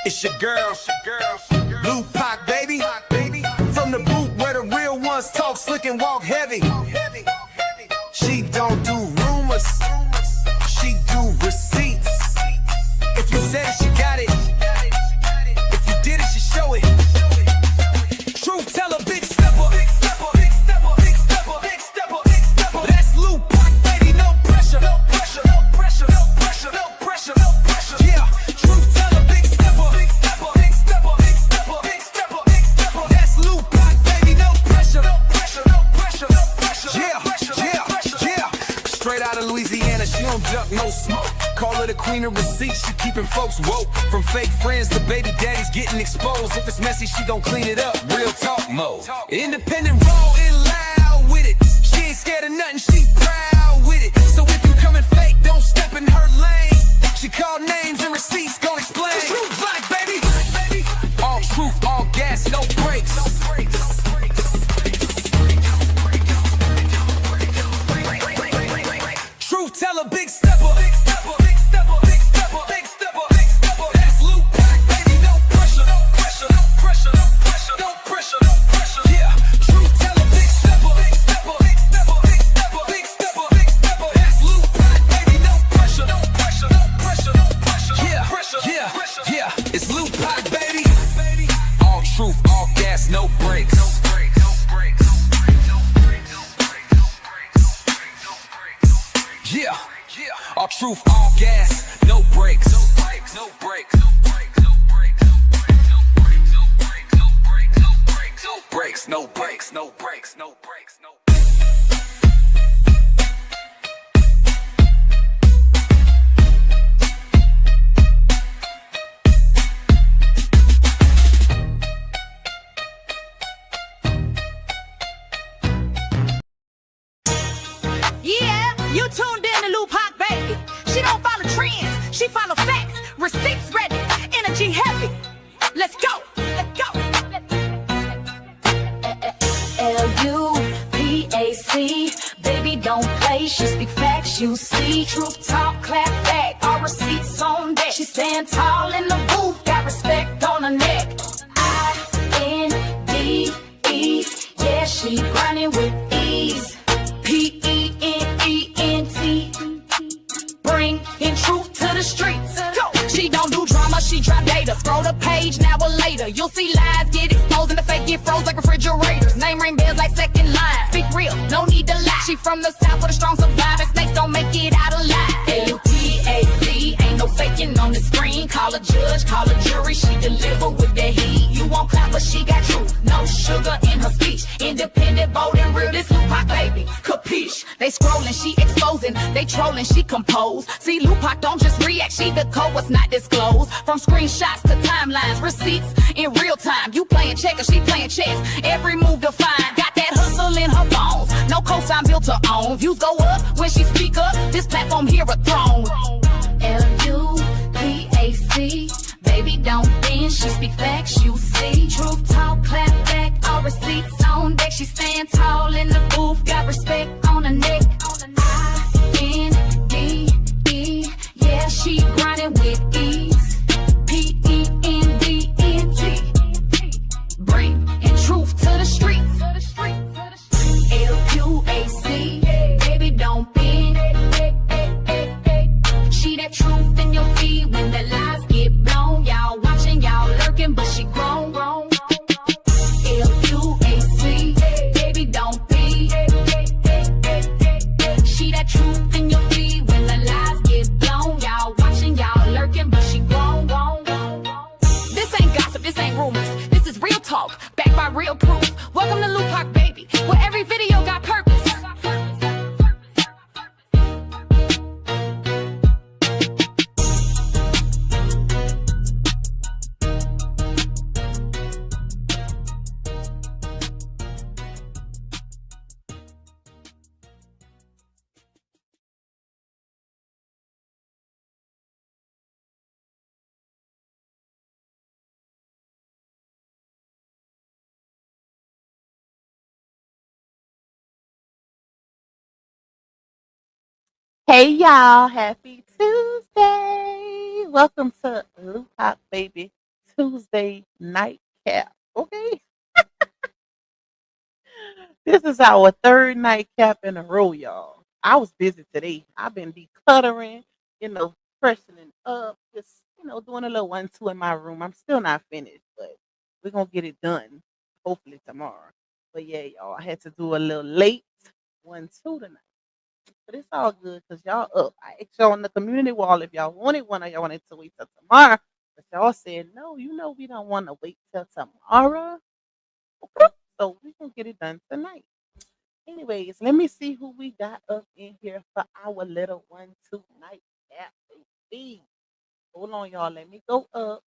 It's your girl, Blue Pac, baby. From the boot where the real ones talk slick and walk heavy. She don't do rumors, she do receipts. If you said it, she got it. If you did it, she show it. Truth teller, big stepper. That's Lou Pac, baby, no pressure. Yeah, truth teller, big stepper. That's Lou Pac, baby, no pressure. Yeah. Straight out of Louisiana, she don't duck, no smoke. Call her the queen of receipts, she keeping folks woke. From fake friends to baby daddies getting exposed. If it's messy, she gon' clean it up, real talk mode. Independent, raw and loud with it. She ain't scared of nothing, she proud with it. So if you coming fake, don't step in her lane. She call names and receipts, gon' explain. Truth black, baby. All truth, all gas, no brakes. Truth teller, big stepper. That's Lou Pac, baby, no pressure. Yeah, truth teller, big stepper. That's Lou Pac, baby, no pressure. Yeah, it's Lou Pac, baby. All truth, all gas, no brakes. Yeah, all truth, all gas, no brakes. No brakes. Yeah, you tuned in to Lou Pac, baby. She don't follow trends, she follow facts. Receipts ready, energy heavy. Let's go. L-U-P-A-C, baby don't play, she speak facts, you see. Truth talk, clap back, all receipts on deck. She stand tall in the booth, got respect on her neck. I-N-D-E, yeah, she grinding with ease. P-E-N-E-N-T, bringing truth to the streets. Go. She don't do drama, she drop data. Scroll the page, now or later. You'll see lies get exposed and the fake get froze like refrigerators. Name ring bells like second line. Speak real, no need to lie. She from the south with a strong survivor. Snakes don't make it out alive. L-U-P-A-C, ain't no faking on the screen. Call a judge, call a jury, she deliver with the heat. You won't clap, but she got truth, no sugar in her speech. Independent, bold and real, this Lou Pac, baby, capiche. They scrolling, she exposing. They trolling, she compose. See, Lou Pac don't just react, she decode what's not disclosed. From screenshots to timelines, receipts in real time. You playing checkers, she playing chess. Every move defined, got that hustle in her bones. No cosign built her own. Views go up when she speak up. This platform here a throne. L-U-P-A-C, baby don't bend, she speak facts, you see. Truth talk, clap back, all receipts on deck. She stand tall in the booth, got respect on her neck. I-N-D-E, yeah, she grinding with ease. P-E-N-D-E-N-T, bringing truth to the streets. L-U-A-C, baby don't bend. She that truth in your feed when the lies get blown. Y'all watching, y'all lurking, but she grown. L-U-A-C, baby don't be. She that truth in your feed when the lies get blown. Y'all watching, y'all lurking, but she grown. This ain't gossip, this ain't rumors. This is real talk, backed by real proof. Welcome to Lou Pac, baby, where every video got purpose. Hey y'all, happy Tuesday. Welcome to Lou Pac, baby. Tuesday nightcap. Okay. This is our third nightcap in a row, y'all. I was busy today. I've been decluttering, you know, freshening up, just, doing a little 1-2 in my room. I'm still not finished, but we're going to get it done hopefully tomorrow. But yeah, y'all, I had to do a little late 1-2 tonight. But it's all good because y'all up. I asked y'all on the community wall if y'all wanted one or y'all wanted to wait till tomorrow. But y'all said, no, we don't want to wait till tomorrow. Okay. So we can get it done tonight. Anyways, let me see who we got up in here for our little 1-2 night nap, baby. Hold on, y'all. Let me go up.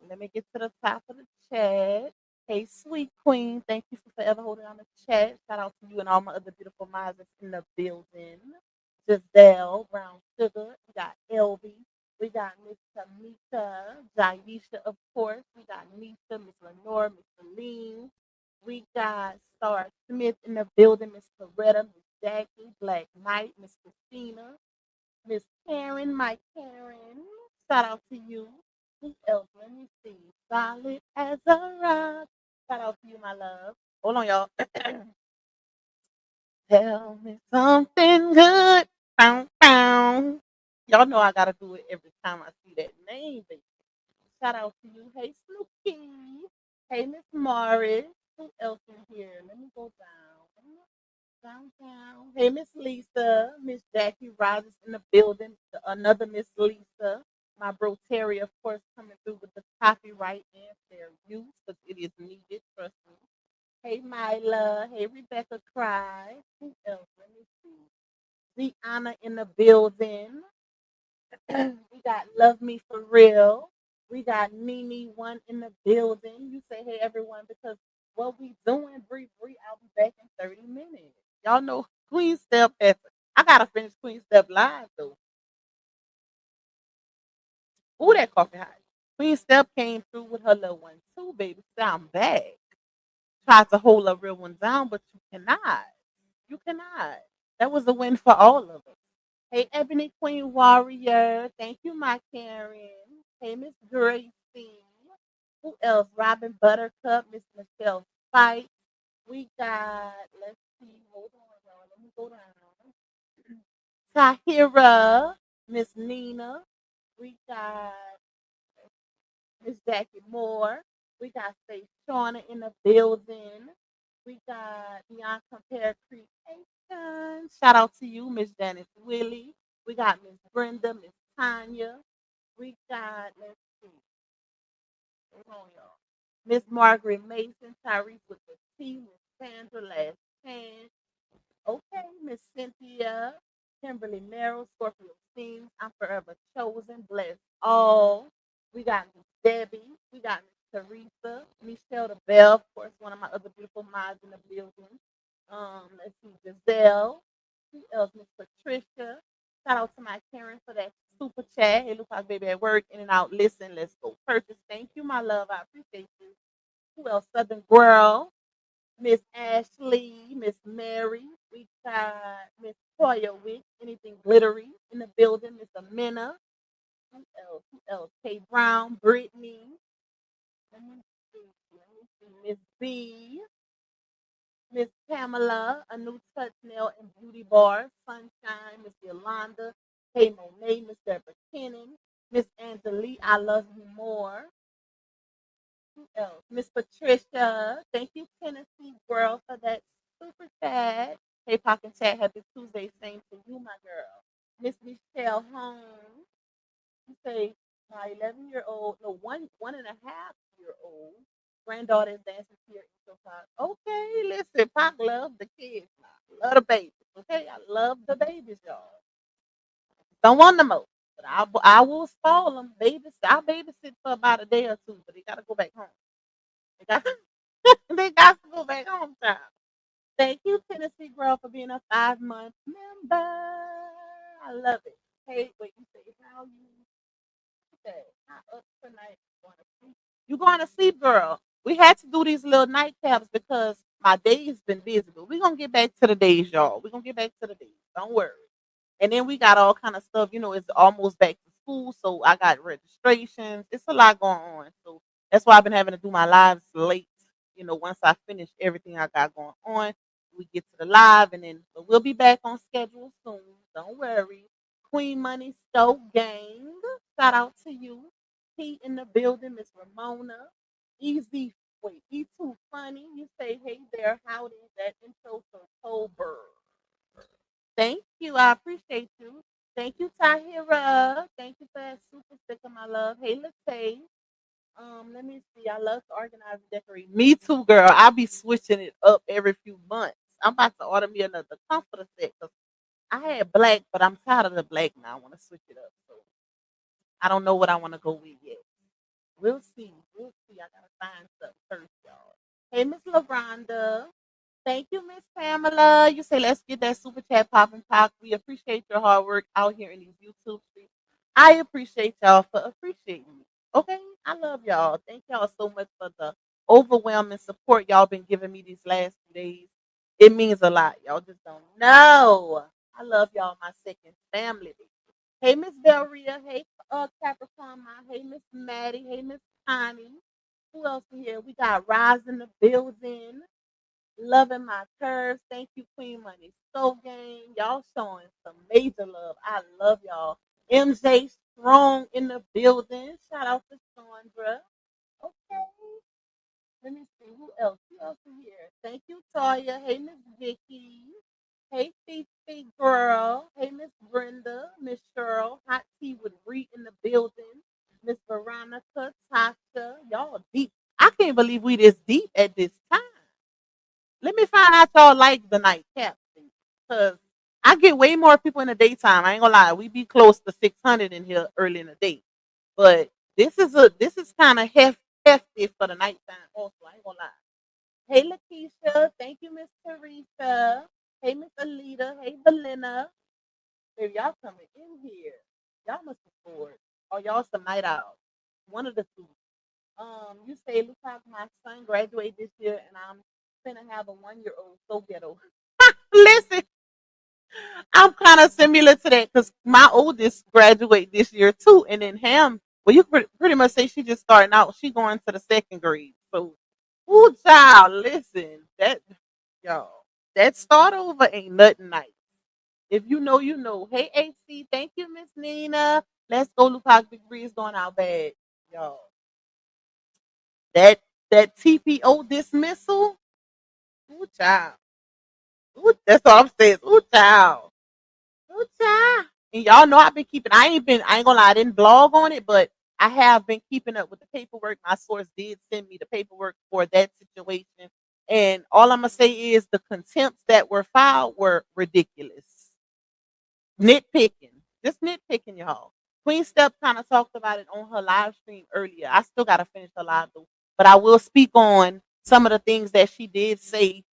Let me get to the top of the chat. Hey, sweet queen. Thank you for forever holding on the chat. Shout out to you and all my other beautiful minds that's in the building. Giselle, Brown Sugar. We got Elby. We got Miss Tamika. Jaisha, of course. We got Nisha, Miss Lenore, Miss Celine. We got Star Smith in the building. Miss Coretta, Miss Jackie, Black Knight, Miss Christina, Miss Karen, my Karen. Shout out to you. Who else? Let me see. Solid as a rock. Shout out to you, my love. Hold on, y'all. Tell me something good. Bow, bow. Y'all know I gotta do it every time I see that name, baby. Shout out to you. Hey, Snooki. Hey, Miss Morris. Who else in here? Let me go down. Downtown. Hey, Miss Lisa. Miss Jackie Rogers in the building. Another Miss Lisa. My bro Terry, of course, coming through with the copyright and fair use because it is needed. Trust me. Hey, Myla. Hey, Rebecca Cry. Who else? Let me see. Deanna in the building. We got Love Me For Real. We got Nene One in the building. You say, hey, everyone, because what we doing, Bree, I'll be back in 30 minutes. Y'all know QueenStep. I got to finish QueenStep live, though. Ooh, that coffee hot. QueenStep came through with her little one, too, baby. So I'm back. Tried to hold a real one down, but you cannot. You cannot. That was a win for all of us. Hey, Ebony Queen Warrior. Thank you, my Karen. Hey, Miss Gracie. Who else? Robin Buttercup, Miss Michelle Spike. We got, let's see, hold on, y'all. Let me go down. Tahira, Miss Nina. We got Miss Jackie Moore. We got Faith Shauna in the building. We got Beyond Compare Creation. Shout out to you, Miss Janice Willie. We got Miss Brenda, Miss Tanya. We got, let's see, hold on, y'all. Miss Margaret Mason, Tyrese with the T, Miss Sandra, Last Chance. Okay, Miss Cynthia, Kimberly Merrill, Scorpio Steams, I'm Forever Chosen, Bless All. We got Miss Debbie, we got Miss Teresa, Michelle the Bell, of course, one of my other beautiful moms in the building. Let's see, Giselle. Who else? Miss Patricia. Shout out to my Karen for that super chat. Hey, look like baby at work, in and out. Listen, let's go purchase. Thank you, my love. I appreciate you. Who else? Southern Girl. Miss Ashley, Miss Mary, we got Miss Toya Wick, anything glittery in the building, Miss Amina, who else? Who else? Kay Brown, Brittany, Miss B, Miss Pamela, a new touch nail and beauty bar, Sunshine, Miss Yolanda, Hey Monet, Miss Deborah Kennan, Miss Angelique, I love you more. Who else? Miss Patricia. Thank you, Tennessee girl, for that super chat. Hey, Pock and Chat, happy Tuesday. Same to you, my girl. Miss Michelle Holmes. You say my 11-year-old, no, one and a half year old granddaughter is dancing here in your Pock. Okay, listen, Pock love the kids now. Love the babies. Okay, I love the babies, y'all. Don't want them more. But I will spoil them. I'll babysit for about a day or two, but they got to go back home. They got, they got to go back home time. Thank you, Tennessee girl, for being a 5-month member. I love it. Hey, wait, you say how you say how up tonight? You going to sleep, girl? We had to do these little nightcaps because my day's been busy, but we're gonna get back to the days, y'all. We're gonna get back to the days. Don't worry. And then we got all kind of stuff, it's almost back to school, so I got registrations. It's a lot going on. So that's why I've been having to do my lives late. Once I finish everything I got going on, we get to the live, and then but we'll be back on schedule soon. Don't worry. Queen Money Stoke Gang. Shout out to you. P in the building, Miss Ramona. Easy, wait, E2 Funny. You say, hey there, howdy, that intro to October. Thank you. I appreciate you. Thank you, Tahira. Thank you for that super sticker, my love. Hey, Latae. Let me see. I love to organize and decorate. Me too, girl. I'll be switching it up every few months. I'm about to order me another comforter set because I had black, but I'm tired of the black now. I want to switch it up. So I don't know what I want to go with yet. We'll see. We'll see. I gotta find stuff first, y'all. Hey, Miss LaRonda. Thank you, Miss Pamela. You say let's get that super chat popping pop. We appreciate your hard work out here in these YouTube streets. I appreciate y'all for appreciating me. Okay? I love y'all. Thank y'all so much for the overwhelming support y'all been giving me these last few days. It means a lot. Y'all just don't know. I love y'all, my second family. Hey, Miss Belria. Hey, Capricorn. Hey, Miss Maddie. Hey, Miss Connie. Who else in here? We got Rise in the building. Loving my curves. Thank you, Queen Money. So game. Y'all showing some major love. I love y'all. MJ Strong in the building. Shout out to Sandra. Okay. Let me see. Who else? Who else is here? Thank you, Toya. Hey, Miss Vicky. Hey, Fifi girl. Hey, Miss Brenda. Miss Cheryl. Hot tea with Reed in the building. Miss Veronica. Tasha. Y'all deep. I can't believe we this deep at this time. Let me find out y'all like the night captain. Because I get way more people in the daytime. I ain't gonna lie. We be close to 600 in here early in the day. But this is kind of hefty for the nighttime also. I ain't gonna lie. Hey Lakeisha. Thank you, Miss Teresa. Hey Miss Alita. Hey Belinda. Baby, y'all coming in here. Y'all must be bored. Or y'all some night owls. One of the two. You say, look how my son graduated this year, and I'm gonna have a 1 year old so ghetto. Listen, I'm kind of similar to that because my oldest graduate this year too, and then him. Well, you pretty much say she just starting out. She going to the second grade. So, ooh, child, listen, y'all, that start over ain't nothing nice. If you know, you know. Hey, AC, thank you, Miss Nina. Let's go. Look how Big Breeze going out bad, y'all. That that TPO dismissal. Ooh, child. Ooh, that's all I'm saying. Ooh, child. Ooh, child. And y'all know I've been keeping. I ain't gonna lie. I didn't blog on it, but I have been keeping up with the paperwork. My source did send me the paperwork for that situation, and all I'm gonna say is the contempts that were filed were ridiculous. Nitpicking, just nitpicking, y'all. QueenStep kind of talked about it on her live stream earlier. I still gotta finish the live though, but I will speak on some of the things that she did say.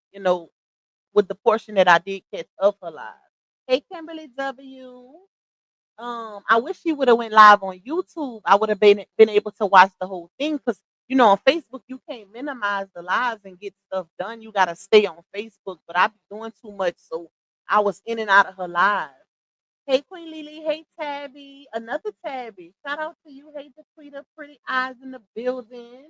With the portion that I did catch of her live. Hey, Kimberly W. I wish she would have went live on YouTube. I would have been able to watch the whole thing because on Facebook you can't minimize the lives and get stuff done. You gotta stay on Facebook, but I be doing too much, so I was in and out of her live. Hey, Queen Lily. Hey, Tabby. Another Tabby. Shout out to you. Hey, Dequita. Pretty eyes in the building.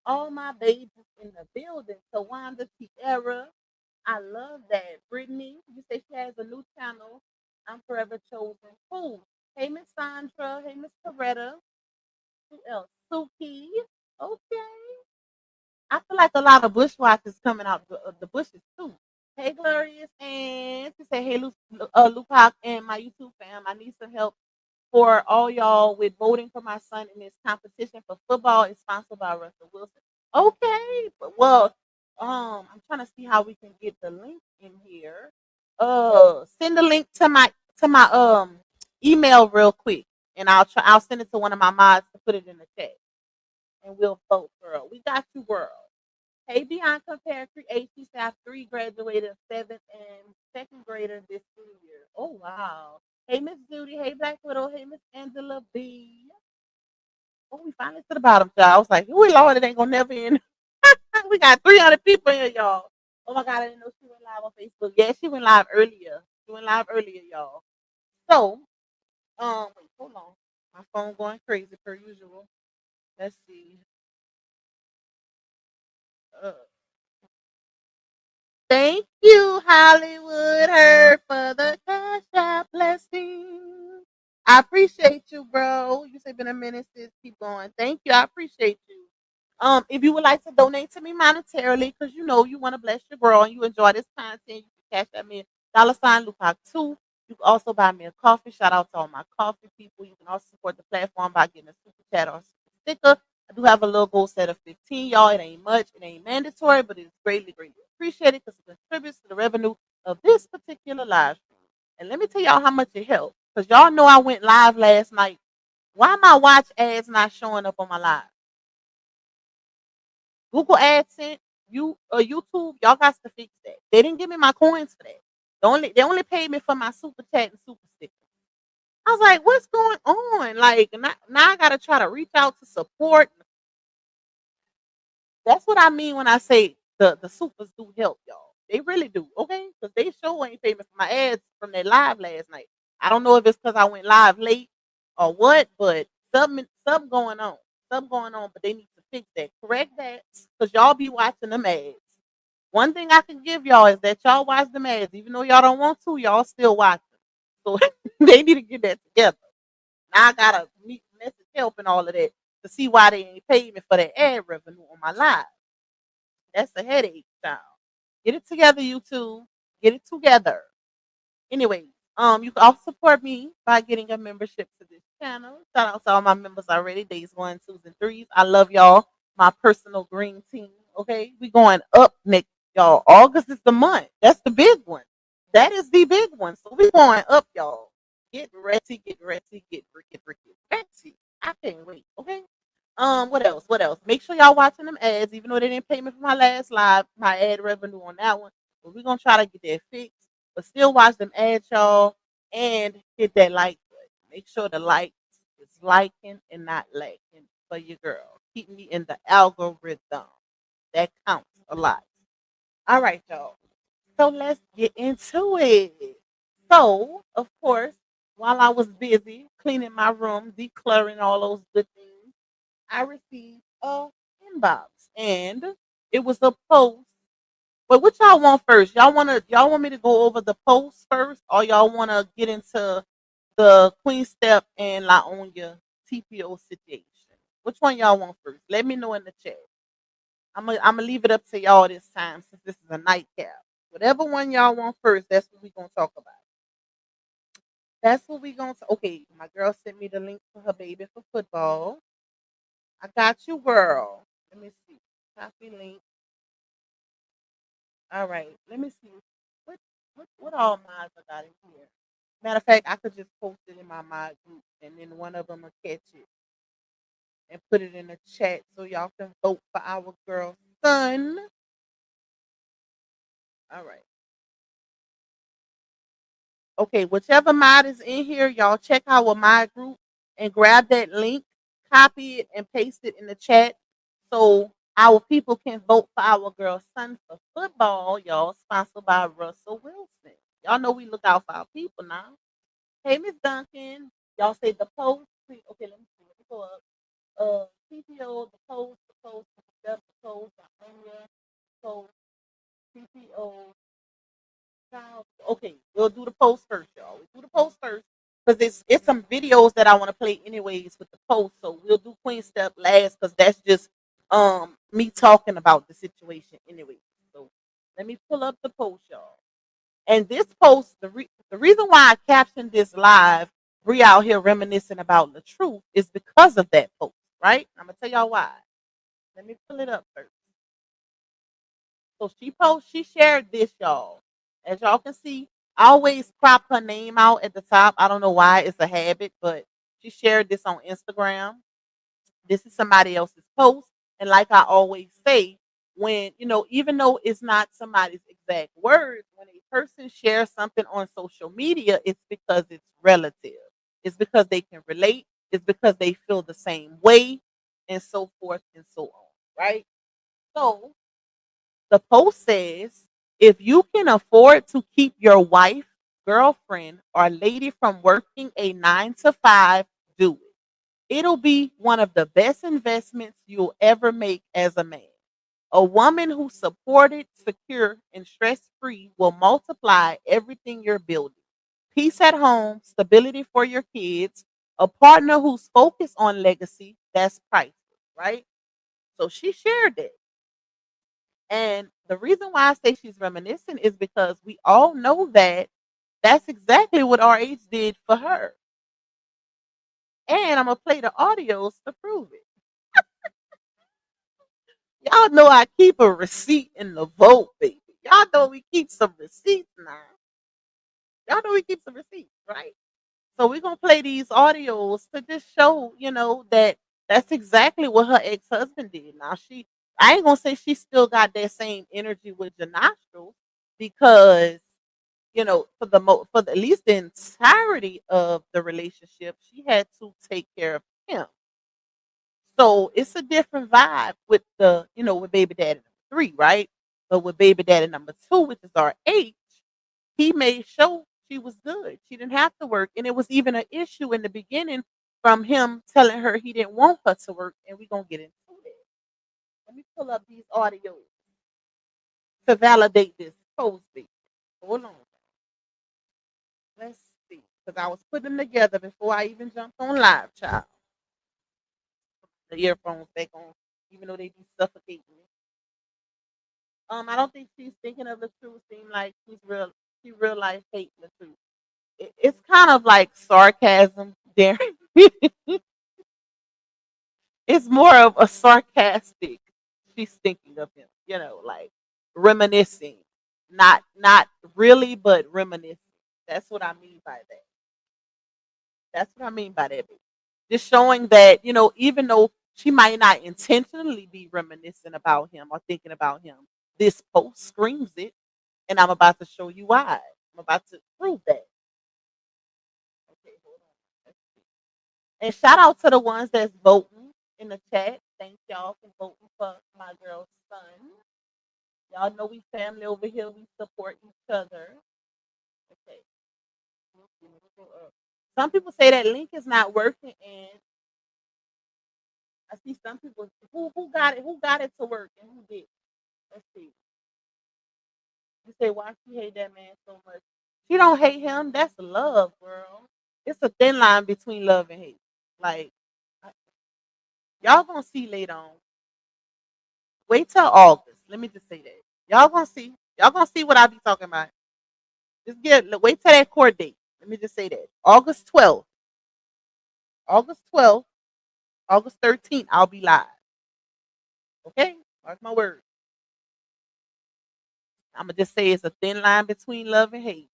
All my babies in the building. Tawanda Tierra. I love that. Brittany, you say she has a new channel. I'm forever chosen. Cool. Hey, Miss Sandra. Hey, Miss Coretta. Who else? Suki. Okay. I feel like a lot of bushwhackers coming out the bushes too. Hey, Glorious, and she said, "Hey, Lupac and my YouTube fam, I need some help for all y'all with voting for my son in this competition for football. It's sponsored by Russell Wilson." Okay, well, I'm trying to see how we can get the link in here. Send the link to my email real quick, and I'll send it to one of my mods to put it in the chat, and we'll vote, girl. We got you, girl. Hey, Bianca Fair Create. She said, I three graduated, seventh and second grader this school year. Oh, wow. Hey, Miss Judy. Hey, Black Widow. Hey, Miss Angela B. Oh, we finally to the bottom, y'all. I was like, oh, Lord, it ain't going to never end. We got 300 people here, y'all. Oh, my God, I didn't know she went live on Facebook. Yeah, she went live earlier. She went live earlier, y'all. So, wait, hold on. My phone going crazy per usual. Let's see. Uh, Thank you, Hollywood Herb, for the cash app blessing. I appreciate you, bro. You say been a minute, sis. Keep going. Thank you. I appreciate you. If you would like to donate to me monetarily, because you know you want to bless your girl and you enjoy this content, you can cash at me $ Lupac 2. You can also buy me a coffee. Shout out to all my coffee people. You can also support the platform by getting a super chat or a super sticker. I do have a little goal set of 15, y'all. It ain't much, it ain't mandatory, but it's greatly, greatly appreciated because it contributes to the revenue of this particular live stream. And let me tell y'all how much it helped. Because y'all know I went live last night. Why my watch ads not showing up on my live? Google AdSense, YouTube, y'all got to fix that. They didn't give me my coins for that. They only paid me for my super chat and super sticker. I was like, what's going on? Like now I gotta try to reach out to support. That's what I mean when I say the supers do help, y'all. They really do, okay? Because they sure ain't paying me for my ads from their live last night. I don't know if it's because I went live late or what, but something going on. Something going on, but they need to fix that. Correct that. Because y'all be watching them ads. One thing I can give y'all is that y'all watch them ads. Even though y'all don't want to, y'all still watch them. So they need to get that together. Now I gotta meet message help and all of that to see why they ain't paid me for that ad revenue on my live. That's a headache, child. Get it together, YouTube. Get it together. Anyway, you can also support me by getting a membership to this channel. Shout out to all my members already. Days 1, 2s, and 3s. I love y'all. My personal green team. Okay, we going up next, y'all. August is the month. That's the big one. That is the big one. So we going up, y'all. Get ready, get ready, get ready. I can't wait. Okay. What else? What else? Make sure y'all watching them ads, even though they didn't pay me for my last live, my ad revenue on that one. But we're gonna try to get that fixed. But still watch them ads, y'all, and hit that like button. Make sure the like is liking and not lacking for your girl. Keep me in the algorithm. That counts a lot. All right, y'all. So let's get into it. So, of course, while I was busy cleaning my room, decluttering all those good things, I received a inbox, and it was a post. But what y'all want first? Y'all want me to go over the post first, or y'all want to get into the QueenStep and LaOnya TPO situation? Which one y'all want first? Let me know in the chat. I'm gonna leave it up to y'all this time since this is a nightcap. Whatever one y'all want first, that's what we gonna talk about. That's what we gonna. Okay, my girl sent me the link for her baby for football. I got you, girl. Let me see. Copy link. All right. Let me see. What all mods I got in here? Matter of fact, I could just post it in my mod group, and then one of them will catch it and put it in the chat so y'all can vote for our girl son. All right. Okay, whichever mod is in here, y'all check our mod group and grab that link, copy it, and paste it in the chat so our people can vote for our girl son for football, y'all, sponsored by Russell Wilson. Y'all know we look out for our people now. Hey, Miss Duncan. Y'all say the post. Okay, let me see. Let me go up. TPO, the post, the post, TPO, okay, we'll do the post first, y'all. We'll do the post first because it's some videos that I want to play anyways with the post. So we'll do QueenStep last because that's just me talking about the situation anyway. So let me pull up the post, y'all. And this post, the reason why I captioned this live, Bree out here reminiscing about LaTruth, is because of that post, right? I'm gonna tell y'all why. Let me pull it up first. So she shared this, y'all. As y'all can see, I always crop her name out at the top. I don't know why, it's a habit, but she shared this on Instagram. This is somebody else's post. And like I always say, when, even though it's not somebody's exact words, when a person shares something on social media, it's because it's relative. It's because they can relate. It's because they feel the same way, and so forth and so on, right? So the post says, if you can afford to keep your wife, girlfriend, or lady from working a 9 to 5, do it. It'll be one of the best investments you'll ever make as a man. A woman who's supported, secure, and stress free will multiply everything you're building. Peace at home, stability for your kids, a partner who's focused on legacy, that's priceless, right? So she shared it. And the reason why I say she's reminiscing is because we all know that that's exactly what RH did for her. And I'm going to play the audios to prove it. Y'all know I keep a receipt in the vote, baby. Y'all know we keep some receipts now. Y'all know we keep some receipts, right? So we're gonna play these audios to just show, that that's exactly what her ex-husband did. Now I ain't gonna say she still got that same energy with Janastro because for at least the entirety of the relationship, she had to take care of him. So it's a different vibe with with baby daddy number 3, right? But with baby daddy number 2, which is our H, he made sure she was good. She didn't have to work. And it was even an issue in the beginning from him telling her he didn't want her to work. And we're going to get into that. Let me pull up these audios to validate this post. Hold on. Let's see. Because I was putting them together before I even jumped on live, child. The earphones back on, even though they be suffocating me. I don't think she's thinking of LaTruth. Seem like she real life hate LaTruth. It's kind of like sarcasm there. It's more of a sarcastic. She's thinking of him, like reminiscing, not really, but reminiscing. That's what I mean by that. That's what I mean by that. Just showing that even though she might not intentionally be reminiscing about him or thinking about him, this post screams it, and I'm about to show you why. I'm about to prove that. Okay, hold on. Let's see. And shout out to the ones that's voting in the chat. Thank y'all for voting for my girl's son. Y'all know we family over here. We support each other. Okay. Some people say that link is not working, and I see some people who got it to work and who did. Let's see. You say why she hate that man so much? She don't hate him. That's love, girl. It's a thin line between love and hate. Like y'all gonna see later on. Wait till August. Let me just say that. Y'all gonna see. Y'all gonna see what I be talking about. Wait till that court date. Let me just say that. August 12th. August 12th. August 13th. I'll be live. Okay? Mark my words. I'm gonna just say it's a thin line between love and hate.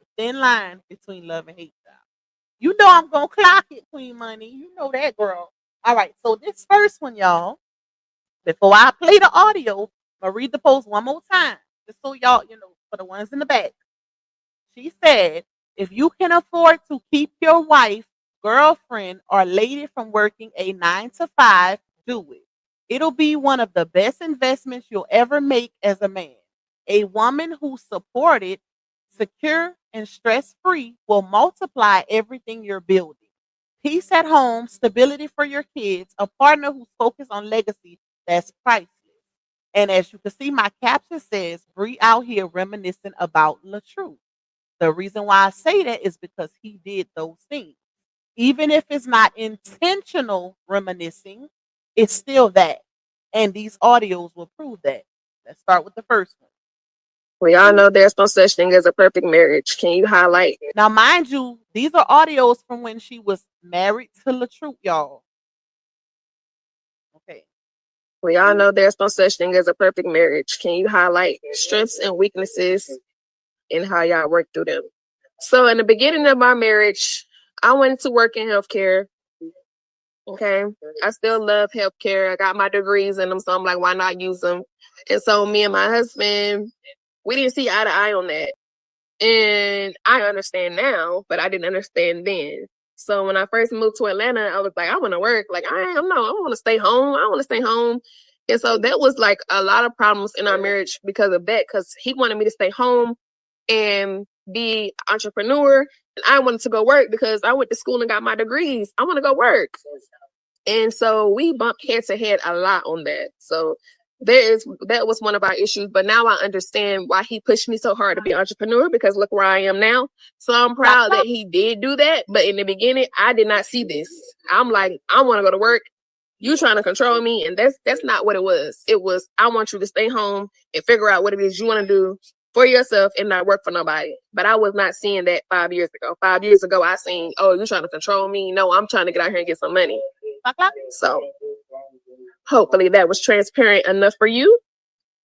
A thin line between love and hate. You know I'm gonna clock it, Queen Money. You know that, girl. All right. So this first one, y'all. Before I play the audio, I'm gonna read the post one more time, just so y'all, for the ones in the back. She said, if you can afford to keep your wife, girlfriend, or lady from working a 9 to 5, do it. It'll be one of the best investments you'll ever make as a man. A woman who's supported, secure, and stress-free will multiply everything you're building. Peace at home, stability for your kids, a partner who's focused on legacy, that's priceless. And as you can see, my caption says, Bree out here reminiscing about LaTruth. The reason why I say that is because he did those things. Even if it's not intentional reminiscing, it's still that. And these audios will prove that. Let's start with the first one. We all know there's no such thing as a perfect marriage. Can you highlight? Now, mind you, these are audios from when she was married to LaTruth, y'all. Okay. We all know there's no such thing as a perfect marriage. Can you highlight strengths and weaknesses and how y'all work through them? So in the beginning of my marriage, I went to work in healthcare. Okay. I still love healthcare. I got my degrees in them, so I'm like, why not use them? And so me and my husband, we didn't see eye to eye on that. And I understand now, but I didn't understand then. So when I first moved to Atlanta, I was like, I want to work. Like, I want to stay home. I want to stay home. And so that was like a lot of problems in our marriage because of that, because he wanted me to stay home. And be entrepreneur, and I wanted to go work because I went to school and got my degrees. I want to go work. And so we bumped head to head a lot on that. So that was one of our issues. But now I understand why he pushed me so hard to be an entrepreneur, because look where I am now. So I'm proud that he did do that. But in the beginning, I did not see this. I'm like, I want to go to work. You trying to control me, and that's not what it was. It was, I want you to stay home and figure out what it is you want to do for yourself and not work for nobody. But I was not seeing that 5 years ago. 5 years ago, I seen, oh, you trying to control me? No, I'm trying to get out here and get some money. So hopefully that was transparent enough for you.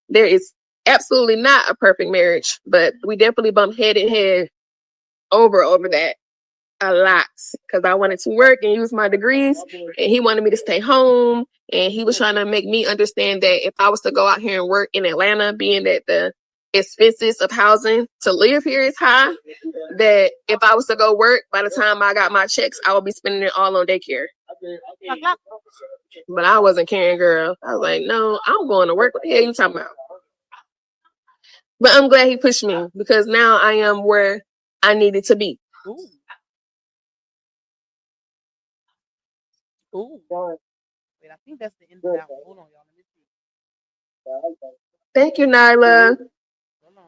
There is absolutely not a perfect marriage, but we definitely bumped head in head over that a lot, because I wanted to work and use my degrees, and he wanted me to stay home, and he was trying to make me understand that if I was to go out here and work in Atlanta, being that the expenses of housing to live here is high, that if I was to go work, by the time I got my checks, I would be spending it all on daycare. But I wasn't caring, girl. I was like, no, I'm going to work. What the hell you talking about? But I'm glad he pushed me, because now I am where I needed to be. Ooh. Ooh. Wait, I think that's the end of that one. Hold on, y'all. Let me see. Thank you, Nyla. Hold on.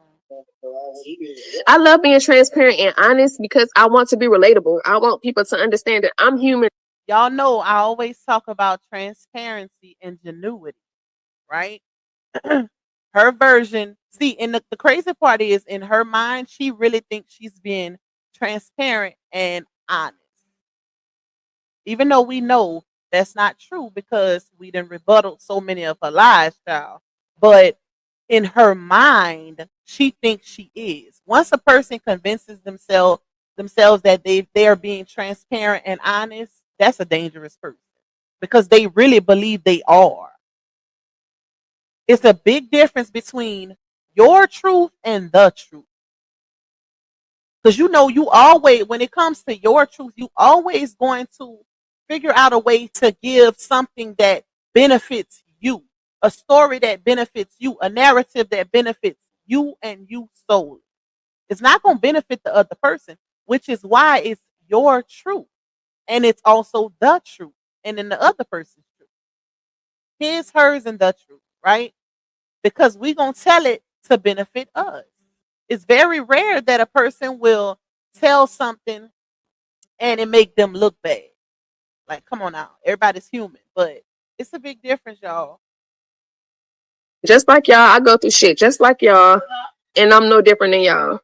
I love being transparent and honest because I want to be relatable. I want people to understand that I'm human. Y'all know I always talk about transparency and genuity, right? Her version, see, and the crazy part is, in her mind, she really thinks she's being transparent and honest. Even though we know that's not true because we done rebutted so many of her lies, child. But in her mind, she thinks she is. Once a person convinces themselves that they are being transparent and honest, that's a dangerous person, because they really believe they are. It's a big difference between your truth and the truth. Because you know, you always, when it comes to your truth, you always going to figure out a way to give something that benefits you, a story that benefits you, a narrative that benefits you and you solely. It's not going to benefit the other person, which is why it's your truth. And it's also the truth. And then the other person's truth. His, hers, and the truth, right? Because we're going to tell it to benefit us. It's very rare that a person will tell something and it make them look bad. Like, come on now. Everybody's human. But it's a big difference, y'all. Just like y'all, I go through shit just like y'all. And I'm no different than y'all.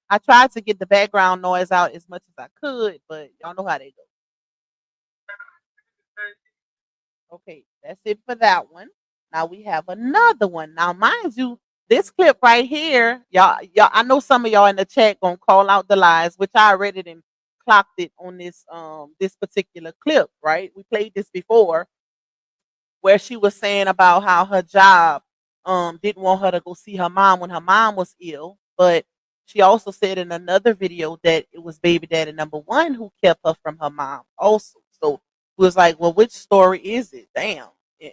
I tried to get the background noise out as much as I could, but y'all know how they go. Okay, that's it for that one. Now we have another one. Now, mind you, this clip right here, y'all, I know some of y'all in the chat gonna call out the lies, which I read it and clocked it on this particular clip, right? We played this before, where she was saying about how her job didn't want her to go see her mom when her mom was ill, but she also said in another video that it was baby daddy number one who kept her from her mom also. So it was like, well, which story is it? Damn,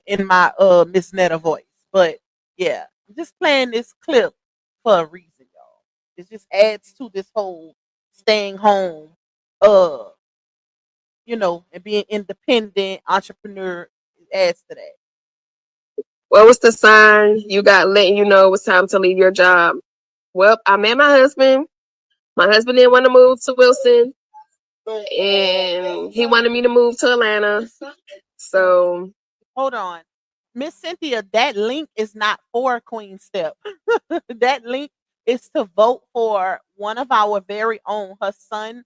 in my Miss Netta voice. But yeah, I'm just playing this clip for a reason, y'all. It just adds to this whole staying home, you know, and being independent entrepreneur. It adds to that. What was the sign you got letting you know it was time to leave your job? Well, I met my husband. My husband didn't want to move to Wilson, and he wanted me to move to Atlanta. So hold on, Miss Cynthia, that link is not for QueenStep. That link is to vote for one of our very own. Her son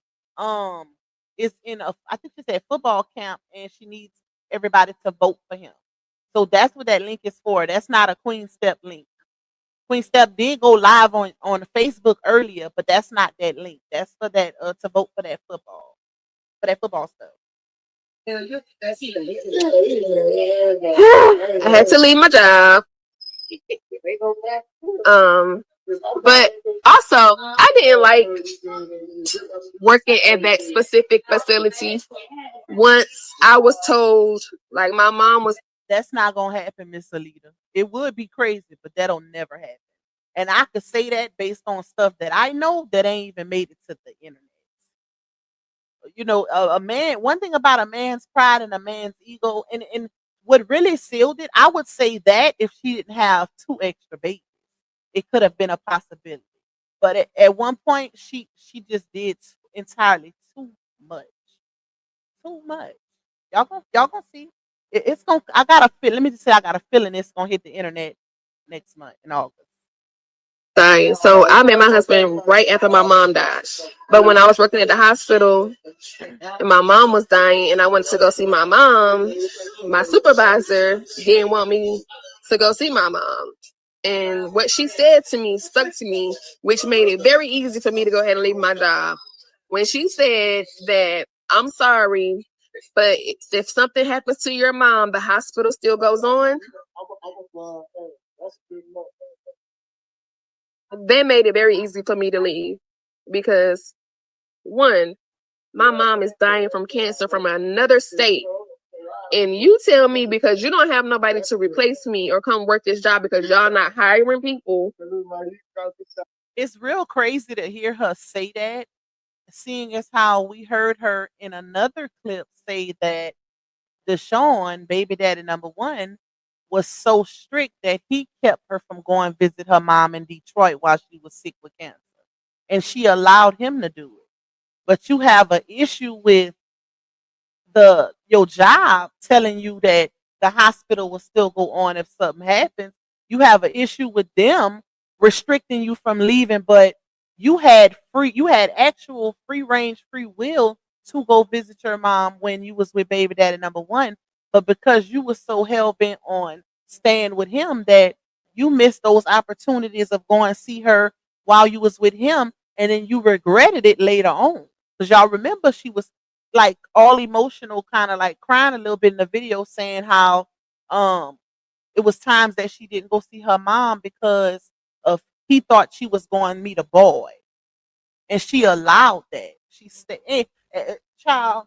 is in a, I think she said, football camp, and she needs everybody to vote for him. So that's what that link is for. That's not a QueenStep link. QueenStep did go live on Facebook earlier, but that's not that link. That's for that to vote for that football stuff. I had to leave my job. But also I didn't like working at that specific facility. Once I was told, like, my mom was, that's not gonna happen, Miss Alita. It would be crazy, but that'll never happen. And I could say that based on stuff that I know that ain't even made it to the internet. A man, one thing about a man's pride and a man's ego, and what really sealed it, I would say that if she didn't have two extra babies, it could have been a possibility. But at one point, she just did entirely too much, too much. Y'all gonna see. It's gonna. I got a feel. Let me just say, I got a feeling it's gonna hit the internet next month in August. Dying. So I met my husband right after my mom died. But when I was working at the hospital and my mom was dying and I wanted to go see my mom, my supervisor didn't want me to go see my mom. And what she said to me stuck to me, which made it very easy for me to go ahead and leave my job. When she said that, I'm sorry, but if something happens to your mom, the hospital still goes on. That made it very easy for me to leave because, one, my mom is dying from cancer from another state. And you tell me because you don't have nobody to replace me or come work this job because y'all not hiring people. It's real crazy to hear her say that, seeing as how we heard her in another clip say that Deshaun, baby daddy number one, was so strict that he kept her from going visit her mom in Detroit while she was sick with cancer. And she allowed him to do it. But you have an issue with your job telling you that the hospital will still go on if something happens. You have an issue with them restricting you from leaving, but you had actual free range, free will to go visit your mom when you was with baby daddy number one. But because you were so hell bent on staying with him that you missed those opportunities of going to see her while you was with him, and then you regretted it later on. Because y'all remember she was like all emotional, kind of like crying a little bit in the video, saying how it was times that she didn't go see her mom because of he thought she was going to meet a boy, and she allowed that. She said, "Child,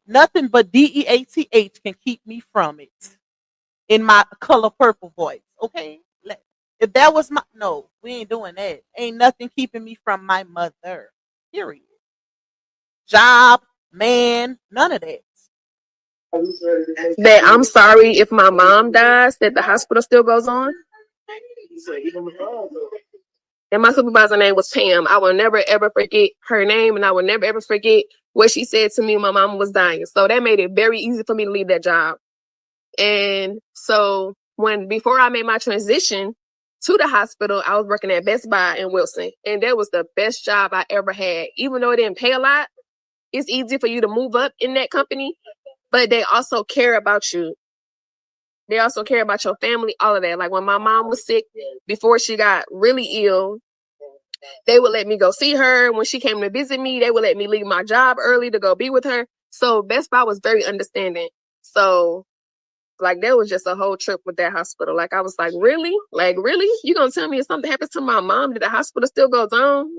nothing but DEATH can keep me from it." In my color purple voice, okay. If that was my no, we ain't doing that. Ain't nothing keeping me from my mother. Period. Job, man, none of that. That I'm sorry if my mom dies, that the hospital still goes on. And my supervisor name was Pam. I will never ever forget her name, and I will never ever forget what she said to me when my mom was dying. So that made it very easy for me to leave that job. And so before I made my transition to the hospital, I was working at Best Buy in Wilson, and that was the best job I ever had. Even though it didn't pay a lot, it's easy for you to move up in that company, but they also care about you. They also care about your family, all of that. Like when my mom was sick, before she got really ill, they would let me go see her. When she came to visit me, they would let me leave my job early to go be with her. So Best Buy was very understanding. So like there was just a whole trip with that hospital. Like I was like, really? Like, really? You gonna tell me if something happens to my mom, that the hospital still goes on?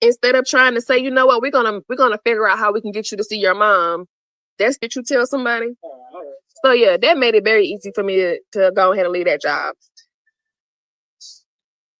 Instead of trying to say, you know what, we're gonna figure out how we can get you to see your mom. That's what you tell somebody. So yeah, that made it very easy for me to go ahead and leave that job.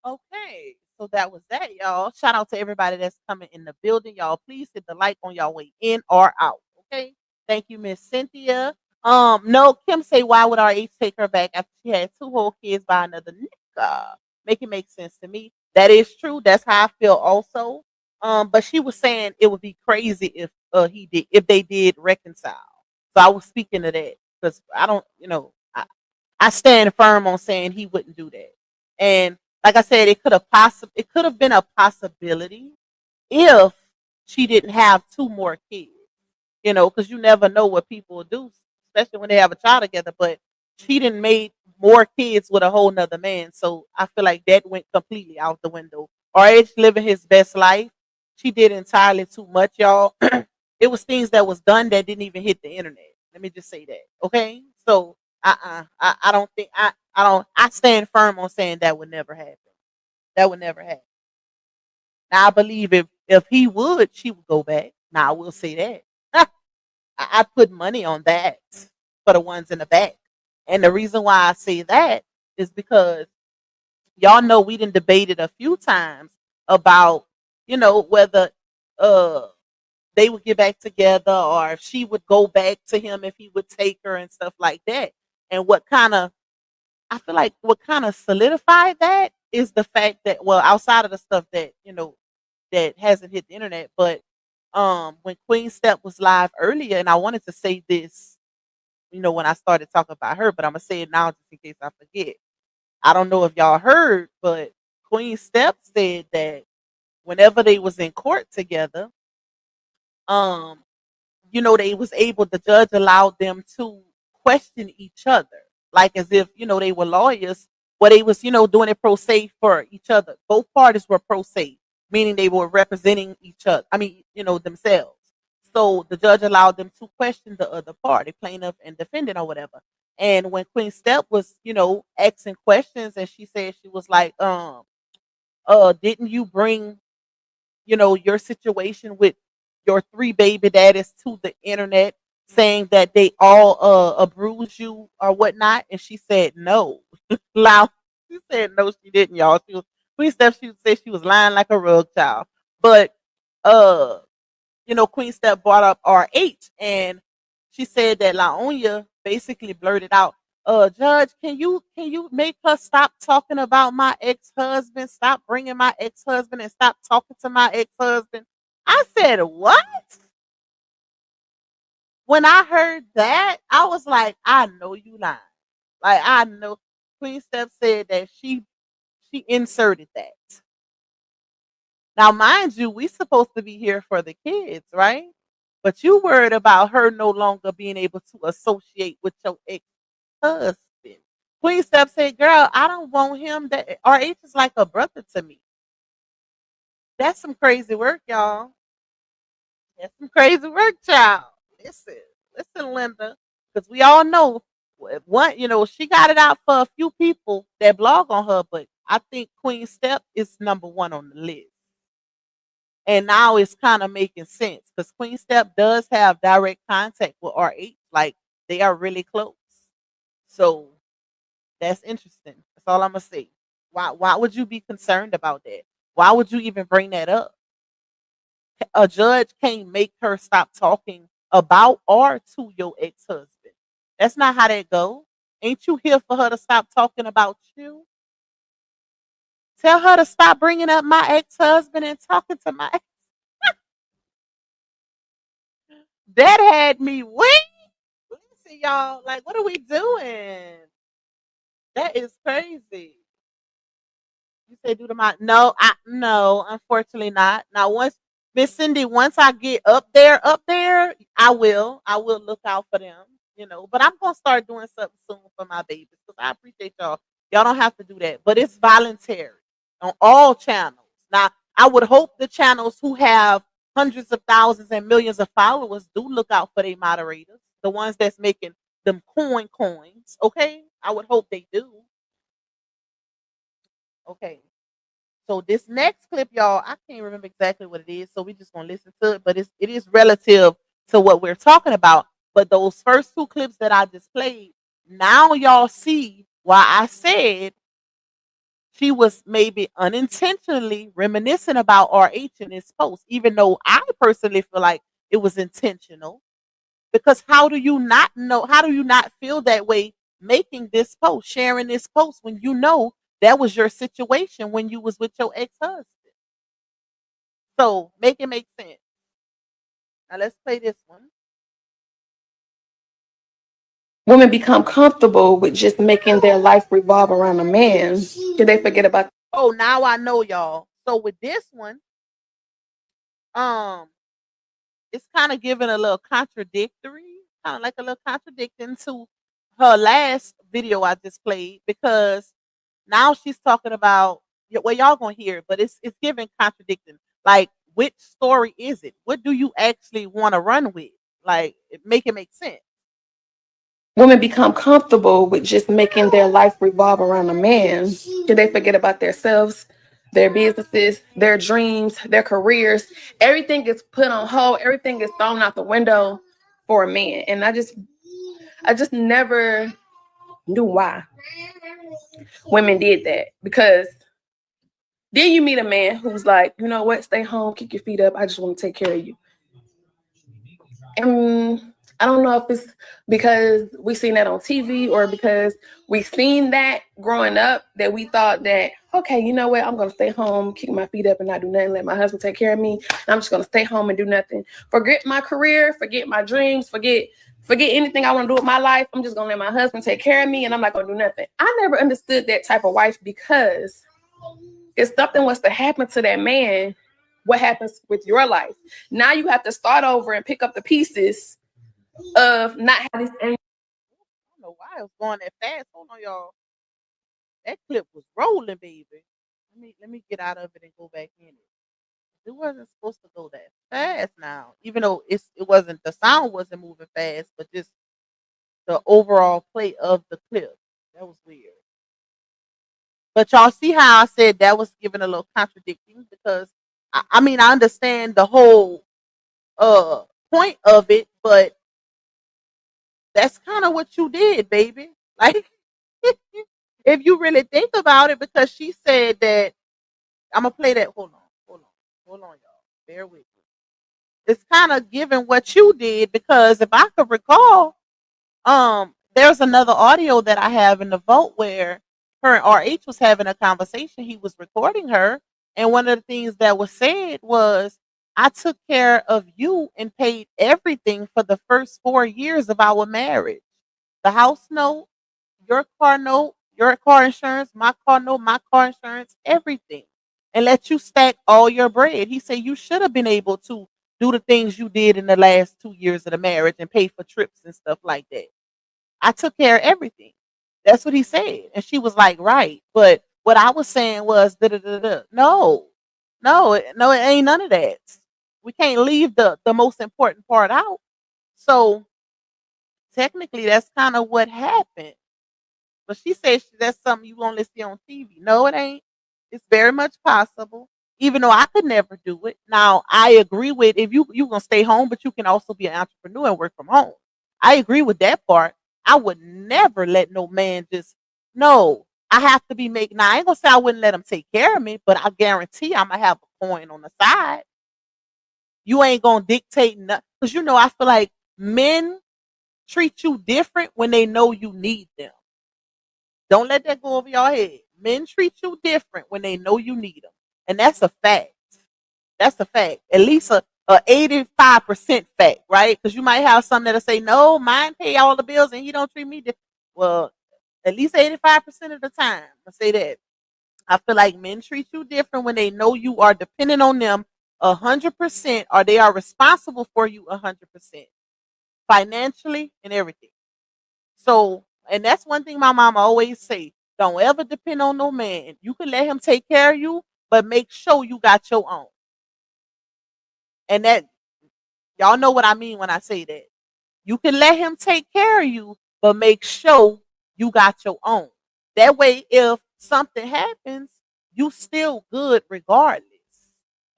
Okay, so that was that, y'all. Shout out to everybody that's coming in the building, y'all. Please hit the like on y'all way in or out. Okay, thank you, Miss Cynthia. No, Kim say, why would our age take her back after she had two whole kids by another nigga? Make it make sense to me. That is true. That's how I feel also. But she was saying it would be crazy if they did reconcile. So I was speaking to that because I don't, I stand firm on saying he wouldn't do that. And like I said, it could have been a possibility if she didn't have two more kids. Because you never know what people will do, especially when they have a child together. But she didn't make more kids with a whole nother man. So I feel like that went completely out the window. RH living his best life. She did entirely too much, y'all. It was things that was done that didn't even hit the internet. Let me just say that. Okay. So I don't think I stand firm on saying that would never happen. That would never happen. Now I believe if he would, she would go back. Now I will say that. I put money on that for the ones in the back. And the reason why I say that is because y'all know we done debated a few times about, whether uh they would get back together or if she would go back to him if he would take her and stuff like that. And I feel like what kind of solidified that is the fact that, well, outside of the stuff that, that hasn't hit the internet, but when QueenStep was live earlier, and I wanted to say this, when I started talking about her, but I'm gonna say it now just in case I forget. I don't know if y'all heard, but QueenStep said that whenever they was in court together, um, they was able, the judge allowed them to question each other, like as if, they were lawyers, but they was, doing it pro se for each other. Both parties were pro se, meaning they were representing each other. I mean, themselves. So the judge allowed them to question the other party, plaintiff and defendant or whatever. And when QueenStep was, asking questions, and she said, she was like, didn't you bring, your situation with your 3 baby daddies to the internet, saying that they all abused you or whatnot? And she said no. Loud. She said no, she didn't, y'all. She was QueenStep, she said she was lying like a rug child. But QueenStep brought up RH, and she said that LaOnya basically blurted out, Judge, can you make her stop talking about my ex-husband, stop bringing my ex-husband, and stop talking to my ex-husband? I said, what? When I heard that, I was like, I know you lying. Like, I know. QueenStep said that she inserted that. Now, mind you, we supposed to be here for the kids, right? But you worried about her no longer being able to associate with your ex-husband. QueenStep said, girl, I don't want him. That RH is like a brother to me. That's some crazy work, y'all. That's some crazy work, child. Listen, Linda, because we all know one, she got it out for a few people that blog on her, but I think QueenStep is number 1 on the list. And now it's kind of making sense because QueenStep does have direct contact with RH. Like, they are really close. So that's interesting. That's all I'm gonna say. Why would you be concerned about that? Why would you even bring that up? A judge can't make her stop talking about or to your ex-husband. That's not how that go. Ain't you here for her to stop talking about you? Tell her to stop bringing up my ex-husband and talking to my ex. That had me weak. Listen, y'all, like, what are we doing? That is crazy. You say do the mind? No, no, unfortunately not. Now, once Miss Cindy, once I get up there, I will look out for them, But I'm gonna start doing something soon for my babies because I appreciate y'all. Y'all don't have to do that, but it's voluntary on all channels. Now, I would hope the channels who have hundreds of thousands and millions of followers do look out for their moderators, the ones that's making them coins. Okay, I would hope they do. Okay. So this next clip, y'all, I can't remember exactly what it is, so we just gonna listen to it. But it is relative to what we're talking about. But those first 2 clips that I just played, now y'all see why I said she was maybe unintentionally reminiscing about RH in this post, even though I personally feel like it was intentional. Because how do you not know? How do you not feel that way making this post, sharing this post when you know that was your situation when you was with your ex-husband? So make it make sense. Now let's play this one. Women become comfortable with just making their life revolve around a man. Did they forget about? Oh, now I know, y'all. So with this one, it's kind of giving a little contradictory, kind of like a little contradicting to her last video I just played, because now she's talking about, well, y'all gonna hear it, but it's giving contradicting. Like, which story is it? What do you actually want to run with? Like, make it make sense. Women become comfortable with just making their life revolve around a man. Did they forget about themselves, their businesses, their dreams, their careers? Everything is put on hold. Everything is thrown out the window for a man. And I just never knew why women did that. Because then you meet a man who's like, you know what, stay home, kick your feet up. I just want to take care of you. And I don't know if it's because we seen that on TV or because we seen that growing up that we thought that, okay, you know what, I'm going to stay home, kick my feet up and not do nothing, let my husband take care of me. I'm just going to stay home and do nothing. Forget my career, forget my dreams, forget anything I want to do with my life. I'm just going to let my husband take care of me and I'm not going to do nothing. I never understood that type of wife because if something was to happen to that man, what happens with your life? Now you have to start over and pick up the pieces of not having this. I don't know why it was going that fast. Hold on, y'all. That clip was rolling, baby. Let me get out of it and go back in it. It wasn't supposed to go that fast now, even though it wasn't, the sound wasn't moving fast, but just the overall play of the clip. That was weird. But y'all see how I said that was giving a little contradicting because I mean I understand the whole point of it, but that's kind of what you did, baby. Like if you really think about it, because she said that I'm gonna play that. Hold on, y'all. Bear with me. It's kind of giving what you did because if I could recall, there's another audio that I have in the vote where her and RH was having a conversation. He was recording her, and one of the things that was said was, "I took care of you and paid everything for the first 4 years of our marriage. The house note, your car insurance, my car note, my car insurance, everything, and let you stack all your bread." He said you should have been able to do the things you did in the last 2 years of the marriage and pay for trips and stuff like that. I took care of everything. That's what he said. And she was like, right. But what I was saying was, da da da da. No, it ain't none of that. We can't leave the most important part out. So technically, that's kind of what happened. But she says that's something you only see on TV. No, it ain't. It's very much possible. Even though I could never do it. Now, I agree with if you gonna stay home, but you can also be an entrepreneur and work from home. I agree with that part. I would never let no man just no. I have to be making. Now I ain't gonna say I wouldn't let him take care of me, but I guarantee I'm gonna have a coin on the side. You ain't gonna dictate nothing because you know I feel like men treat you different when they know you need them. Don't let that go over your head. Men treat you different when they know you need them, and that's a fact. That's a fact. At least a 85% fact, right? Because you might have some that'll say, "No, mine pay all the bills, and he don't treat me." Well, at least 85% of the time, I say that. I feel like men treat you different when they know you are dependent on them 100%, or they are responsible for you 100%, financially and everything. So, and that's one thing my mama always say: don't ever depend on no man. You can let him take care of you, but make sure you got your own. And that y'all know what I mean when I say that. You can let him take care of you, but make sure you got your own. That way, if something happens, you still good regardless.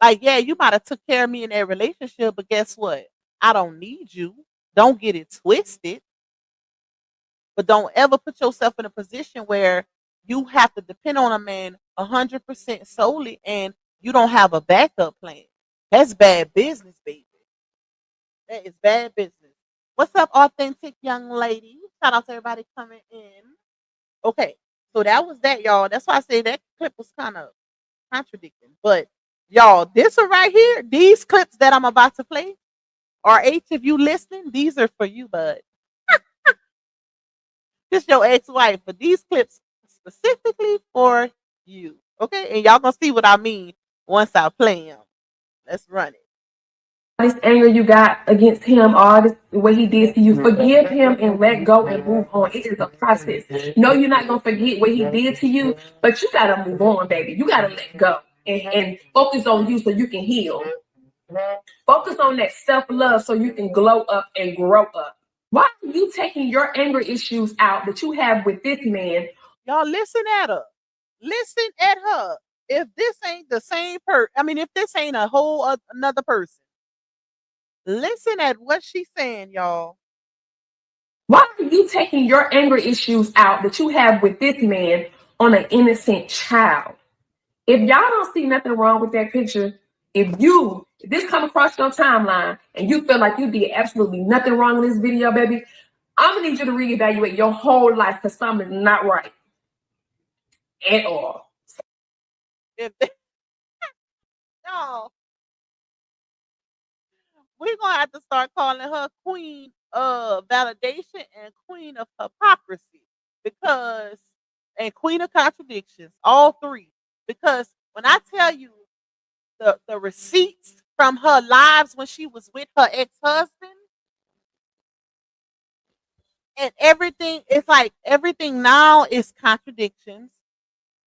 Like, yeah, you might have took care of me in that relationship, but guess what? I don't need you. Don't get it twisted. But don't ever put yourself in a position where you have to depend on a man 100% solely and you don't have a backup plan. That's bad business, baby. That is bad business. What's up, authentic young lady? Shout out to everybody coming in. Okay, so that was that, y'all. That's why I say that clip was kind of contradicting. But y'all, this one right here, these clips that I'm about to play, RH, if you listening, these are for you, bud. This your ex-wife, but these clips specifically for you. Okay, and y'all gonna see what I mean once I play them. Let's run it. This anger you got against him, all this what he did to you, forgive him and let go and move on. It is a process. No, you're not gonna forget what he did to you, but you gotta move on, baby. You gotta let go and focus on you so you can heal. Focus on that self-love so you can glow up and grow up. Why are you taking your anger issues out that you have with this man? Y'all listen at her. Listen at her. If this ain't the same if this ain't a whole another person, listen at what she's saying, y'all. Why are you taking your anger issues out that you have with this man on an innocent child? If y'all don't see nothing wrong with that picture, if this come across your timeline and you feel like you did absolutely nothing wrong in this video, baby, I'm gonna need you to reevaluate your whole life because something's not right at all. If they, no, we're gonna have to start calling her queen of validation and queen of hypocrisy because and queen of contradictions, all three. Because when I tell you the receipts from her lives when she was with her ex-husband and everything, it's like everything now is contradictions,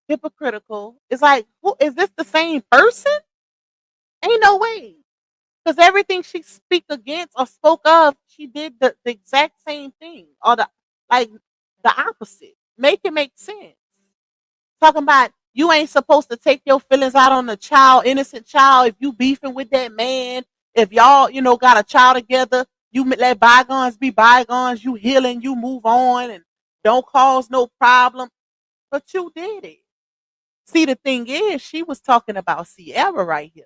hypocritical. It's like, who is this the same person? Ain't no way. Because everything she speak against or spoke of, she did the exact same thing. Or the opposite. Make it make sense. Talking about you ain't supposed to take your feelings out on the child, innocent child, if you beefing with that man, if y'all, got a child together, you let bygones be bygones, you healing, you move on and don't cause no problem. But you did it. See, the thing is, she was talking about Sierra right here.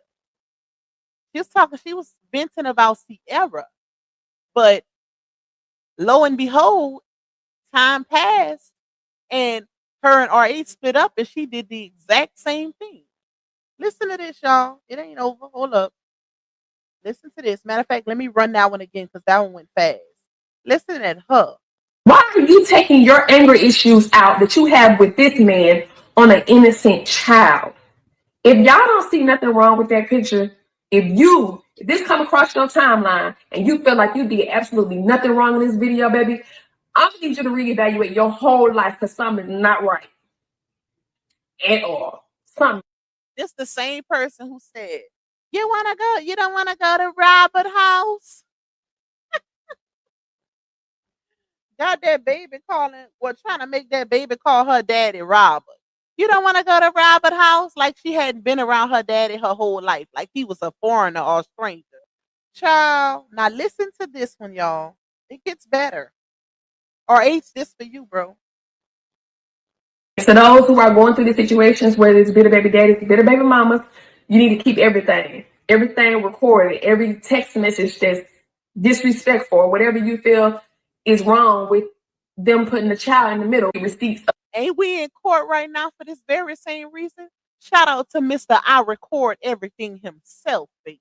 She was venting about Sierra. But lo and behold, time passed and her and RH split up and she did the exact same thing. Listen to this, y'all. It ain't over. Hold up. Listen to this. Matter of fact, let me run that one again because that one went fast. Listen at her. Why are you taking your anger issues out that you have with this man on an innocent child? If y'all don't see nothing wrong with that picture, if this come across your timeline and you feel like you did absolutely nothing wrong in this video, baby, I'm gonna need you to reevaluate your whole life because something's not right at all. Something. This the same person who said, "You wanna go? You don't wanna go to Robert House?" Got that baby trying to make that baby call her daddy Robert. You don't want to go to Robert House? Like she hadn't been around her daddy her whole life, like he was a foreigner or a stranger. Child, now listen to this one, y'all. It gets better. RH, this for you, bro. So those who are going through these situations, whether it's bitter baby daddies, bitter baby mamas, you need to keep everything recorded, every text message that's disrespectful or whatever you feel is wrong with them putting the child in the middle. Receipts. Ain't we in court right now for this very same reason? Shout out to Mr. I record everything himself, baby.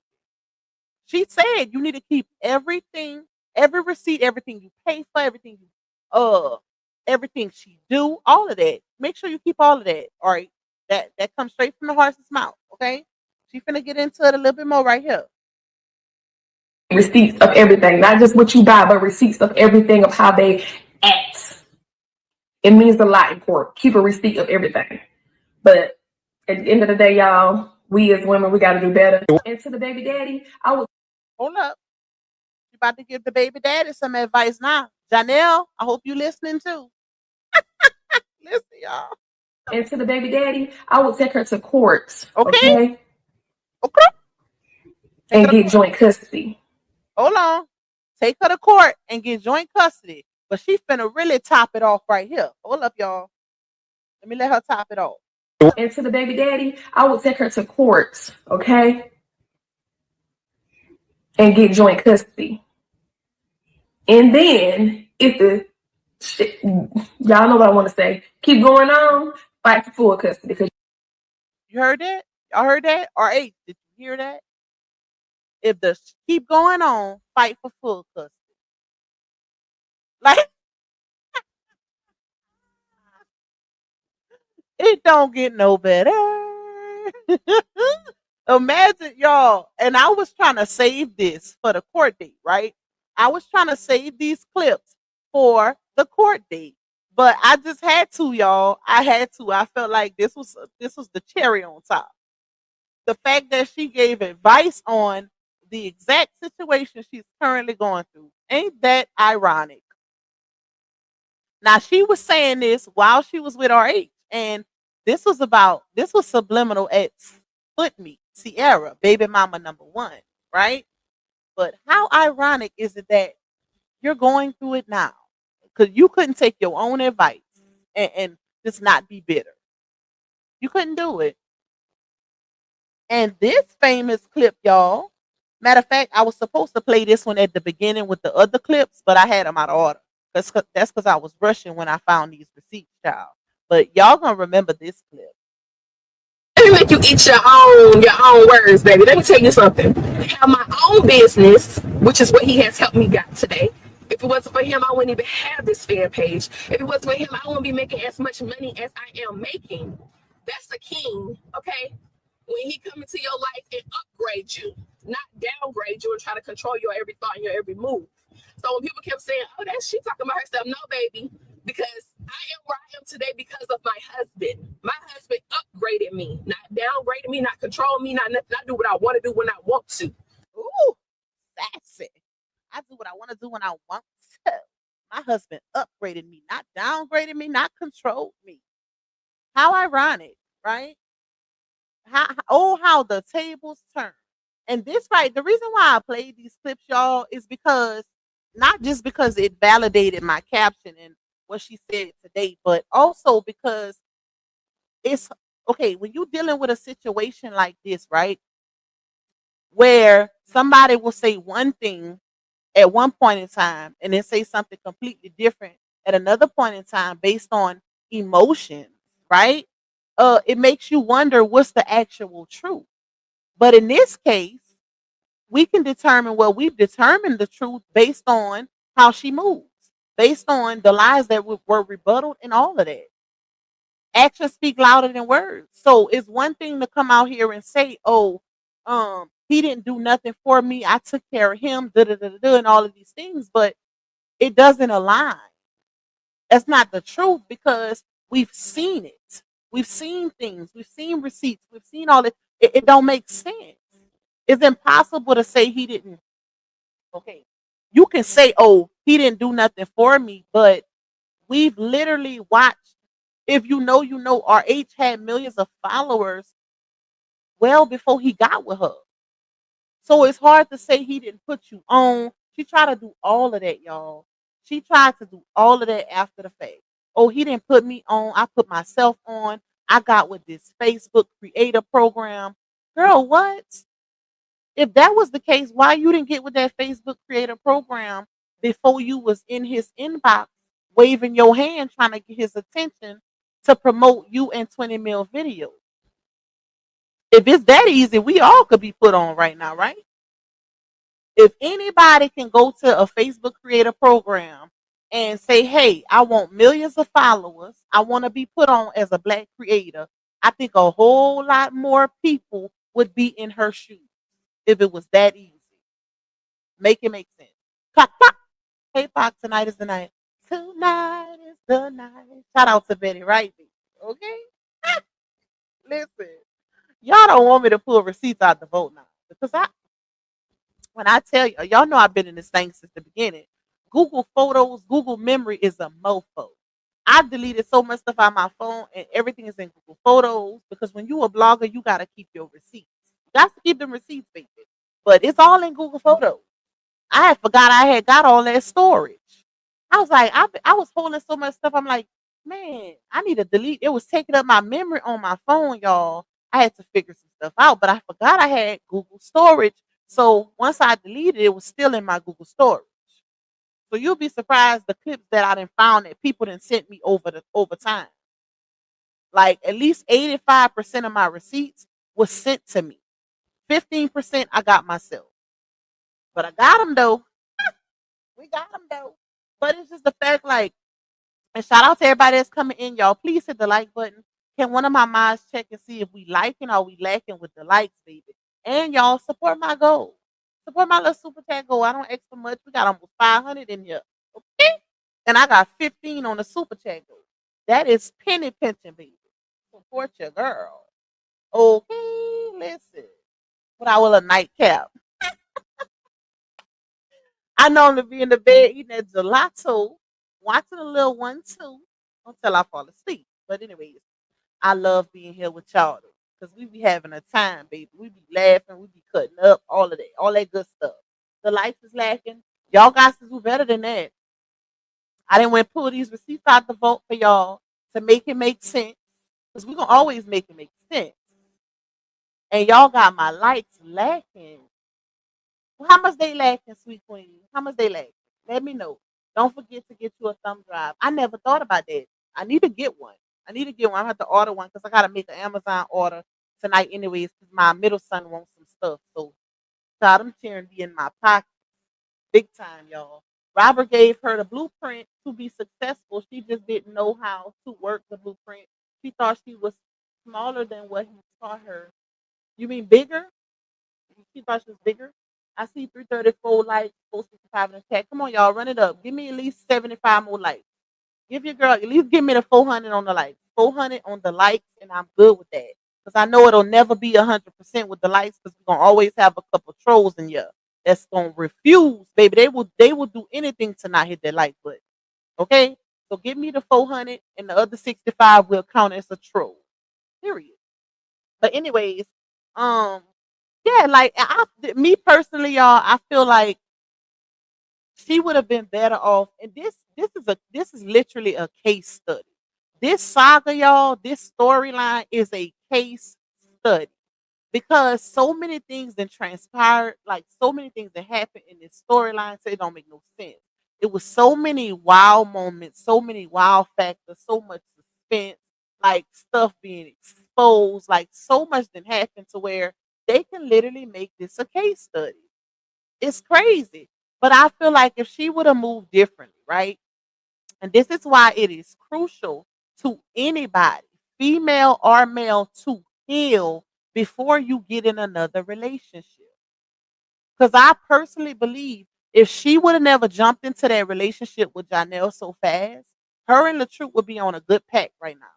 She said you need to keep everything, every receipt, everything you pay for, everything she do, all of that. Make sure you keep all of that. All right. That comes straight from the horse's mouth. Okay. She finna get into it a little bit more right here. Receipts of everything, not just what you buy, but receipts of everything of how they act. It means a lot in court. Keep a receipt of everything. But at the end of the day, y'all, we as women, we got to do better. And to the baby daddy, I would hold up. You about to give the baby daddy some advice now. Janelle, I hope you listening too. Listen, y'all. And to the baby daddy, I would take her to court. Okay. And get joint custody. Hold on. Take her to court and get joint custody. But she finna really top it off right here. Hold up, y'all. Let me let her top it off. And to the baby daddy, I would take her to court, okay? And get joint custody. And then, y'all know what I want to say, keep going on, fight for full custody. Because you heard that? Y'all heard that? RH, did you hear that? If the keep going on, fight for full custody. Like, it don't get no better. Imagine, y'all, and I was trying to save this for the court date, right? I was trying to save these clips for the court date, but I just had to, y'all. I had to. I felt like this was the cherry on top. The fact that she gave advice on the exact situation she's currently going through. Ain't that ironic? Now, she was saying this while she was with RH, and this was subliminal at Foot Meet, Sierra, baby mama number one, right? But how ironic is it that you're going through it now? Because you couldn't take your own advice and just not be bitter. You couldn't do it. And this famous clip, y'all. Matter of fact, I was supposed to play this one at the beginning with the other clips, but I had them out of order. That's because I was rushing when I found these receipts, child. But y'all gonna remember this clip. Let me make you eat your own words, baby. Let me tell you something. I have my own business, which is what he has helped me got today. If it wasn't for him, I wouldn't even have this fan page. If it wasn't for him, I wouldn't be making as much money as I am making. That's the king, okay? When he come into your life and upgrade you, not downgrade you and try to control your every thought and your every move. So when people kept saying, "Oh, that's she talking about herself," no, baby, because I am where I am today because of my husband. My husband upgraded me, not downgraded me, not control me, not nothing. I do what I want to do when I want to. Ooh, that's it. I do what I want to do when I want to. My husband upgraded me, not downgraded me, not controlled me. How ironic, right? How the tables turn. And this right, the reason why I played these clips, y'all, is because not just because it validated my caption and what she said today, but also because it's okay when you're dealing with a situation like this, right? Where somebody will say one thing at one point in time and then say something completely different at another point in time based on emotions, right? It makes you wonder what's the actual truth. But in this case, we can determine, well, we've determined the truth based on how she moves, based on the lies that were rebutted and all of that. Actions speak louder than words. So it's one thing to come out here and say, oh, he didn't do nothing for me. I took care of him, da da da da, and all of these things, but it doesn't align. That's not the truth because we've seen it. We've seen things. We've seen receipts. We've seen all it. It don't make sense. It's impossible to say he didn't. Okay. You can say, oh, he didn't do nothing for me, but we've literally watched. If you know, you know, RH had millions of followers well before he got with her. So it's hard to say he didn't put you on. She tried to do all of that, y'all. She tried to do all of that after the fact. Oh, he didn't put me on. I put myself on. I got with this Facebook creator program. Girl, what? If that was the case, why you didn't get with that Facebook creator program before you was in his inbox waving your hand trying to get his attention to promote you and 20 mil videos? If it's that easy, we all could be put on right now, right? If anybody can go to a Facebook creator program and say, hey, I want millions of followers, I want to be put on as a black creator, I think a whole lot more people would be in her shoes if it was that easy. Make it make sense. Clock, clock. Hey, Fox, tonight is the night. Tonight is the night. Shout out to Betty Wright. Okay? Listen, y'all don't want me to pull receipts out the vote now. Because when I tell you, y'all know I've been in this thing since the beginning. Google Photos, Google Memory is a mofo. I've deleted so much stuff on my phone and everything is in Google Photos because when you're a blogger, you got to keep your receipts. You got to keep them receipts, baby. But it's all in Google Photos. I had forgot I had got all that storage. I was like, I was holding so much stuff. I'm like, man, I need to delete. It was taking up my memory on my phone, y'all. I had to figure some stuff out, but I forgot I had Google storage. So once I deleted it, it was still in my Google storage. So you'll be surprised the clips that I done found that people done sent me over time. Like at least 85% of my receipts was sent to me. 15% I got myself. But I got them though. We got them though. But it's just the fact, like, and shout out to everybody that's coming in, y'all. Please hit the like button. Can one of my moms check and see if we liking or we lacking with the likes, baby? And y'all support my goal. Support my little super chat goal. I don't ask for much. We got almost 500 in here. Okay? And I got 15 on the super chat goal. That is penny pinching, baby. Support your girl. Okay, listen. But I will a nightcap. I normally be in the bed eating that gelato, watching a little one too, until I fall asleep. But anyways, I love being here with y'all because we be having a time, baby. We be laughing, we be cutting up, all that good stuff. The lights is lacking. Y'all got to do better than that. I didn't want to pull these receipts out the vault for y'all to make it make sense. Because we're going to always make it make sense. And y'all got my likes lacking. Well, how much they lacking, sweet queen? How much they lacking? Let me know. Don't forget to get you a thumb drive. I never thought about that. I need to get one. I need to get one. I have to order one because I got to make an Amazon order tonight anyways because my middle son wants some stuff. So, God, them tearing be in my pocket. Big time, y'all. Robert gave her the blueprint to be successful. She just didn't know how to work the blueprint. She thought she was smaller than what he taught her. You mean bigger? She thought she was bigger. I see 334 likes, 465 in the chat. Come on, y'all, run it up. Give me at least 75 more likes. Give your girl, at least give me the 400 on the likes. 400 on the likes, and I'm good with that. Because I know it'll never be 100% with the likes because we're going to always have a couple trolls in here that's going to refuse. Baby, they will do anything to not hit that like button. Okay? So give me the 400, and the other 65 will count as a troll. Period. But anyways, yeah, like me personally, y'all, I feel like she would have been better off. And this is literally a case study. This saga, y'all, this storyline is a case study because so many things that transpired, like so many things that happened in this storyline, so it don't make no sense. It was so many wow moments, so many wow factors, so much suspense, like stuff being exposed, like so much that happened to where they can literally make this a case study. It's crazy. But I feel like if she would have moved differently, right? And this is why it is crucial to anybody, female or male, to heal before you get in another relationship. Because I personally believe if she would have never jumped into that relationship with Janelle so fast, her and LaTruth would be on a good path right now.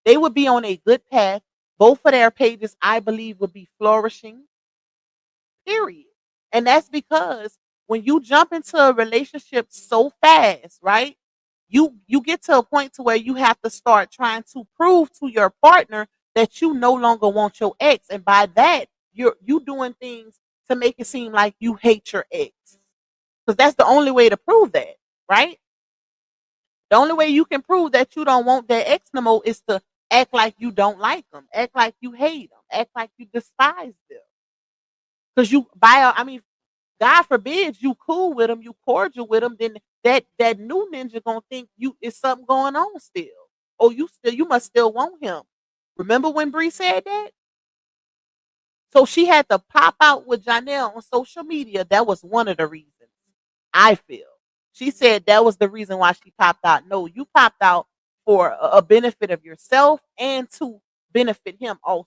They would be on a good path. Both of their pages, I believe, would be flourishing. Period. And that's because when you jump into a relationship so fast, right? You get to a point to where you have to start trying to prove to your partner that you no longer want your ex. And by that, you doing things to make it seem like you hate your ex. Because that's the only way to prove that, right? The only way you can prove that you don't want that ex no more is to act like you don't like them, act like you hate them, act like you despise them. Because God forbid you cool with them, you cordial with them, then that new ninja gonna think you is something going on still. Oh, you must still want him. Remember when Bree said that? So she had to pop out with Janelle on social media. That was one of the reasons. I feel. She said that was the reason why she popped out. No, you popped out for a benefit of yourself and to benefit him also.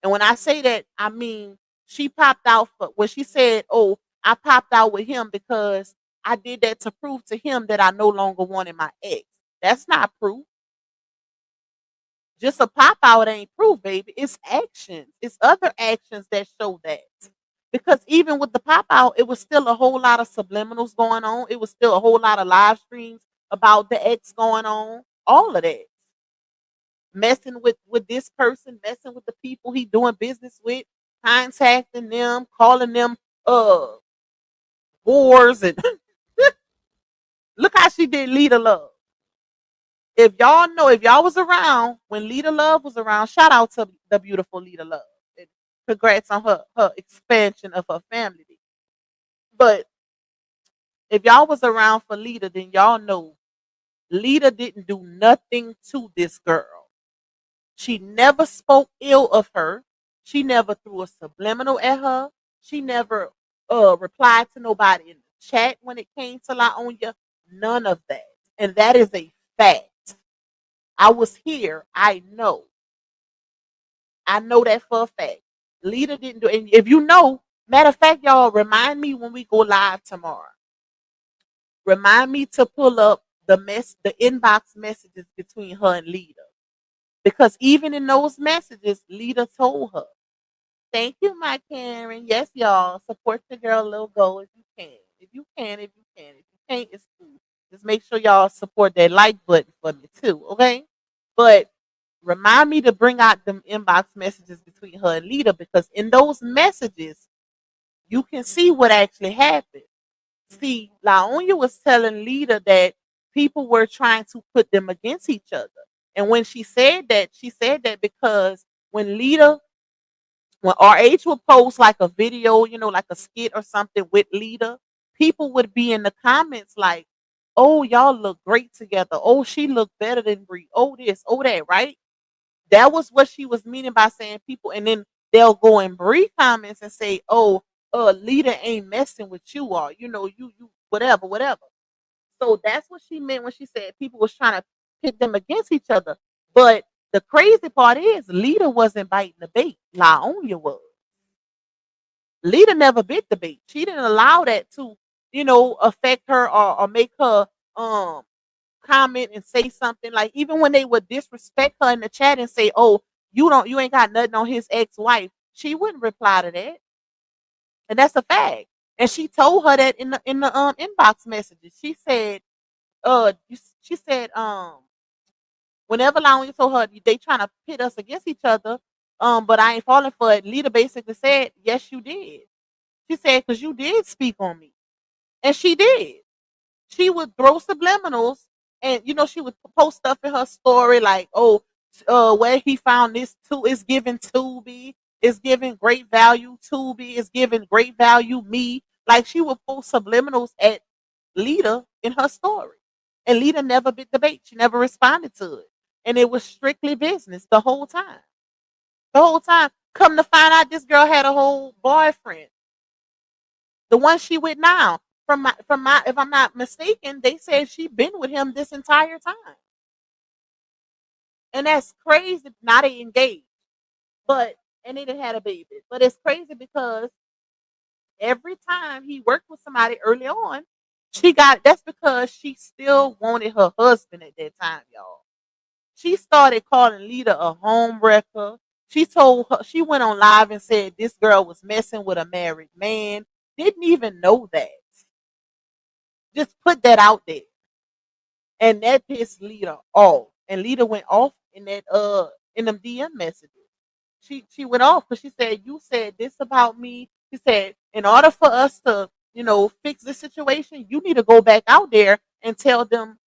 And when I say that, I mean she popped out for when she said, "Oh, I popped out with him because I did that to prove to him that I no longer wanted my ex." That's not proof. Just a pop out ain't proof, baby. It's actions. It's other actions that show that. Because even with the pop out, it was still a whole lot of subliminals going on. It was still a whole lot of live streams about the ex going on. All of that. Messing with this person, messing with the people he doing business with, contacting them, calling them whores, and look how she did Lita Love. If y'all was around when Lita Love was around, shout out to the beautiful Lita Love. And congrats on her expansion of her family. But if y'all was around for Lita, then y'all know Lita didn't do nothing to this girl. She never spoke ill of her. She never threw a subliminal at her. She never replied to nobody in the chat when it came to La Onya. None of that. And that is a fact. I was here. I know. I know that for a fact. Lita didn't do it. And if you know, matter of fact, y'all, remind me when we go live tomorrow. Remind me to pull up the inbox messages between her and Lita. Because even in those messages, Lita told her, "Thank you, my Karen. Yes, y'all. Support your girl Lil Go if you can. If you can, if you can. If you can't, it's cool. Just make sure y'all support that like button for me too, okay? But remind me to bring out them inbox messages between her and Lita because in those messages, you can see what actually happened. See, Laonya was telling Lita that people were trying to put them against each other. And when she said that because when Lita, when RH would post like a video, like a skit or something with Lita, people would be in the comments like, oh, y'all look great together. Oh, she looked better than Brie. Oh, this, oh, that, right? That was what she was meaning by saying people. And then they'll go in Brie comments and say, oh, Lita ain't messing with you all. You whatever, whatever. So that's what she meant when she said people was trying to pit them against each other. But the crazy part is Lita wasn't biting the bait. Laonya was. Lita never bit the bait. She didn't allow that to, affect her or make her comment and say something. Like even when they would disrespect her in the chat and say, oh, you ain't got nothing on his ex-wife, she wouldn't reply to that. And that's a fact. And she told her that in the inbox messages. She said, she said, whenever Laonya told her they trying to pit us against each other, but I ain't falling for it. Lita basically said, yes, you did. She said, because you did speak on me. And she did. She would throw subliminals and, she would post stuff in her story like, oh, where he found this too is giving Tubi. It's giving great value Tubi. It's giving great value me. Like she would post subliminals at Lita in her story. And Lita never bit the bait. She never responded to it. And it was strictly business the whole time. The whole time. Come to find out this girl had a whole boyfriend. The one she with now. From my if I'm not mistaken, they said she been with him this entire time. And that's crazy. Now they engaged. And they done had a baby. But it's crazy because every time he worked with somebody early on, that's because she still wanted her husband at that time, y'all. She started calling Lita a home wrecker. She went on live and said this girl was messing with a married man. Didn't even know that. Just put that out there. And that pissed Lita off. And Lita went off in them DM messages. She went off because she said, you said this about me. She said, in order for us to, fix this situation, you need to go back out there and tell them,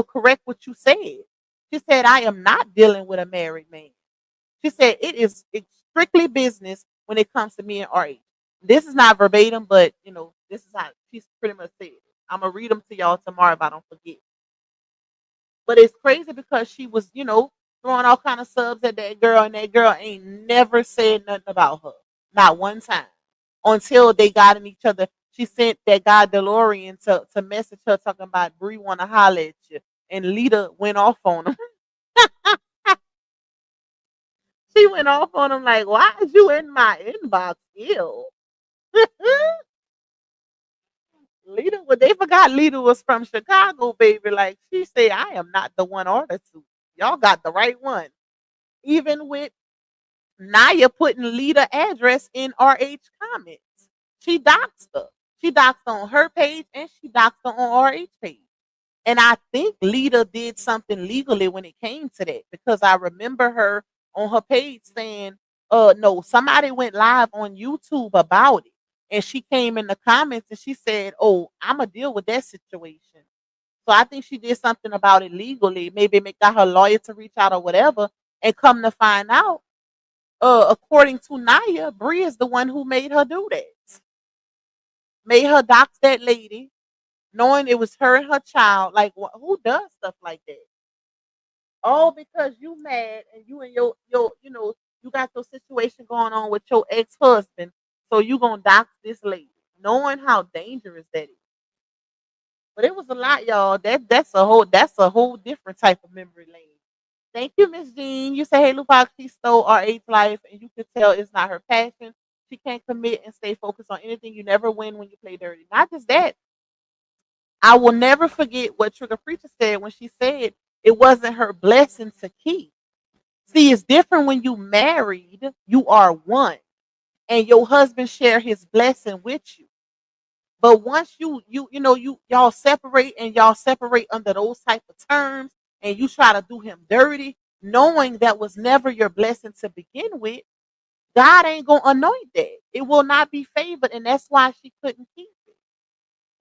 correct what you said. She said, I am not dealing with a married man. She said, it's strictly business when it comes to me and RH. This is not verbatim, but, this is how she's pretty much said it. I'm going to read them to y'all tomorrow if I don't forget. But it's crazy because she was, throwing all kind of subs at that girl, and that girl ain't never said nothing about her. Not one time. Until they got in each other. She sent that guy DeLorean to message her talking about Brie want to holler at you. And Lita went off on him. She went off on him like, why is you in my inbox? Ew. Lita, well, they forgot Lita was from Chicago, baby. Like she said, I am not the one or the two. Y'all got the right one. Even with Naya putting Lita address in RH comments. She doxed her. She doxed on her page and she doxed her on RH page. And I think Lita did something legally when it came to that because I remember her on her page saying, no, somebody went live on YouTube about it. And she came in the comments and she said, oh, I'm going to deal with that situation. So I think she did something about it legally. Maybe got her lawyer to reach out or whatever. And come to find out, according to Naya, Brie is the one who made her do that. Made her dox that lady, knowing it was her and her child. Like, who does stuff like that? All because you mad and you and your you got your situation going on with your ex-husband. So you gonna dox this lady, knowing how dangerous that is. But it was a lot, y'all. That's a whole different type of memory lane. Thank you, Miss Jean. You say, hey, Lupac, she stole RH life, and you can tell it's not her passion. She can't commit and stay focused on anything. You never win when you play dirty. Not just that. I will never forget what Trigger Preacher said when she said it wasn't her blessing to keep. See, it's different when you married. You are one, and your husband share his blessing with you. But once y'all separate and y'all separate under those type of terms, and you try to do him dirty, knowing that was never your blessing to begin with, God ain't gonna anoint that. It will not be favored, and that's why she couldn't keep it.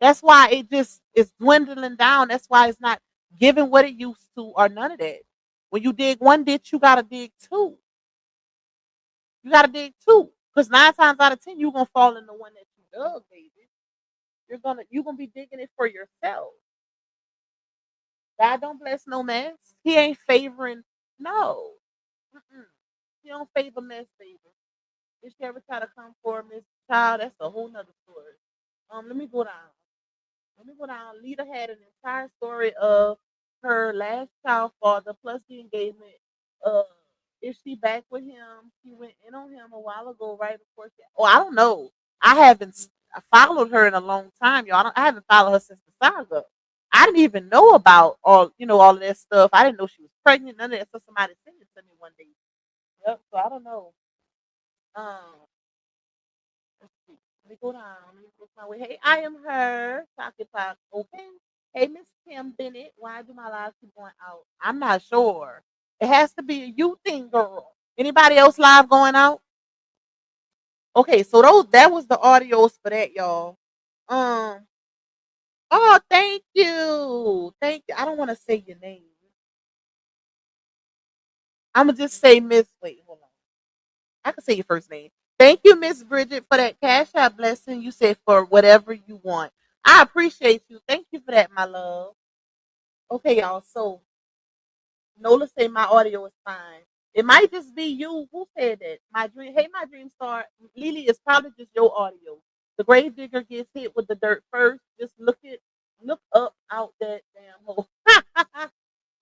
That's why it just is dwindling down. That's why it's not giving what it used to or none of that. When you dig one ditch, you gotta dig two. You gotta dig two. Because 9 times out of 10, you're gonna fall in the one that you dug, baby. You're gonna be digging it for yourself. God don't bless no mess. He ain't favoring no. Mm-mm. He don't favor mess, baby. If she ever try to come for Miss Child, that's a whole nother story. Let me go down. Let me go down. Lita had an entire story of her last child father plus the engagement. Uh, is she back with him? She went in on him a while ago, right before she. Oh, I don't know. I haven't followed her in a long time, y'all. I haven't followed her since the saga. I didn't even know about all of that stuff. I didn't know she was pregnant. None of that. So somebody sent it to me one day. Yep. So I don't know. Um, let's see. Let me go down. Let me go my way. Hey, I am her. Pocket Pop open. Hey, Miss Kim Bennett. Why do my lives keep going out? I'm not sure. It has to be a you thing, girl. Anybody else live going out? Okay, so that was the audios for that, y'all. Um. Oh, thank you. Thank you. I don't want to say your name. I'm gonna just say Miss. Wait, hold on. I can say your first name. Thank you, Miss Bridget, for that cash out blessing. You said for whatever you want. I appreciate you. Thank you for that, my love. Okay, y'all. So Nola say my audio is fine. It might just be you. Who said that? My dream. Hey, my dream star. Lily, it's probably just your audio. The grave digger gets hit with the dirt first. Just look up out that damn hole.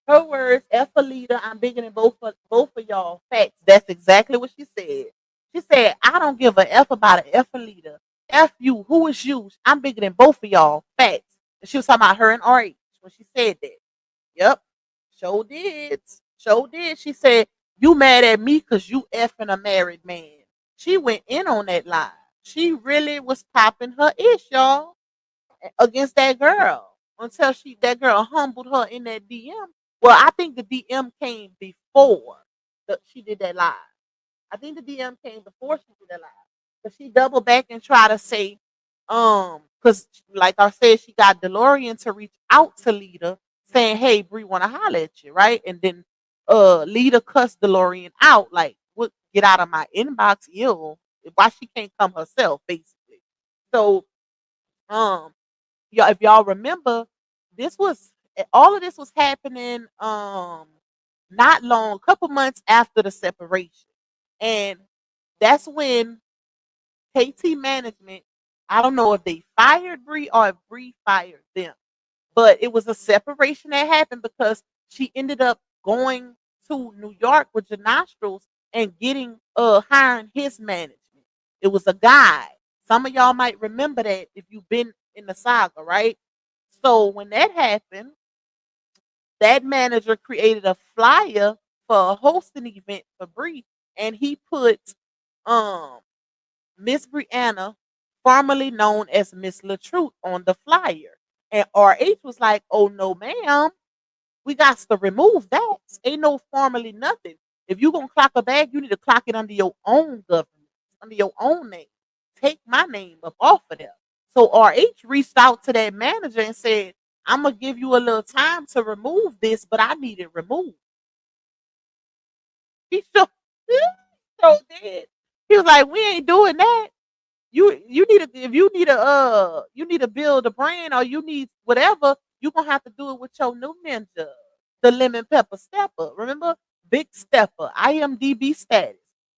Her words, F a leader. I'm bigger than both of y'all. Facts. That's exactly what she said. She said, I don't give a F about an F a leader. F you. Who is you? I'm bigger than both of y'all. Facts. And she was talking about her and RH when she said that. Yep. Show did. Show did. She said, you mad at me because you effing a married man. She went in on that lie. She really was popping her ish, y'all, against that girl until that girl humbled her in that DM. Well, I think the DM came before she did that live. I think the DM came before she did that live. But she doubled back and tried to say, because like I said, she got DeLorean to reach out to Lita saying, hey, Bree wanna holler at you, right? And then Lita cussed DeLorean out, like, what, get out of my inbox, ill. Why she can't come herself, basically. So if y'all remember, this was all of this was happening not long, a couple months after the separation. And that's when KT management, I don't know if they fired Bree or if Bree fired them, but it was a separation that happened because she ended up going to New York with Janostrals and getting hiring his management. It was a guy. Some of y'all might remember that if you've been in the saga, right? So when that happened, that manager created a flyer for a hosting event for Bree, and he put um Miss Brianna, formerly known as Miss LaTruth, on the flyer. And RH was like, oh no, ma'am, we got to remove that. Ain't no formerly nothing. If you gonna clock a bag, you need to clock it under your own government, under your own name. Take my name up off of there. So RH reached out to that manager and said, I'm gonna give you a little time to remove this, but I need it removed. He so did. He was like, we ain't doing that. You need a if you need to build a brand or you need whatever, you're gonna have to do it with your new ninja, the lemon pepper stepper. Remember? Big stepper, IMDB status.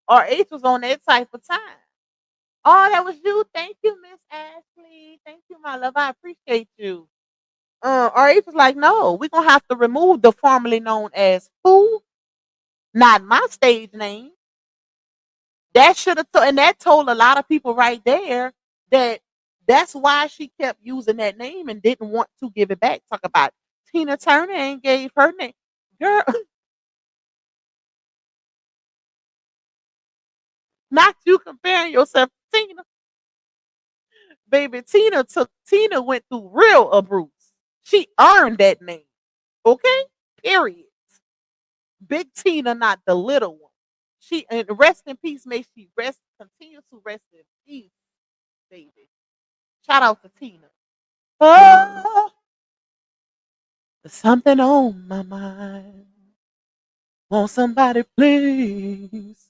RH was on that type of time. Oh, that was you. Thank you, Miss Ashley. Thank you, my love. I appreciate you. RH was like, no, we're gonna have to remove the formerly known as who? Not my stage name. That should have and that told a lot of people right there that that's why she kept using that name and didn't want to give it back. Talk about Tina Turner and gave her name. Girl, not you comparing yourself to Tina. Baby, Tina went through real abuse. She earned that name. Okay? Period. Big Tina, not the little one. She and rest in peace. May she continue to rest in peace, baby. Shout out to Tina. Oh, there's something on my mind. Won't somebody please,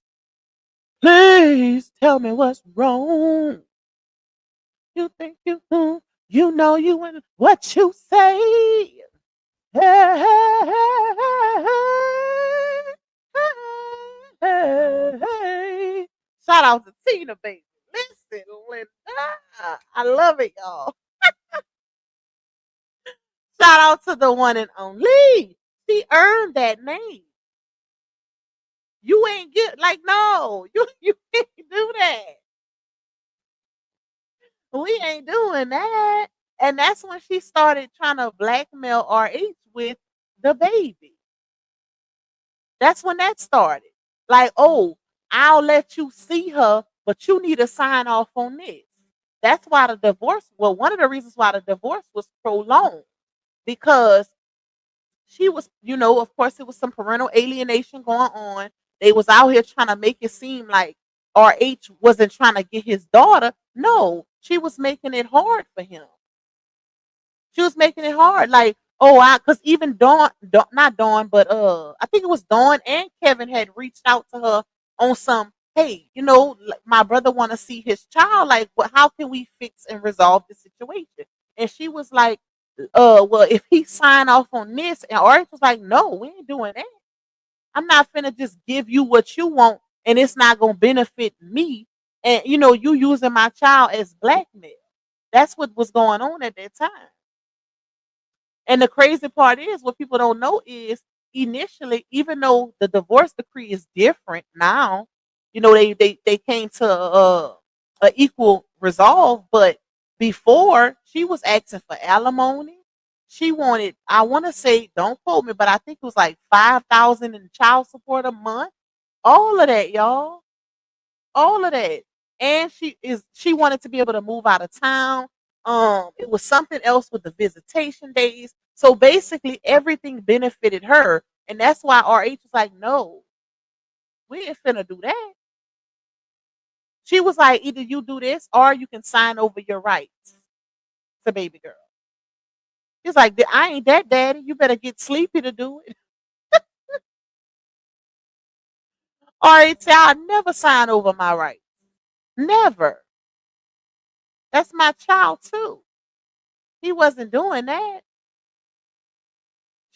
please tell me what's wrong? You think you know you and what you say. Hey, hey, hey, hey, hey. Shout out to Tina, baby. Listen, Linda. I love it, y'all. Shout out to the one and only. She earned that name. You ain't get like no, you can't do that. We ain't doing that. And that's when she started trying to blackmail RH with the baby. That's when that started. Like, oh, I'll let you see her, but you need to sign off on this. That's why the divorce, well, one of the reasons why the divorce was prolonged because she was, of course, it was some parental alienation going on. They was out here trying to make it seem like RH wasn't trying to get his daughter. No, she was making it hard for him. She was making it hard. Like, because even not Dawn, but I think it was Dawn and Kevin had reached out to her on some, hey, my brother want to see his child. Like, how can we fix and resolve the situation? And she was like, well, if he sign off on this, and RH was like, no, we ain't doing that. I'm not finna just give you what you want, and it's not gonna benefit me. And you using my child as blackmail. That's what was going on at that time. And the crazy part is, what people don't know is, initially, even though the divorce decree is different now, they came to a equal resolve. But before, she was asking for alimony. She wanted, I want to say, don't quote me, but I think it was like 5,000 in child support a month. All of that, y'all. All of that. And she wanted to be able to move out of town. It was something else with the visitation days. So basically everything benefited her. And that's why RH was like, no, we ain't finna do that. She was like, either you do this or you can sign over your rights to baby girl. He's like, I ain't that daddy. You better get Sleepy to do it. RH said, I'll never sign over my rights. Never. That's my child too. He wasn't doing that.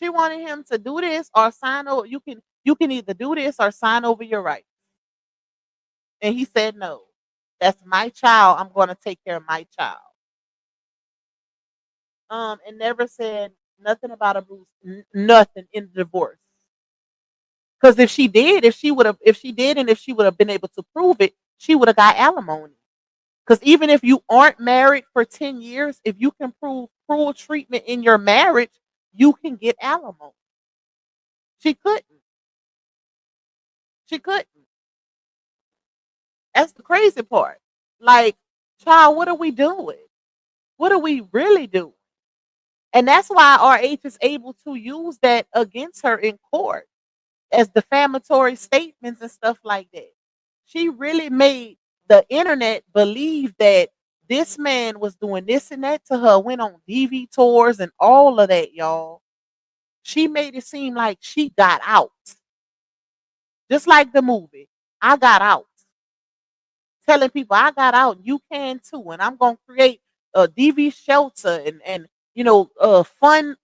She wanted him to do this or sign over. You can either do this or sign over your rights. And he said no. That's my child. I'm going to take care of my child. And never said nothing about a Bruce, nothing in the divorce. Because if she did, and if she would have been able to prove it, she would have got alimony. Because even if you aren't married for 10 years, if you can prove cruel treatment in your marriage, you can get alimony. She couldn't. She couldn't. That's the crazy part. Like, child, what are we doing? What are we really doing? And that's why RH is able to use that against her in court as defamatory statements and stuff like that. She really made the internet believe that this man was doing this and that to her, went on DV tours and all of that, y'all. She made it seem like she got out. Just like the movie, I Got Out. Telling people I got out, you can too, and I'm gonna create a DV shelter and fun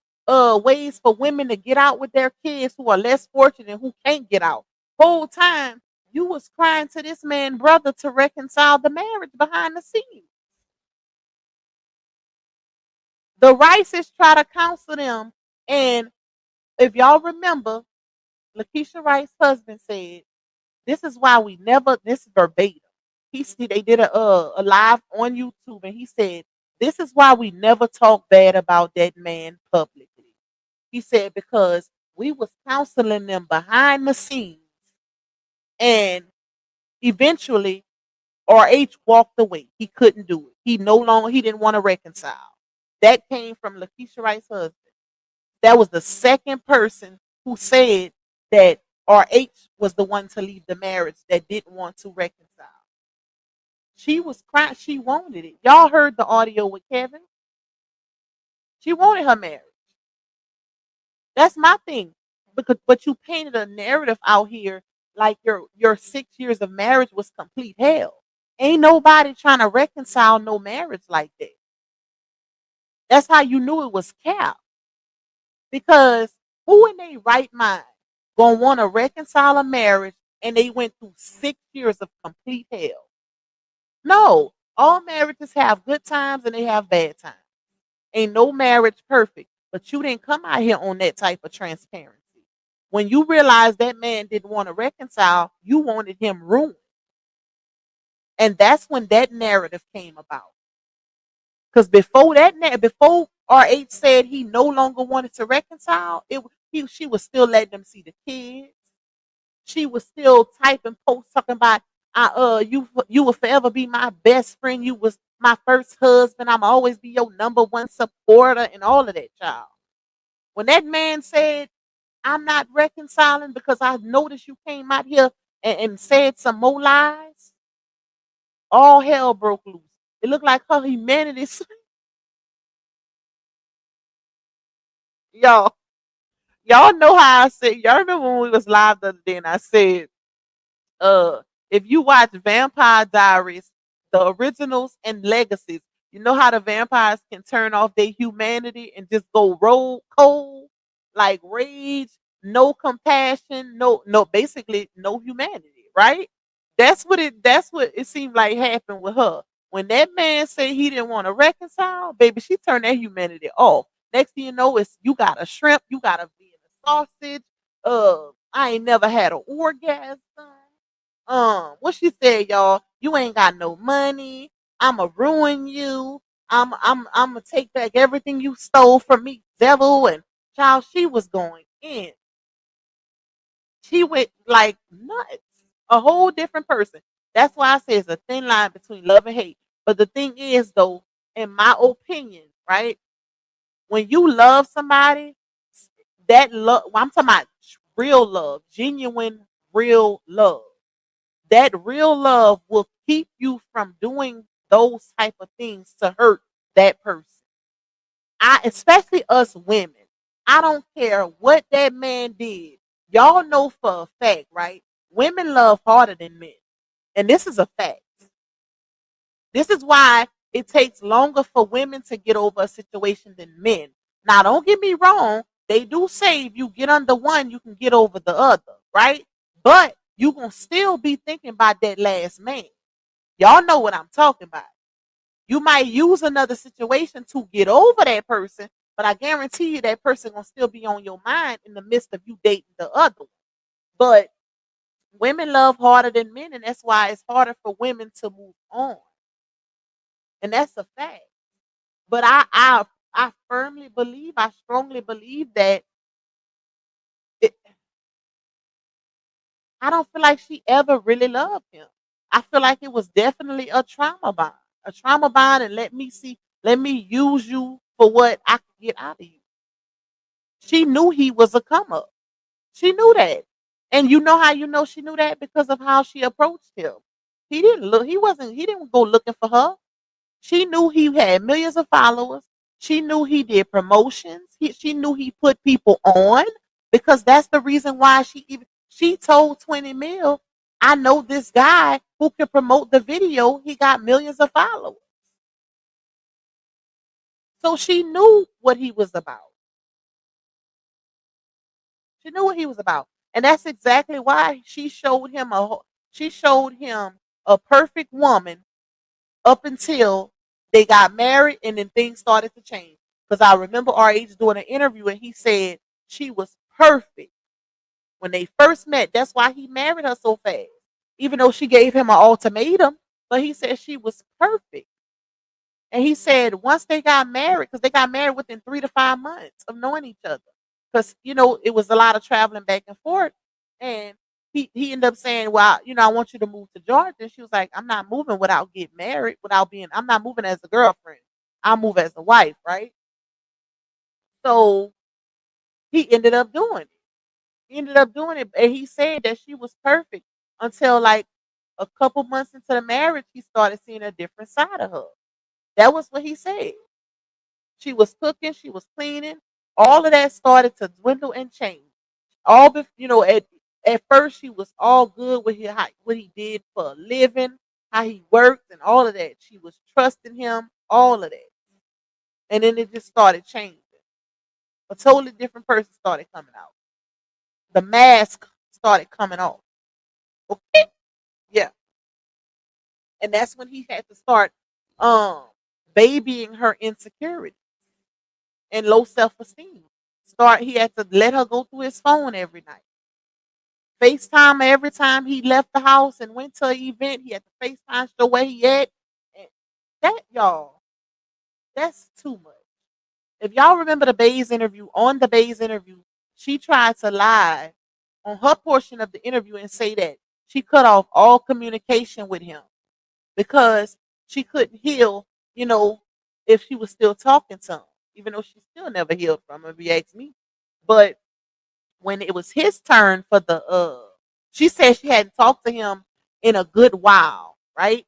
ways for women to get out with their kids who are less fortunate, who can't get out. Whole time you was crying to this man brother to reconcile the marriage behind the scenes. The Rices try to counsel them, and if y'all remember, Lakeisha Rice's husband said, "This is why we never." This is verbatim. They did a live on YouTube, and he said, "This is why we never talk bad about that man publicly." He said because we was counseling them behind the scenes, and eventually RH walked away. He couldn't do it. He didn't want to reconcile. That came from Lakeisha Rice's husband. That was the second person who said that RH was the one to leave the marriage that didn't want to reconcile. She was crying. She wanted it. Y'all heard the audio with Kevin? She wanted her marriage. That's my thing. But you painted a narrative out here like your 6 years of marriage was complete hell. Ain't nobody trying to reconcile no marriage like that. That's how you knew it was cap. Because who in their right mind gonna want to reconcile a marriage and they went through 6 years of complete hell? No, all marriages have good times and they have bad times. Ain't no marriage perfect, but you didn't come out here on that type of transparency. When you realized that man didn't want to reconcile, you wanted him ruined. And that's when that narrative came about. Because before before RH said he no longer wanted to reconcile, she was still letting them see the kids. She was still typing posts talking about, you will forever be my best friend. You was my first husband. I'm always be your number one supporter and all of that, child. When that man said, I'm not reconciling because I noticed you came out here and said some more lies, all hell broke loose. It looked like her humanity. y'all, y'all know how I said. Y'all remember when we was live the other day and I said, if you watch Vampire Diaries, the originals and legacies, you know how the vampires can turn off their humanity and just go roll cold, like rage, no compassion, basically no humanity, right? That's what it seemed like happened with her. When that man said he didn't want to reconcile, baby, she turned that humanity off. Next thing you know, it's you got a shrimp, you got a Vienna sausage. I ain't never had an orgasm. What she said, y'all? You ain't got no money. I'ma ruin you. I'ma take back everything you stole from me, devil. And child, she was going in. She went like nuts. A whole different person. That's why I say it's a thin line between love and hate. But the thing is, though, in my opinion, right? When you love somebody, that love, I'm talking about real love, genuine, real love. That real love will keep you from doing those type of things to hurt that person. Especially us women. I don't care what that man did. Y'all know for a fact, right? Women love harder than men. And this is a fact. This is why it takes longer for women to get over a situation than men. Now, don't get me wrong. They do say if you get under one, you can get over the other, right? But you going to still be thinking about that last man. Y'all know what I'm talking about. You might use another situation to get over that person, but I guarantee you that person going to still be on your mind in the midst of you dating the other one. But women love harder than men, and that's why it's harder for women to move on. And that's a fact. But I firmly believe, I strongly believe that it, I don't feel like she ever really loved him. I feel like it was definitely a trauma bond, and let me use you for what I can get out of you. She knew he was a come up. She knew that, and you know how you know she knew that because of how she approached him. He didn't look. He wasn't. He didn't go looking for her. She knew he had millions of followers. She knew he did promotions. She knew he put people on because that's the reason why she told 20 mil, I know this guy who can promote the video. He got millions of followers. So she knew what he was about. She knew what he was about. And that's exactly why she showed him a perfect woman up until they got married and then things started to change. Because I remember RH doing an interview and he said she was perfect when they first met. That's why he married her so fast. Even though she gave him an ultimatum, but he said she was perfect. And he said once they got married, because they got married within 3 to 5 months of knowing each other. Because, it was a lot of traveling back and forth. And he ended up saying, well, I want you to move to Georgia. And she was like, I'm not moving without getting married, I'm not moving as a girlfriend. I'll move as a wife, right? So he ended up doing it. And he said that she was perfect until like a couple months into the marriage, he started seeing a different side of her. That was what he said. She was cooking, she was cleaning. All of that started to dwindle and change. At first she was all good with what he did for a living, how he worked, and all of that. She was trusting him, all of that. And then it just started changing. A totally different person started coming out. The mask started coming off. Okay, yeah, and that's when he had to start um babying her insecurity and low self-esteem. He had to let her go through his phone every night. FaceTime every time he left the house and went to an event. He had to FaceTime, show where he at. And that, y'all, that's too much. If y'all remember the Bay's interview, she tried to lie on her portion of the interview and say that she cut off all communication with him because she couldn't heal, if she was still talking to him, even though she still never healed from him, if you ask me. But when it was his turn for she said she hadn't talked to him in a good while, right?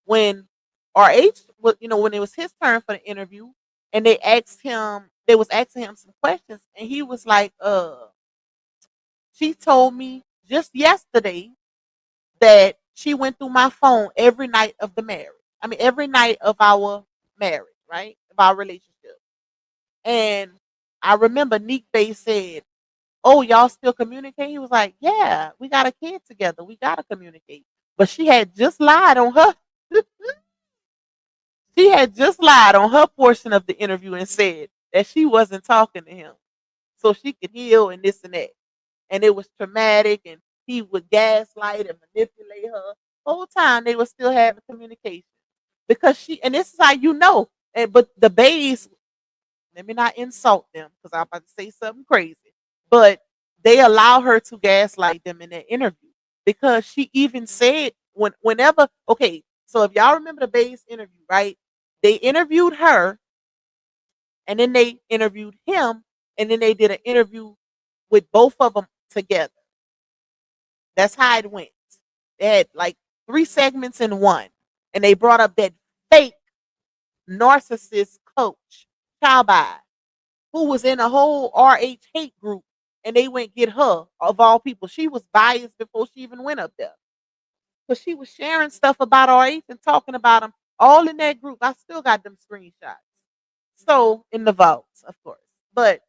When when it was his turn for the interview and they was asking him some questions and he was like, she told me just yesterday that she went through my phone every night of the marriage. I mean, every night of our marriage, right? Of our relationship. And I remember Neek Bay said, "Oh, y'all still communicate?" He was like, "Yeah, we got a kid together. We got to communicate." But she had just lied on her. She had just lied on her portion of the interview and said that she wasn't talking to him so she could heal and this and that. And it was traumatic and he would gaslight and manipulate her. Whole time they were still having communication. Because and this is how you know. But the Bays, let me not insult them because I'm about to say something crazy. But they allow her to gaslight them in that interview. Because she even said whenever, okay, so if y'all remember the Bays interview, right? They interviewed her and then they interviewed him and then they did an interview with both of them together. That's how it went. They had like 3 segments in one. And they brought up that fake narcissist coach, Chowbai, who was in a whole RH hate group. And they went get her, of all people. She was biased before she even went up there. Because she was sharing stuff about RH and talking about them all in that group. I still got them screenshots. So, in the vaults, of course. But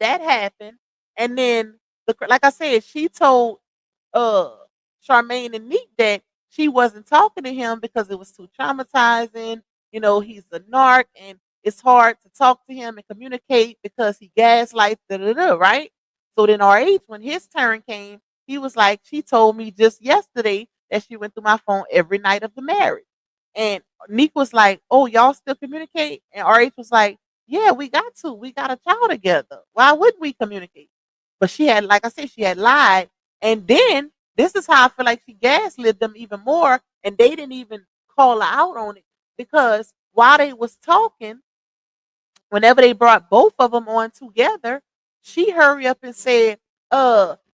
that happened. And then, like I said, she told uh Charmaine and Neek that she wasn't talking to him because it was too traumatizing. He's a narc and it's hard to talk to him and communicate because he gaslights, right? So then RH, when his turn came, he was like, she told me just yesterday that she went through my phone every night of the marriage. And Neek was like, "Oh, y'all still communicate?" And RH was like, "Yeah, we got to. We got a child together. Why wouldn't we communicate?" But she had, like I said, she had lied. And then this is how I feel like she gaslit them even more. And they didn't even call her out on it because while they was talking, whenever they brought both of them on together, she hurried up and said,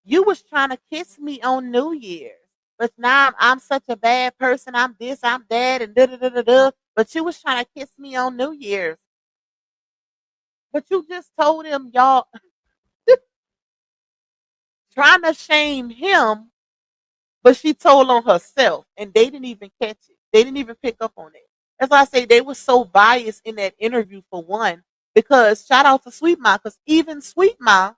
you was trying to kiss me on New Year's. But now I'm such a bad person. I'm this, I'm that, and da da da da da. But you was trying to kiss me on New Year's. But you just told him y'all trying to shame him, but she told on herself, and they didn't even catch it. They didn't even pick up on it. That's why I say they were so biased in that interview for one. Because shout out to Sweet Ma, because even Sweet Ma,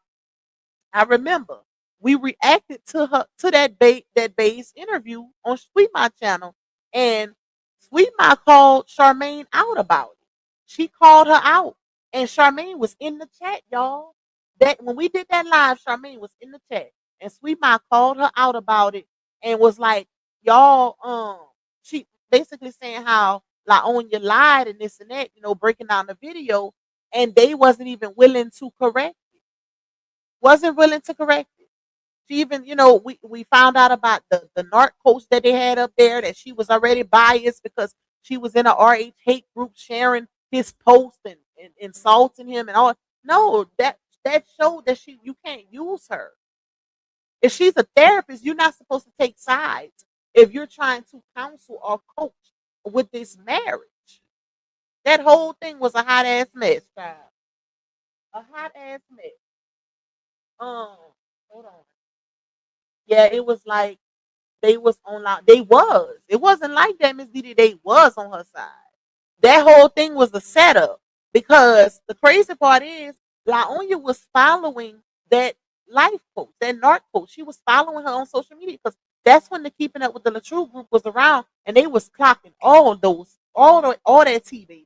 I remember we reacted to that Bay's interview on Sweet Ma channel, and Sweet Ma called Charmaine out about it. She called her out, and Charmaine was in the chat, y'all. That when we did that live, Charmaine was in the chat, and Sweet Ma called her out about it, and was like, "Y'all, she basically saying how LaOnya lied and this and that, breaking down the video, and they wasn't even willing to correct it. Wasn't willing to correct it. She even, we found out about the narc coach that they had up there, that she was already biased because she was in a RH hate group sharing his post and insulting him and all. No, that showed that you can't use her. If she's a therapist, you're not supposed to take sides if you're trying to counsel or coach with this marriage. That whole thing was a hot ass mess, child. A hot ass mess. Hold on. Yeah, it was like they was on like they was. It wasn't like that, Miss Didi. They was on her side. That whole thing was a setup because the crazy part is Laonya was following that life coach, that narc coach. She was following her on social media because that's when the Keeping Up with the LaTruth group was around, and they was clocking all that tea, baby.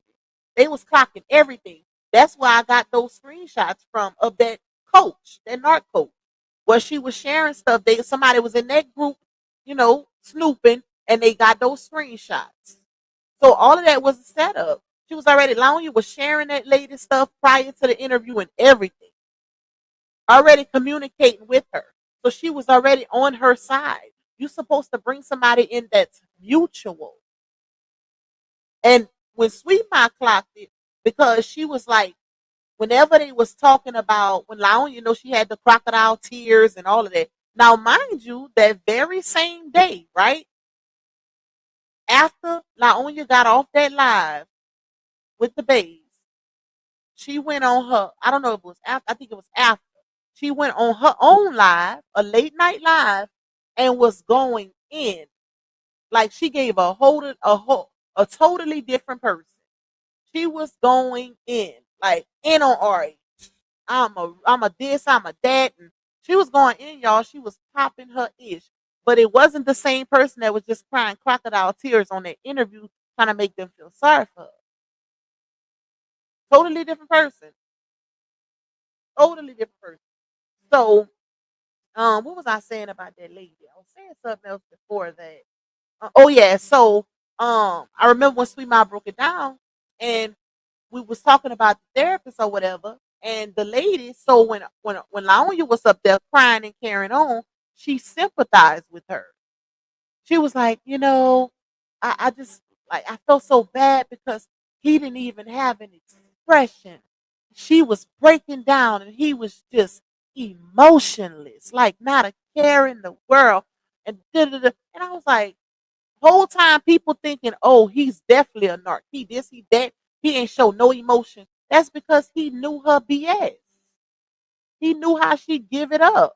They was clocking everything. That's why I got those screenshots from of that coach, that narc coach, where she was sharing stuff. Somebody was in that group, snooping, and they got those screenshots. So all of that was a setup. She was already Laonya was sharing that lady stuff prior to the interview and everything. Already communicating with her. So she was already on her side. You're supposed to bring somebody in that's mutual. And when Sweet Pie clocked it, because she was like, whenever they was talking about when Laonya, she had the crocodile tears and all of that. Now, mind you, that very same day, right? After Laonya got off that live with the babes, she went on her, I don't know if it was after, I think it was after. She went on her own live, a late night live, and was going in. Like she gave a totally different person. She was going in, like in on Ari. I'm a this, I'm a that. And she was going in, y'all. She was popping her ish. But it wasn't the same person that was just crying crocodile tears on that interview trying to make them feel sorry for her. Totally different person. Totally different person. So, what was I saying about that lady? I was saying something else before that. Oh yeah, so I remember when Sweet Mom broke it down, and we was talking about the therapist or whatever, and the lady. So when Laonya was up there crying and carrying on, she sympathized with her. She was like, I just like I felt so bad because he didn't even have an expression. She was breaking down and he was just emotionless, like not a care in the world. And da-da-da. And I was like, whole time people thinking, oh, he's definitely a narc. He this, he that. He ain't show no emotion. That's because he knew her BS. He knew how she give it up.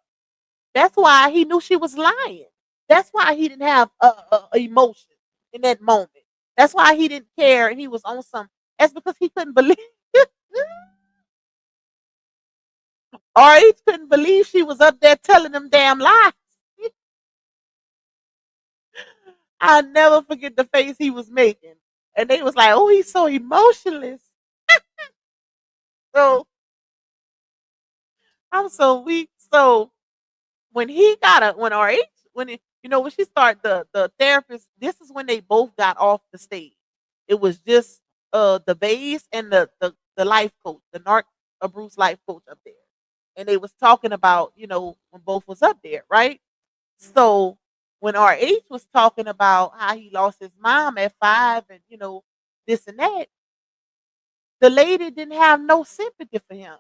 That's why he knew she was lying. That's why he didn't have a emotion in that moment. That's why he didn't care and he was on some. That's because he couldn't believe. RH couldn't believe she was up there telling them damn lies. I'll never forget the face he was making. And they was like, oh, he's so emotionless. So I'm so weak. So when RH, when she started the therapist, this is when they both got off the stage. It was just the base and the life coach, the narc Bruce life coach up there. And they was talking about, when both was up there, right? So when RH was talking about how he lost his mom at 5 and, this and that, the lady didn't have no sympathy for him.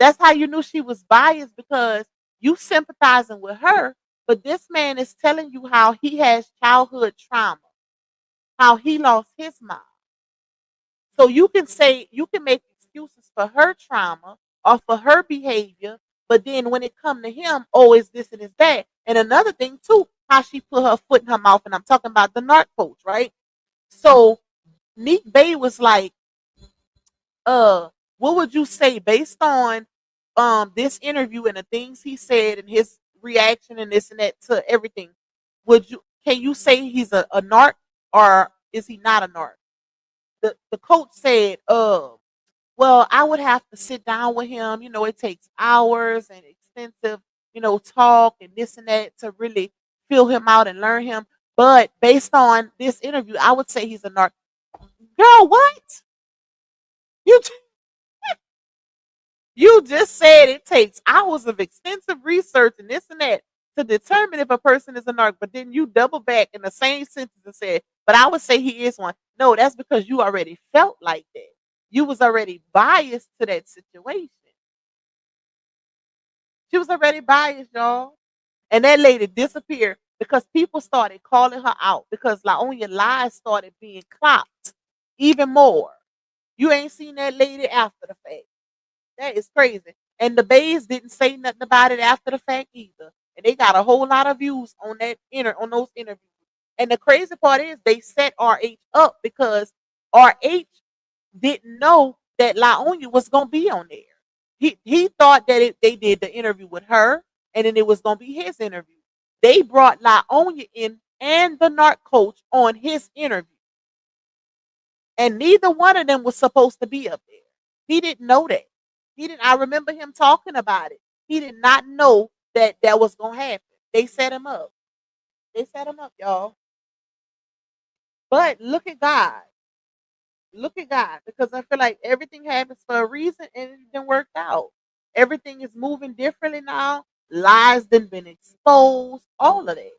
That's how you knew she was biased because you sympathizing with her, but this man is telling you how he has childhood trauma, how he lost his mom. So you can make excuses for her trauma or for her behavior, but then when it come to him, oh, it's this and it's that. And another thing too, how she put her foot in her mouth, and I'm talking about the narc coach, right? So Neek Bay was like, what would you say based on this interview and the things he said and his reaction and this and that to everything? Can you say he's a narc or is he not a narc? The coach said, well, I would have to sit down with him. It takes hours and extensive, talk and this and that to really feel him out and learn him. But based on this interview, I would say he's a narc. Girl, what? You You just said it takes hours of extensive research and this and that to determine if a person is a narc, but then you double back in the same sentence and said, but I would say he is one. No, that's because you already felt like that. You was already biased to that situation. She was already biased, y'all. And that lady disappeared because people started calling her out because Laonya lies started being clocked even more. You ain't seen that lady after the fact. That is crazy. And the Bays didn't say nothing about it after the fact either. And they got a whole lot of views on on those interviews. And the crazy part is they set RH up because RH didn't know that LaOnya was gonna be on there. He thought that they did the interview with her, and then it was gonna be his interview. They brought LaOnya in and the narc coach on his interview, and neither one of them was supposed to be up there. He didn't know that. He didn't. I remember him talking about it. He did not know that that was gonna happen. They set him up. They set him up, y'all. But look at God. Look at God, because I feel like everything happens for a reason and it didn't work out. Everything is moving differently now. Lies done been exposed. All of that.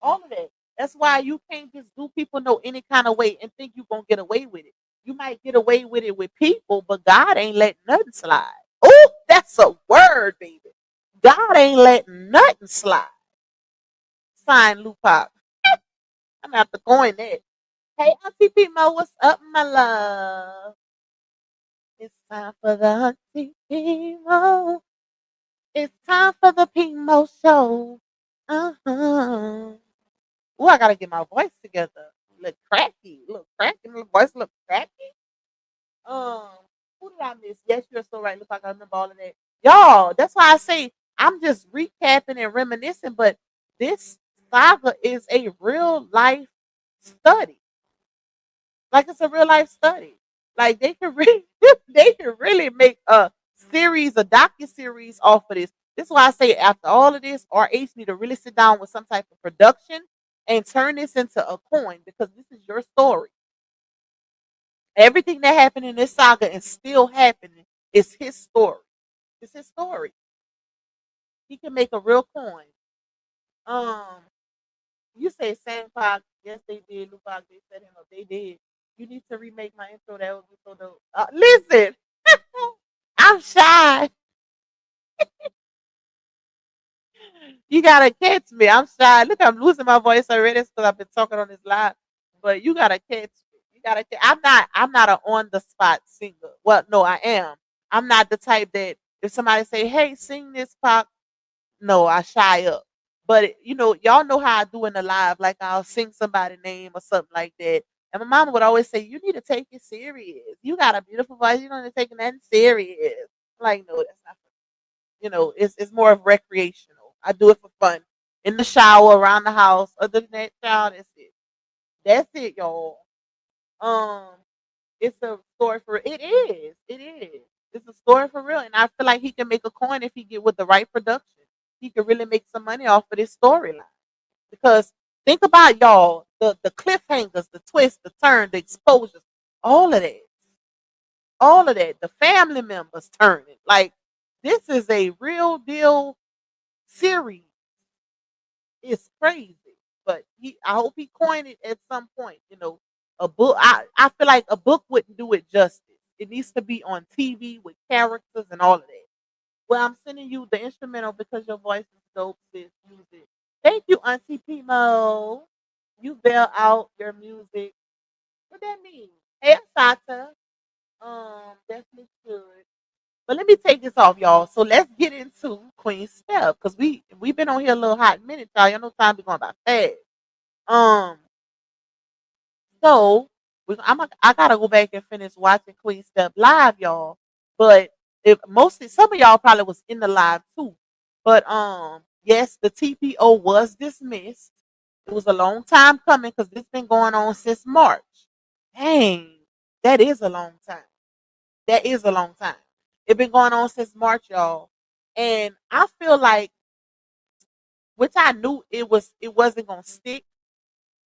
All of that. That's why you can't just do people know any kind of way and think you're gonna get away with it. You might get away with it with people, but God ain't letting nothing slide. Oh, that's a word, baby. God ain't letting nothing slide. Sign Lupac. I'm gonna have to coin that. Hey, Auntie Pimo, what's up, my love? It's time for the Auntie Pimo. It's time for the Pimo show. Uh-huh. Oh, I gotta get my voice together. Look cracky. Look cracky. My voice look cracky. Um, who did I miss? Yes, you're so right. Look, I remember all of that. Y'all, that's why I say I'm just recapping and reminiscing, but this saga is a real life study. Like it's a real life study. Like they can really they can really make a series, a docu series off of this. This is why I say after all of this, RH need to really sit down with some type of production and turn this into a coin because this is your story. Everything that happened in this saga and still happening is his story. It's his story. He can make a real coin. Um, you say Sandbox, yes they did. Lupac, they set him up. They did. You need to remake my intro. That would be so dope. Listen, I'm shy. You gotta catch me. I'm shy. Look, I'm losing my voice already because I've been talking on this live. But you gotta catch me. You gotta. I'm not. I'm not an on the spot singer. Well, no, I am. I'm not the type that if somebody say, "Hey, sing this pop," no, I shy up. But you know, y'all know how I do in the live. Like I'll sing somebody's name or something like that. And my mama would always say, "You need to take it serious. You got a beautiful voice. You don't need to take nothing serious." I'm like, no, that's not. You know, it's more of recreational. I do it for fun in the shower, around the house. Other than that, child, that's it. That's it, y'all. Um, it's a story for it is. It is. It's a story for real, and I feel like he can make a coin if he get with the right production. He can really make some money off of this storyline. Because think about y'all, the cliffhangers, the twist, the turn, the exposures, all of that, all of that. The family members turning like this is a real deal series. It's crazy, but I hope he coined it at some point. You know, a book. I feel like a book wouldn't do it justice. It needs to be on TV with characters and all of that. Well, I'm sending you the instrumental because your voice is dope, sis. Music. Thank you, Auntie Pimo. You bail out your music. What that mean? Hey, Asata. Definitely should. But let me take this off, y'all. So let's get into QueenStep because we've been on here a little hot minute, y'all. Y'all know time be going by fast. Um, so I gotta go back and finish watching QueenStep live, y'all. But if mostly some of y'all probably was in the live too. But yes, the TPO was dismissed. It was a long time coming because this been going on since March. Dang, that is a long time. That is a long time. It's been going on since March, y'all. And I feel like, which I knew it wasn't gonna stick.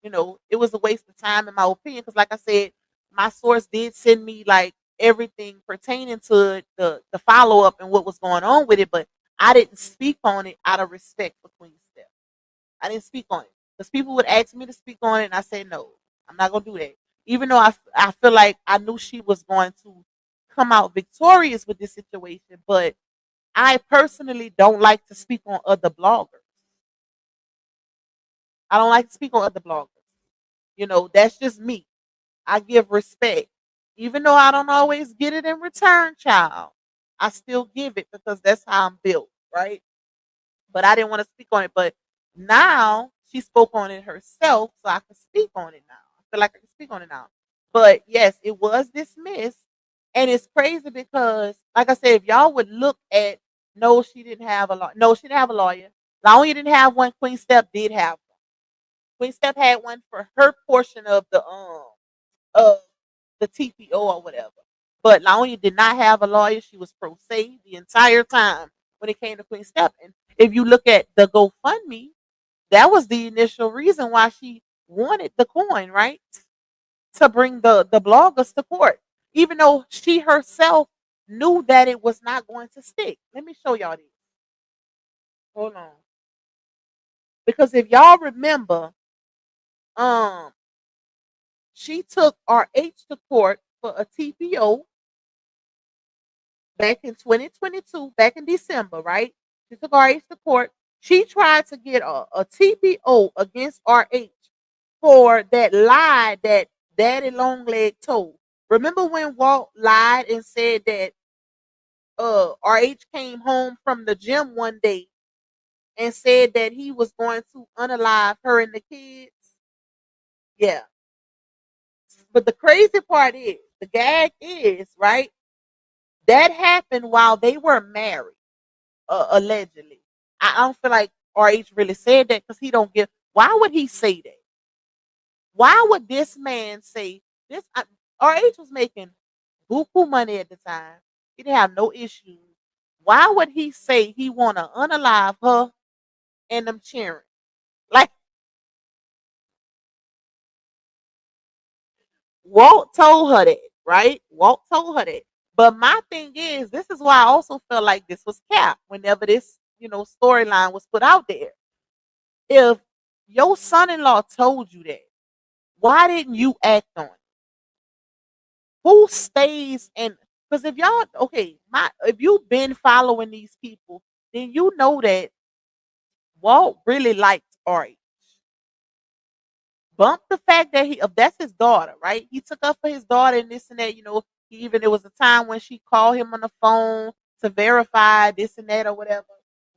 You know, it was a waste of time in my opinion. Because like I said, my source did send me like everything pertaining to the follow up and what was going on with it, but I didn't speak on it out of respect for Queen Steph. I didn't speak on it because people would ask me to speak on it, and I said no, I'm not gonna do that. Even though I feel like I knew she was going to come out victorious with this situation, but I personally don't like to speak on other bloggers. I don't like to speak on other bloggers. You know, that's just me. I give respect. Even though I don't always get it in return, child, I still give it because that's how I'm built, right? But I didn't want to speak on it. But now she spoke on it herself, so I can speak on it now. I feel like I can speak on it now. But yes, it was dismissed. And it's crazy because, like I said, if y'all would look at, no, she didn't have a lawyer. No, she didn't have a lawyer. Laonia didn't have one. QueenStep did have one. QueenStep had one for her portion of the TPO or whatever. But Laonia did not have a lawyer. She was pro se the entire time when it came to QueenStep. And if you look at the GoFundMe, that was the initial reason why she wanted the coin, right? To bring the bloggers to court. Even though she herself knew that it was not going to stick. Let me show y'all this. Hold on. Because if y'all remember, um, she took RH to court for a TPO back in 2022, back in December, right? She took RH to court. She tried to get a TPO against RH for that lie that Daddy Longleg told. Remember when Walt lied and said that RH came home from the gym one day and said that he was going to unalive her and the kids? Yeah. But the crazy part is, the gag is, right? That happened while they were married, allegedly. I don't feel like RH really said that because he don't give. Why would he say that? Why would this man say this? RH was making buku money at the time. He didn't have no issues. Why would he say he want to unalive her and them cheering? Like, Walt told her that, right? Walt told her that. But my thing is, this is why I also felt like this was cap whenever this, storyline was put out there. If your son-in-law told you that, why didn't you act on it? Who stays and because if y'all if you've been following these people, then you know that Walt really liked RH. Bump the fact that that's his daughter, right? He took up for his daughter and this and that, there was a time when she called him on the phone to verify this and that or whatever.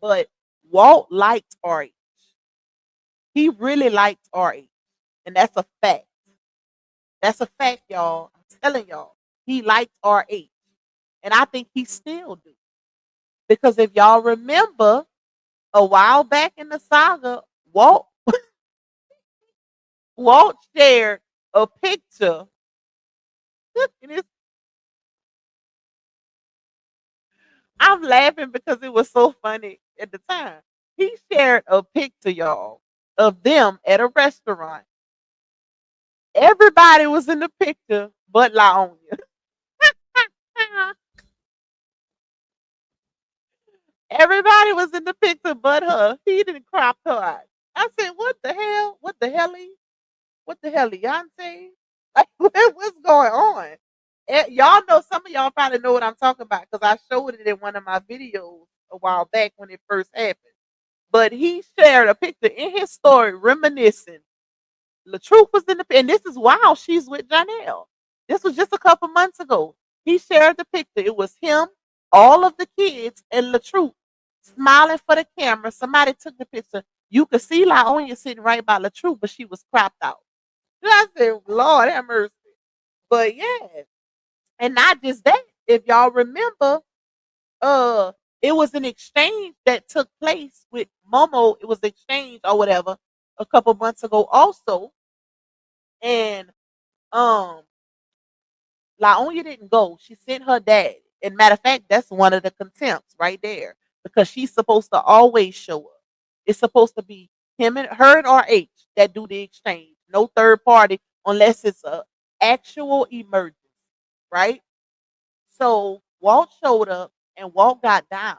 But Walt liked RH. He really liked RH. And that's a fact. That's a fact, y'all. I'm telling y'all. He liked RH. And I think he still do. Because if y'all remember, a while back in the saga, Walt shared a picture. I'm laughing because it was so funny at the time. He shared a picture, y'all, of them at a restaurant. Everybody was in the picture but Laonia. Everybody was in the picture but her. He didn't crop her out. I said, what the hell? What the hell? What the hell, Beyonce? Like, what's going on? Y'all know, some of y'all probably know what I'm talking about because I showed it in one of my videos a while back when it first happened. But he shared a picture in his story, reminiscing. LaTruth was in the and this is while she's with Janelle. This was just a couple months ago. He shared the picture. It was him, all of the kids, and LaTruth smiling for the camera. Somebody took the picture. You could see LaOnya sitting right by LaTruth, but she was cropped out. I said, Lord have mercy. But yeah. And not just that. If y'all remember, it was an exchange that took place with Momo. It was exchanged or whatever a couple months ago also. And LaOnya didn't go. She sent her dad. And matter of fact, that's one of the contempts right there. Because she's supposed to always show up. It's supposed to be her and RH that do the exchange. No third party unless it's a actual emergency, right? So Walt showed up and Walt got down.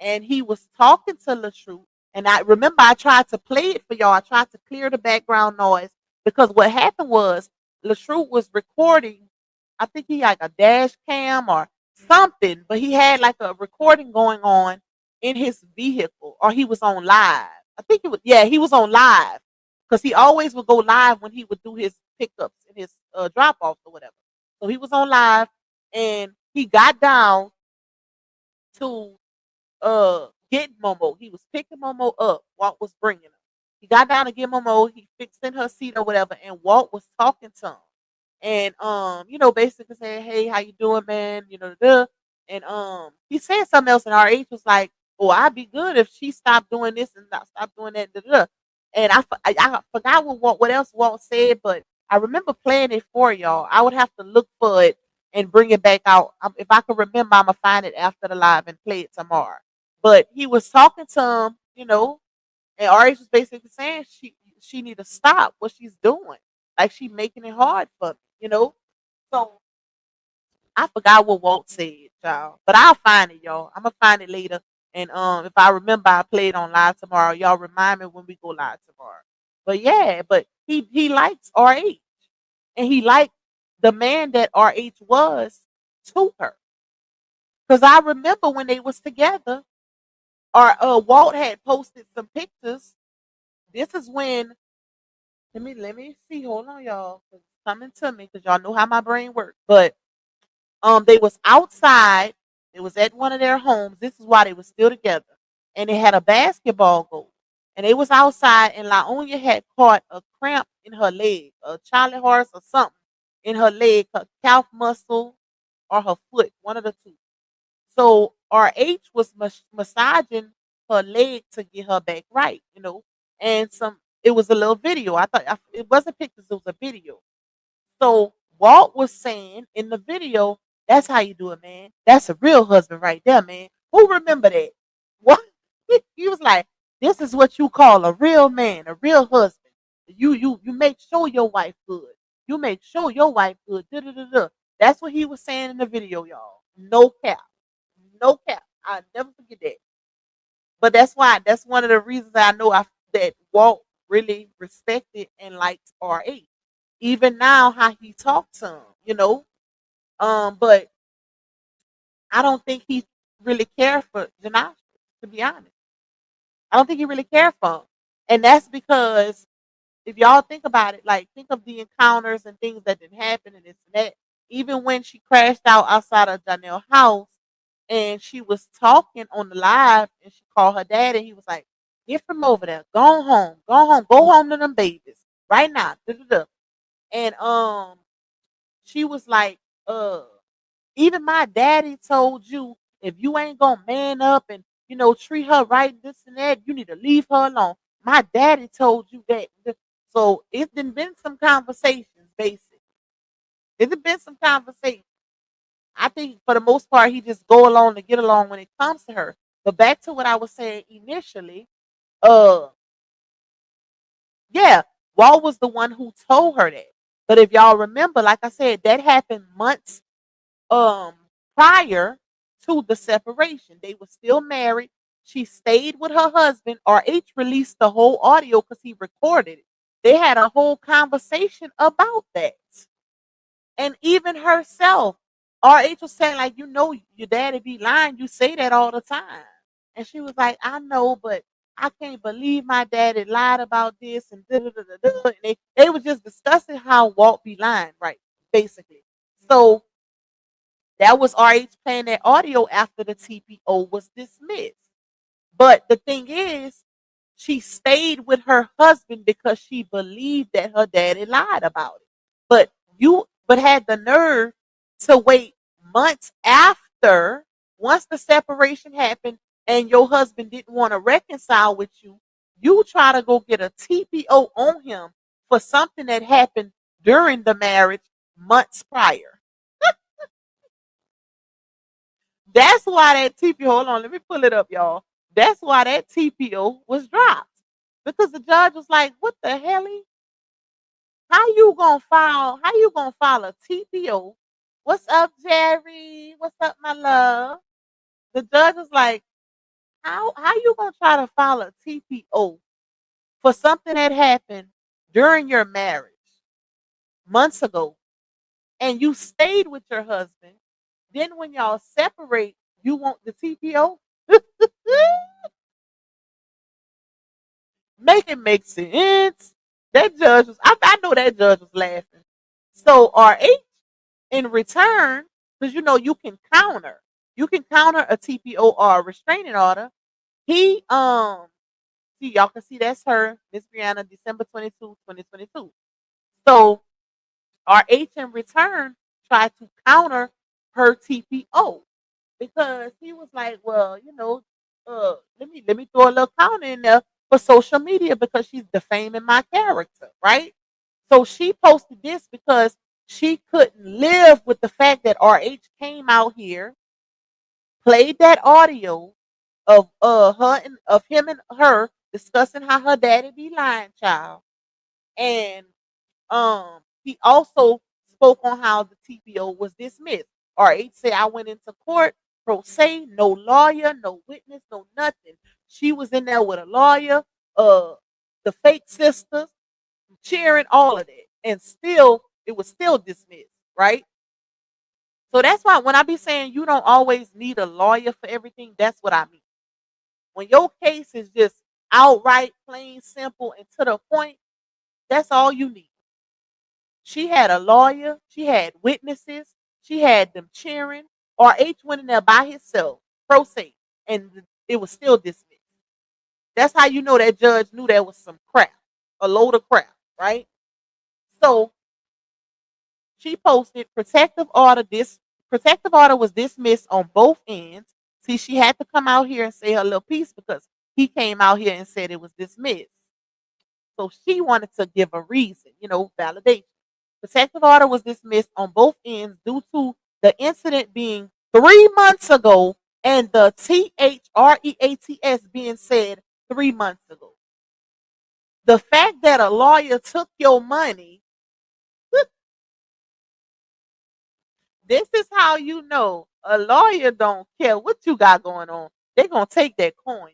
And he was talking to LaTruth. And I remember I tried to play it for y'all. I tried to clear the background noise because what happened was LaTruth was recording. I think he had like a dash cam or something, but he had like a recording going on in his vehicle, or he was on live. I think he was on live because he always would go live when he would do his pickups and his drop offs or whatever. So he was on live and he got down to get Momo. He was picking Momo up. Walt was bringing her. He got down to get Momo. He fixed in her seat or whatever, and Walt was talking to him, and basically saying, "Hey, how you doing, man?" And he said something else, and RH was like, "Oh, I'd be good if she stopped doing this and not stop doing that." And I forgot what else Walt said, but I remember playing it for y'all. I would have to look for it and bring it back out. If I can remember, I'm gonna find it after the live and play it tomorrow. But he was talking to him, and RH was basically saying she need to stop what she's doing. Like she making it hard for me. So I forgot what Walt said, y'all. But I'll find it, y'all. I'm gonna find it later. And if I remember I'll play it on live tomorrow. Y'all remind me when we go live tomorrow. But yeah, but he likes RH. And he liked the man that RH was to her. Because I remember when they was together, Walt had posted some pictures. This is when let me see. Hold on, y'all. It's coming to me because y'all know how my brain works. But they was outside. It was at one of their homes. This is why they was still together. And they had a basketball goal. And they was outside and Laonya had caught a cramp in her leg, a Charlie horse or something in her leg, her calf muscle or her foot, one of the two. So RH was massaging her leg to get her back right. And it was a little video. It wasn't pictures, it was a video. So Walt was saying in the video, that's how you do it, man. That's a real husband right there, man. Who remember that? What? He was like, this is what you call a real man, a real husband. You make sure your wife good. You make sure your wife good. Da, da, da, da. That's what he was saying in the video, y'all. No cap. No cap. I'll never forget that. But that's one of the reasons I know that Walt really respected and liked RH. Even now, how he talks to him. But I don't think he really cared for Janasha, to be honest. I don't think he really cared for him. And that's because if y'all think about it, like think of the encounters and things that didn't happen and this and that. Even when she crashed out outside of Janelle's house and she was talking on the live and she called her dad and he was like, get from over there. Go home. Go home to them babies. Right now. Da-da-da. And she was like, even my daddy told you if you ain't gonna man up and treat her right, this and that, you need to leave her alone. My daddy told you that. So it's been some conversations, basically. It's been some conversations. I think for the most part he just go along to get along when it comes to her. But back to what I was saying initially, yeah, Walt was the one who told her that. But if y'all remember, like I said, that happened months prior to the separation. They were still married. She stayed with her husband. RH released the whole audio because he recorded it. They had a whole conversation about that. And even herself, RH was saying, like, your daddy be lying. You say that all the time. And she was like, I know, but I can't believe my daddy lied about this and da da da da da. And they were just discussing how Walt be lying, right? Basically. So that was RH playing that audio after the TPO was dismissed. But the thing is, she stayed with her husband because she believed that her daddy lied about it. But had the nerve to wait months after, once the separation happened and your husband didn't want to reconcile with you, you try to go get a TPO on him for something that happened during the marriage months prior. That's why that TPO, hold on, let me pull it up, y'all. That's why that TPO was dropped. Because the judge was like, what the hell? How you gonna file a TPO? What's up, Jerry? What's up, my love? The judge was like, how you gonna try to file a TPO for something that happened during your marriage months ago and you stayed with your husband? Then when y'all separate, you want the TPO? Make it make sense. That judge was, I know that judge was laughing. So RH in return, because you can counter. You can counter a TPO or a restraining order. He see, y'all can see that's her, Miss Brianna, December 22, 2022. So RH in return tried to counter her TPO because he was like, well, let me throw a little counter in there for social media because she's defaming my character, right? So she posted this because she couldn't live with the fact that RH came out here, played that audio of him and her discussing how her daddy be lying, child, and he also spoke on how the TPO was dismissed. RH said, I went into court pro se, no lawyer, no witness, no nothing. She was in there with a lawyer, uh, the fake sisters, cheering, all of that. And still, it was still dismissed, right? So that's why when I be saying you don't always need a lawyer for everything, that's what I mean. When your case is just outright, plain, simple, and to the point, that's all you need. She had a lawyer, she had witnesses, she had them cheering. RH went in there by himself, pro se, and it was still dismissed. That's how you know that judge knew there was some crap, a load of crap, right? So she posted protective order was dismissed on both ends. See, she had to come out here and say her little piece because he came out here and said it was dismissed. So she wanted to give a reason, validation. Protective order was dismissed on both ends due to the incident being 3 months ago and the THREATS being said 3 months ago. The fact that a lawyer took your money, this is how you know a lawyer don't care what you got going on. They're going to take that coin.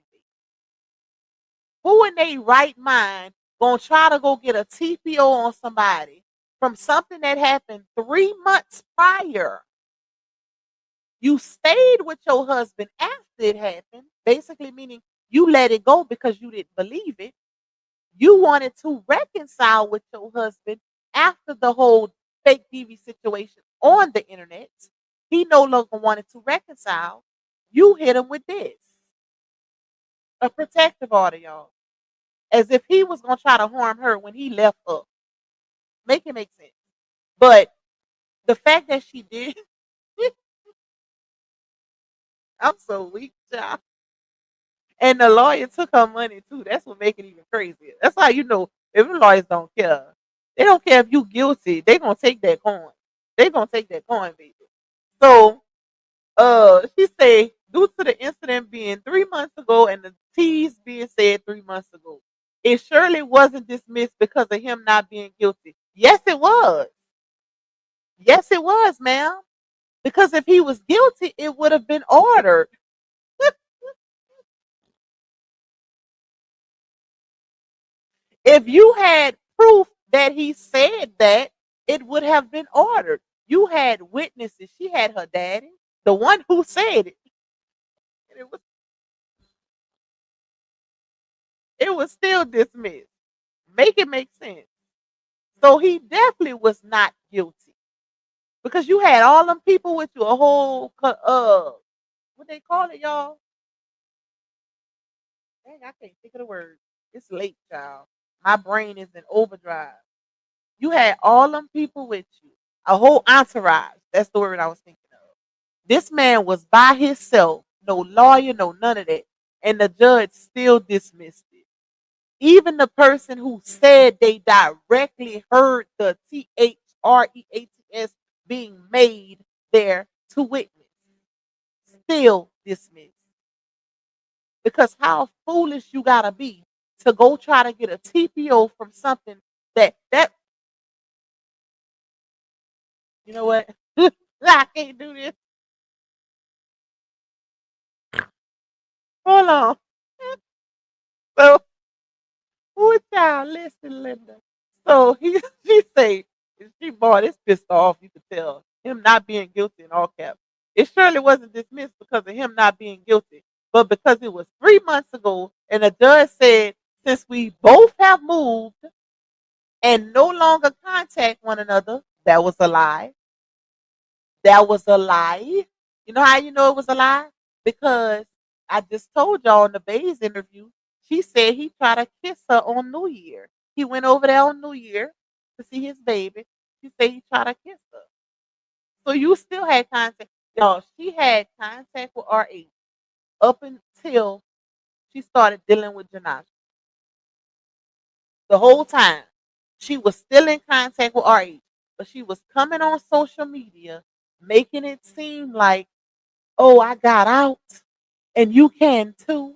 Who in their right mind going to try to go get a TPO on somebody from something that happened 3 months prior? You stayed with your husband after it happened, basically meaning you let it go because you didn't believe it. You wanted to reconcile with your husband after the whole fake DV situation on the internet. He no longer wanted to reconcile. You hit him with this. A protective order, y'all. As if he was going to try to harm her when he left up. Make it make sense. But the fact that she did, I'm so weak, child. And the lawyer took her money too. That's what makes it even crazier. That's how you know if the lawyers don't care. They don't care if you guilty. They gonna take that coin. They gonna take that coin, baby. So, she say due to the incident being 3 months ago and the T's being said 3 months ago, it surely wasn't dismissed because of him not being guilty. Yes, it was. Yes, it was, ma'am. Because if he was guilty, it would have been ordered. If you had proof that he said that, it would have been ordered. You had witnesses. She had her daddy, the one who said it. And it was still dismissed. Make it make sense. So he definitely was not guilty. Because you had all them people with you, a whole what they call it, y'all? Dang, I can't think of the word. It's late, child. My brain is in overdrive. You had all them people with you, a whole entourage. That's the word I was thinking of. This man was by himself, no lawyer, no none of that. And the judge still dismissed it. Even the person who said they directly heard the THREATS being made there to witness, still dismissed. Because how foolish you gotta be to go try to get a TPO from something that you know what? I can't do this. Hold on. So who child listen, Linda? So she say she boy, this pissed off, you could tell. Him not being guilty in all caps. It surely wasn't dismissed because of him not being guilty, but because it was 3 months ago and the judge said since we both have moved and no longer contact one another, that was a lie. That was a lie. You know how you know it was a lie? Because I just told y'all in the Bays interview, she said he tried to kiss her on New Year. He went over there on New Year to see his baby. She said he tried to kiss her. So you still had contact. Y'all, she had contact with RH up until she started dealing with Janasha. The whole time, she was still in contact with RH, but she was coming on social media, making it seem like, oh, I got out and you can too.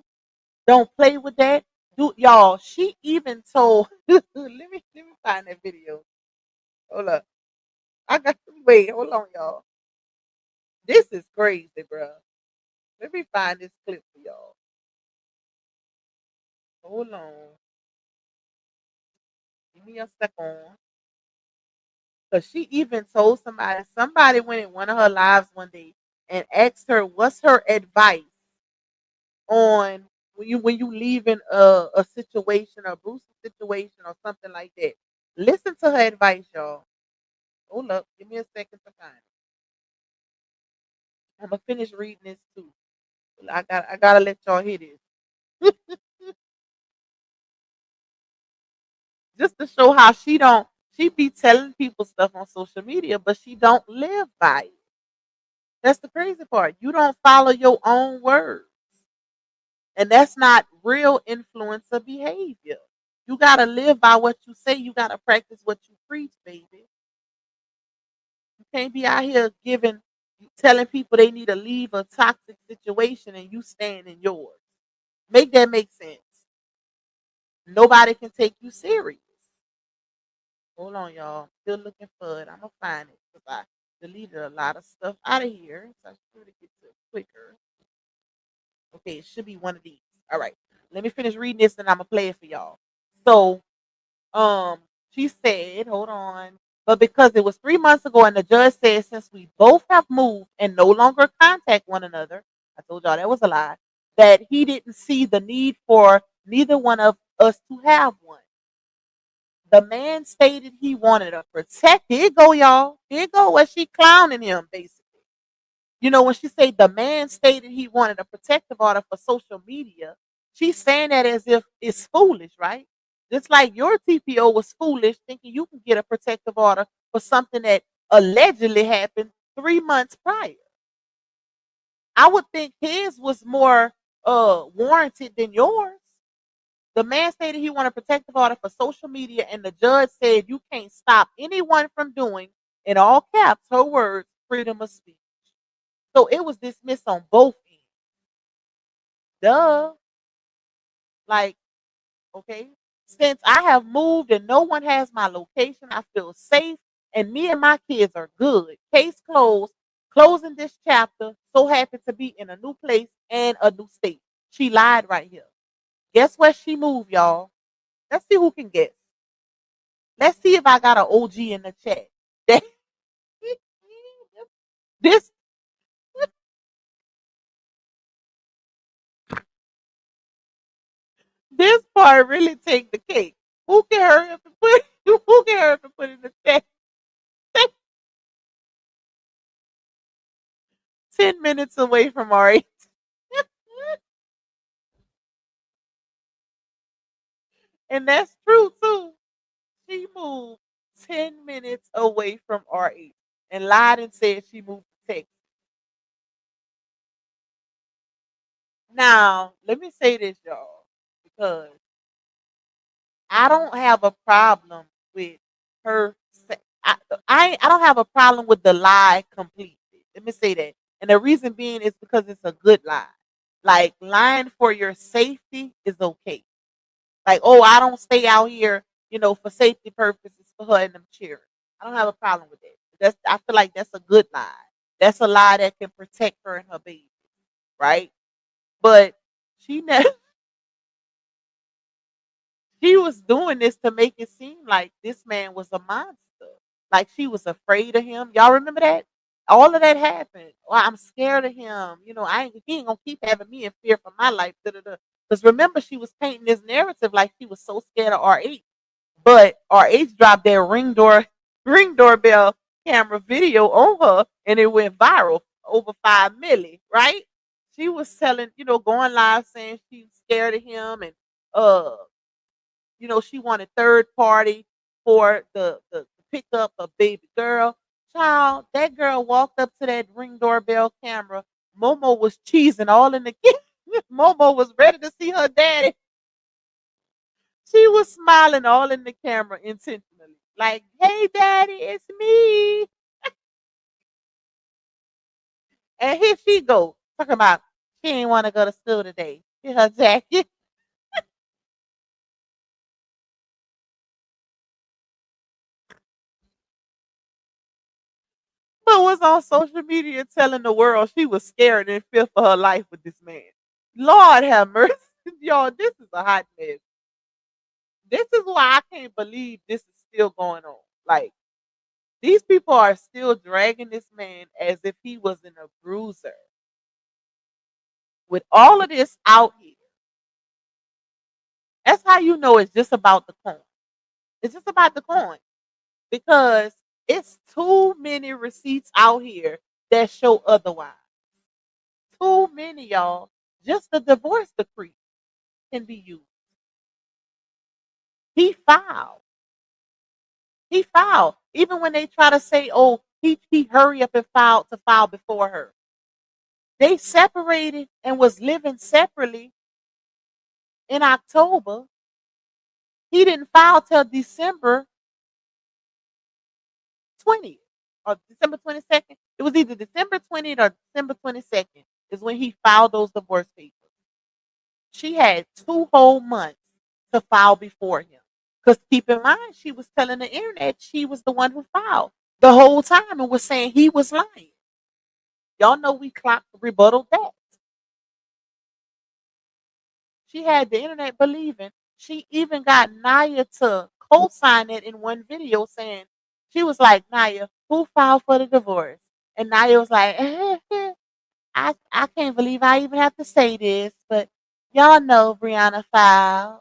Don't play with that. Do y'all, she even told let me find that video. Hold up. I got wait, hold on, y'all. This is crazy, bro. Let me find this clip for y'all. Hold on. Give me a second. Because she even told somebody went in one of her lives one day and asked her what's her advice on when you leaving a situation, a abusive situation or something like that. Listen to her advice, y'all. Hold up, give me a second to find it. I'm gonna finish reading this too. I gotta let y'all hear this. Just to show how she be telling people stuff on social media, but she don't live by it. That's the crazy part. You don't follow your own words. And that's not real influencer behavior. You gotta live by what you say. You gotta practice what you preach, baby. You can't be out here telling people they need to leave a toxic situation and you stand in yours. Make that make sense. Nobody can take you serious. Hold on, y'all. I'm still looking for it. I'm gonna find it because I deleted a lot of stuff out of here. So I should get to it quicker. Okay, it should be one of these. All right. Let me finish reading this and I'm gonna play it for y'all. So she said, hold on. But because it was 3 months ago and the judge said since we both have moved and no longer contact one another, I told y'all that was a lie, that he didn't see the need for neither one of us to have one. The man stated he wanted to protect. Here you go, y'all. Here you go. Where she clowning him, basically. You know, when she said the man stated he wanted a protective order for social media, she's saying that as if it's foolish, right? Just like your TPO was foolish, thinking you can get a protective order for something that allegedly happened 3 months prior. I would think his was more warranted than yours. The man stated he wanted a protective order for social media, and the judge said you can't stop anyone from doing, in all caps, her words, freedom of speech. So it was dismissed on both ends. Duh. Like, okay. Since I have moved and no one has my location, I feel safe and me and my kids are good. Case closed. Closing this chapter. So happy to be in a new place and a new state. She lied right here. Guess where she moved, y'all? Let's see who can guess. Let's see if I got an OG in the chat. this this part really take the cake. Who can hurry up and put who can hurry up and put in the chat? 10 minutes away from RH. And that's true too. She moved 10 minutes away from RH and lied and said she moved to Texas. Now, let me say this, y'all, because I don't have a problem with her. I don't have a problem with the lie completely. Let me say that. And the reason being is because it's a good lie. Like lying for your safety is okay. Like, oh, I don't stay out here, for safety purposes for her and them children. I don't have a problem with that. I feel like that's a good lie. That's a lie that can protect her and her baby, right? But she never she was doing this to make it seem like this man was a monster. Like she was afraid of him. Y'all remember that? All of that happened. Well, I'm scared of him. He ain't gonna keep having me in fear for my life. Because remember, she was painting this narrative like she was so scared of RH. But RH dropped their ring doorbell camera video on her, and it went viral, over 5 million, right? She was telling, going live saying she's scared of him, and uh, she wanted third party for the to pick up a baby girl. Child, that girl walked up to that Ring doorbell camera. Momo was cheesing all in the Momo was ready to see her daddy. She was smiling all in the camera intentionally. Like, hey daddy, it's me. And here she go, talking about she ain't want to go to school today. Get her jacket. But was on social media telling the world she was scared and fear for her life with this man. Lord have mercy. Y'all, this is a hot mess. This is why I can't believe this is still going on. Like, these people are still dragging this man as if he was an abuser. With all of this out here, that's how you know it's just about the coin. It's just about the coin. Because it's too many receipts out here that show otherwise. Too many, y'all. Just the divorce decree can be used. He filed. He filed. Even when they try to say, oh, he hurry up and filed to file before her. They separated and was living separately in October. He didn't file till December 20th or December 22nd. It was either December 20th or December 22nd is when he filed those divorce papers. She had 2 whole months to file before him. Because keep in mind, she was telling the internet she was the one who filed the whole time and was saying he was lying. Y'all know we clocked rebuttal that. She had the internet believing. She even got Naya to co-sign it in one video saying, she was like, Naya, who filed for the divorce? And Naya was like, I can't believe I even have to say this, but y'all know Brianna filed.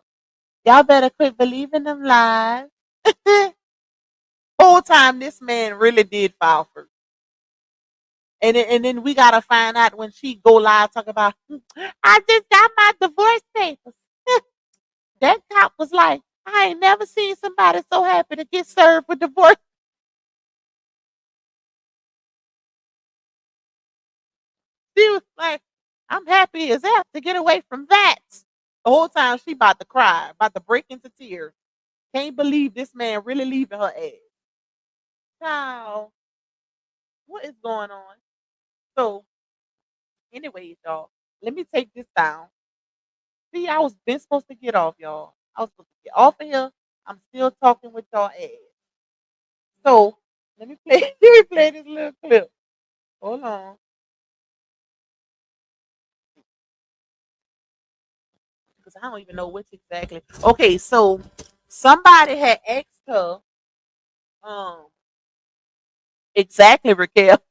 Y'all better quit believing them lies. Whole time this man really did file first. And then we gotta find out when she go live talk about, I just got my divorce papers. That cop was like, I ain't never seen somebody so happy to get served with divorce. She was like, I'm happy as hell to get away from that. The whole time she about to cry, about to break into tears. Can't believe this man really leaving her ass. Child, what is going on? So, anyways, y'all, let me take this down. See, I was been supposed to get off, y'all. I was supposed to get off of here. I'm still talking with y'all ass. So, let me play, let me play this little clip. Hold on. Because I don't even know which exactly. Okay, so somebody had asked her, um, exactly, Raquel,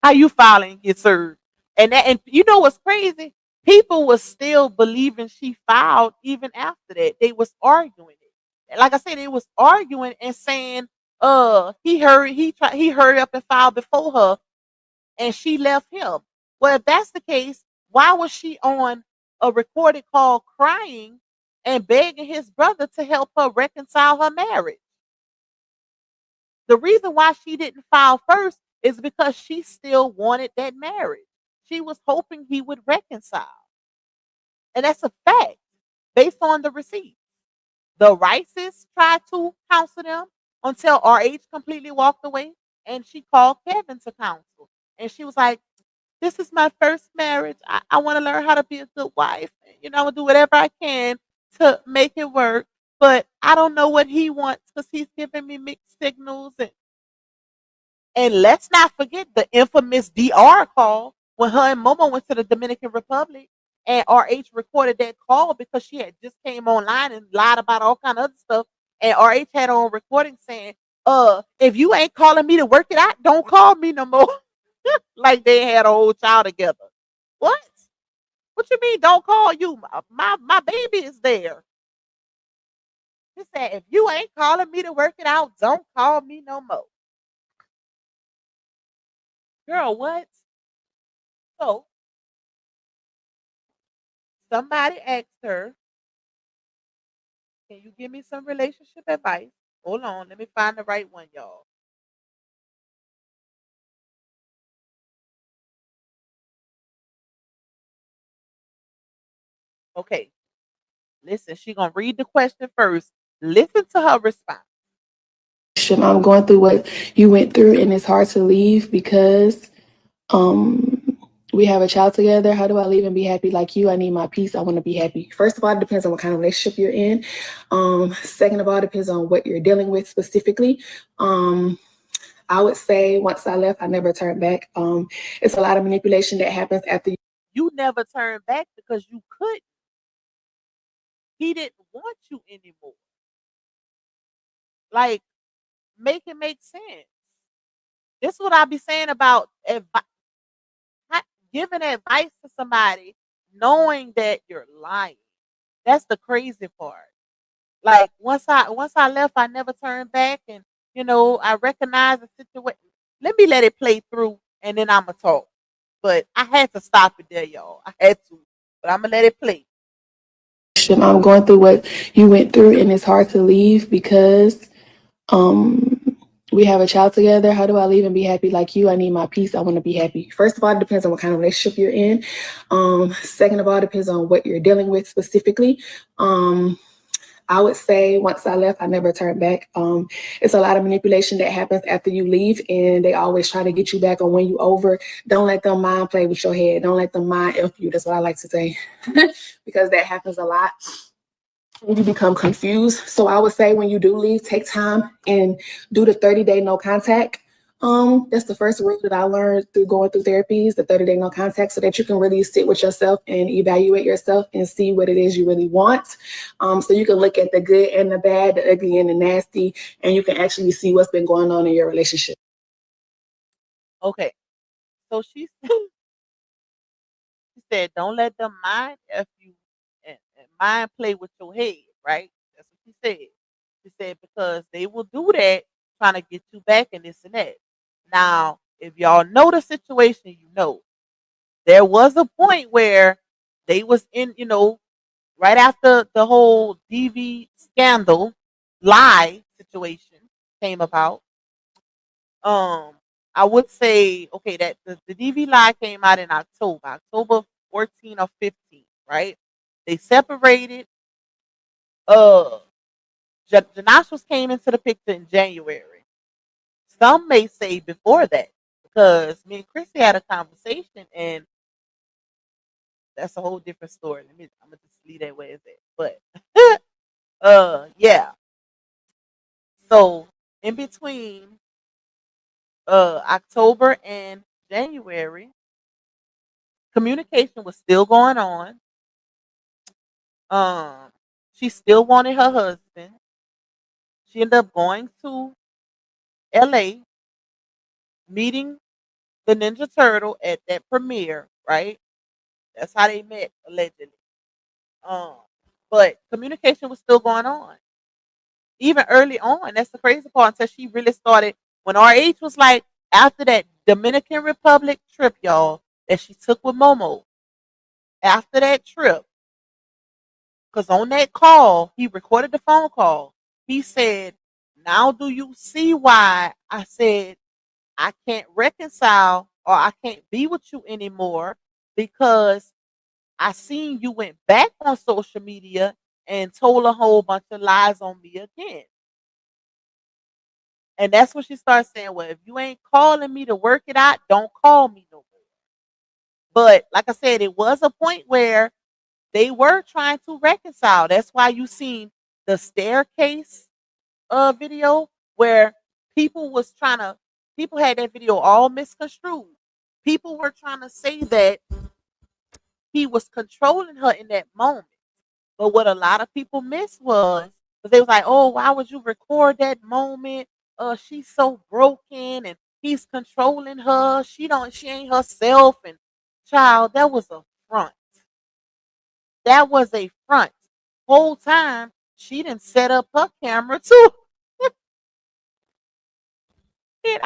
how you filing and get served. And you know what's crazy? People was still believing she filed even after that. They was arguing it. Like I said, they was arguing and saying, he hurried up and filed before her and she left him. Well, if that's the case, why was she on a recorded call crying and begging his brother to help her reconcile her marriage? The reason why she didn't file first is because she still wanted that marriage. She was hoping he would reconcile. And that's a fact based on the receipts. The Rices tried to counsel them until RH completely walked away and she called Kevin to counsel. And she was like, this is my first marriage. I want to learn how to be a good wife. I'm going to do whatever I can to make it work. But I don't know what he wants because he's giving me mixed signals. And let's not forget the infamous DR call when her and Momo went to the Dominican Republic and RH recorded that call because she had just came online and lied about all kind of other stuff. And RH had on recording saying, if you ain't calling me to work it out, don't call me no more. Like they had a whole child together. What? What you mean don't call you? My baby is there. He said, if you ain't calling me to work it out, don't call me no more. Girl, what? So somebody asked her, can you give me some relationship advice? Hold on, let me find the right one, y'all. Okay, listen, she gonna read the question first. Listen to her response. I'm going through what you went through, and it's hard to leave because we have a child together. How do I leave and be happy like you? I need my peace. I want to be happy. First of all, it depends on what kind of relationship you're in. Second of all, it depends on what you're dealing with specifically. I would say once I left, I never turned back. It's a lot of manipulation that happens after You never turned back because you couldn't. He didn't want you anymore. Like, make it make sense. This is what I be saying about giving advice to somebody knowing that you're lying. That's the crazy part. Like once I left, I never turned back, and I recognize the situation. Let it play through, and then I'ma talk. But I had to stop it there, y'all. I had to, but I'm gonna let it play. I'm going through what you went through, and it's hard to leave because we have a child together. How do I leave and be happy like you? I need my peace. I want to be happy. First of all, it depends on what kind of relationship you're in. Second of all, it depends on what you're dealing with specifically. I would say once I left, I never turned back. It's a lot of manipulation that happens after you leave, and they always try to get you back on when you over. Don't let them mind play with your head. Don't let them mind F you. That's what I like to say because that happens a lot. You become confused. So I would say when you do leave, take time and do the 30-day no contact. That's the first rule that I learned through going through therapies, the 30-day no contact, so that you can really sit with yourself and evaluate yourself and see what it is you really want. So you can look at the good and the bad, the ugly and the nasty, and you can actually see what's been going on in your relationship. Okay, so she said, "Don't let them mind f you and mind play with your head." Right? That's what she said. She said because they will do that, trying to get you back and this and that. Now, if y'all know the situation, there was a point where they was in, right after the whole DV scandal, lie situation came about. I would say, okay, that the DV lie came out in October 14 or 15, right? They separated. Janash came into the picture in January. Some may say before that, because me and Chrissy had a conversation, and that's a whole different story. I'm gonna just leave that way as that. But yeah. So in between October and January, communication was still going on. She still wanted her husband. She ended up going to LA, meeting the Ninja Turtle at that premiere, right? That's how they met, allegedly. Um, but communication was still going on. Even early on, that's the crazy part, until she really started when RH was like, after that Dominican Republic trip, y'all, that she took with Momo. After that trip, because on that call, he recorded the phone call. He said, "Now do you see why I said I can't reconcile or I can't be with you anymore? Because I seen you went back on social media and told a whole bunch of lies on me again." And that's when she started saying, "Well, if you ain't calling me to work it out, don't call me no more." But like I said, it was a point where they were trying to reconcile. That's why you seen the staircase video where people had that video all misconstrued. People were trying to say that he was controlling her in that moment. But what a lot of people missed was, because they was like, "Oh, why would you record that moment? She's so broken and he's controlling her. She ain't herself." And child, that was a front. That was a front. Whole time she didn't set up her camera too. And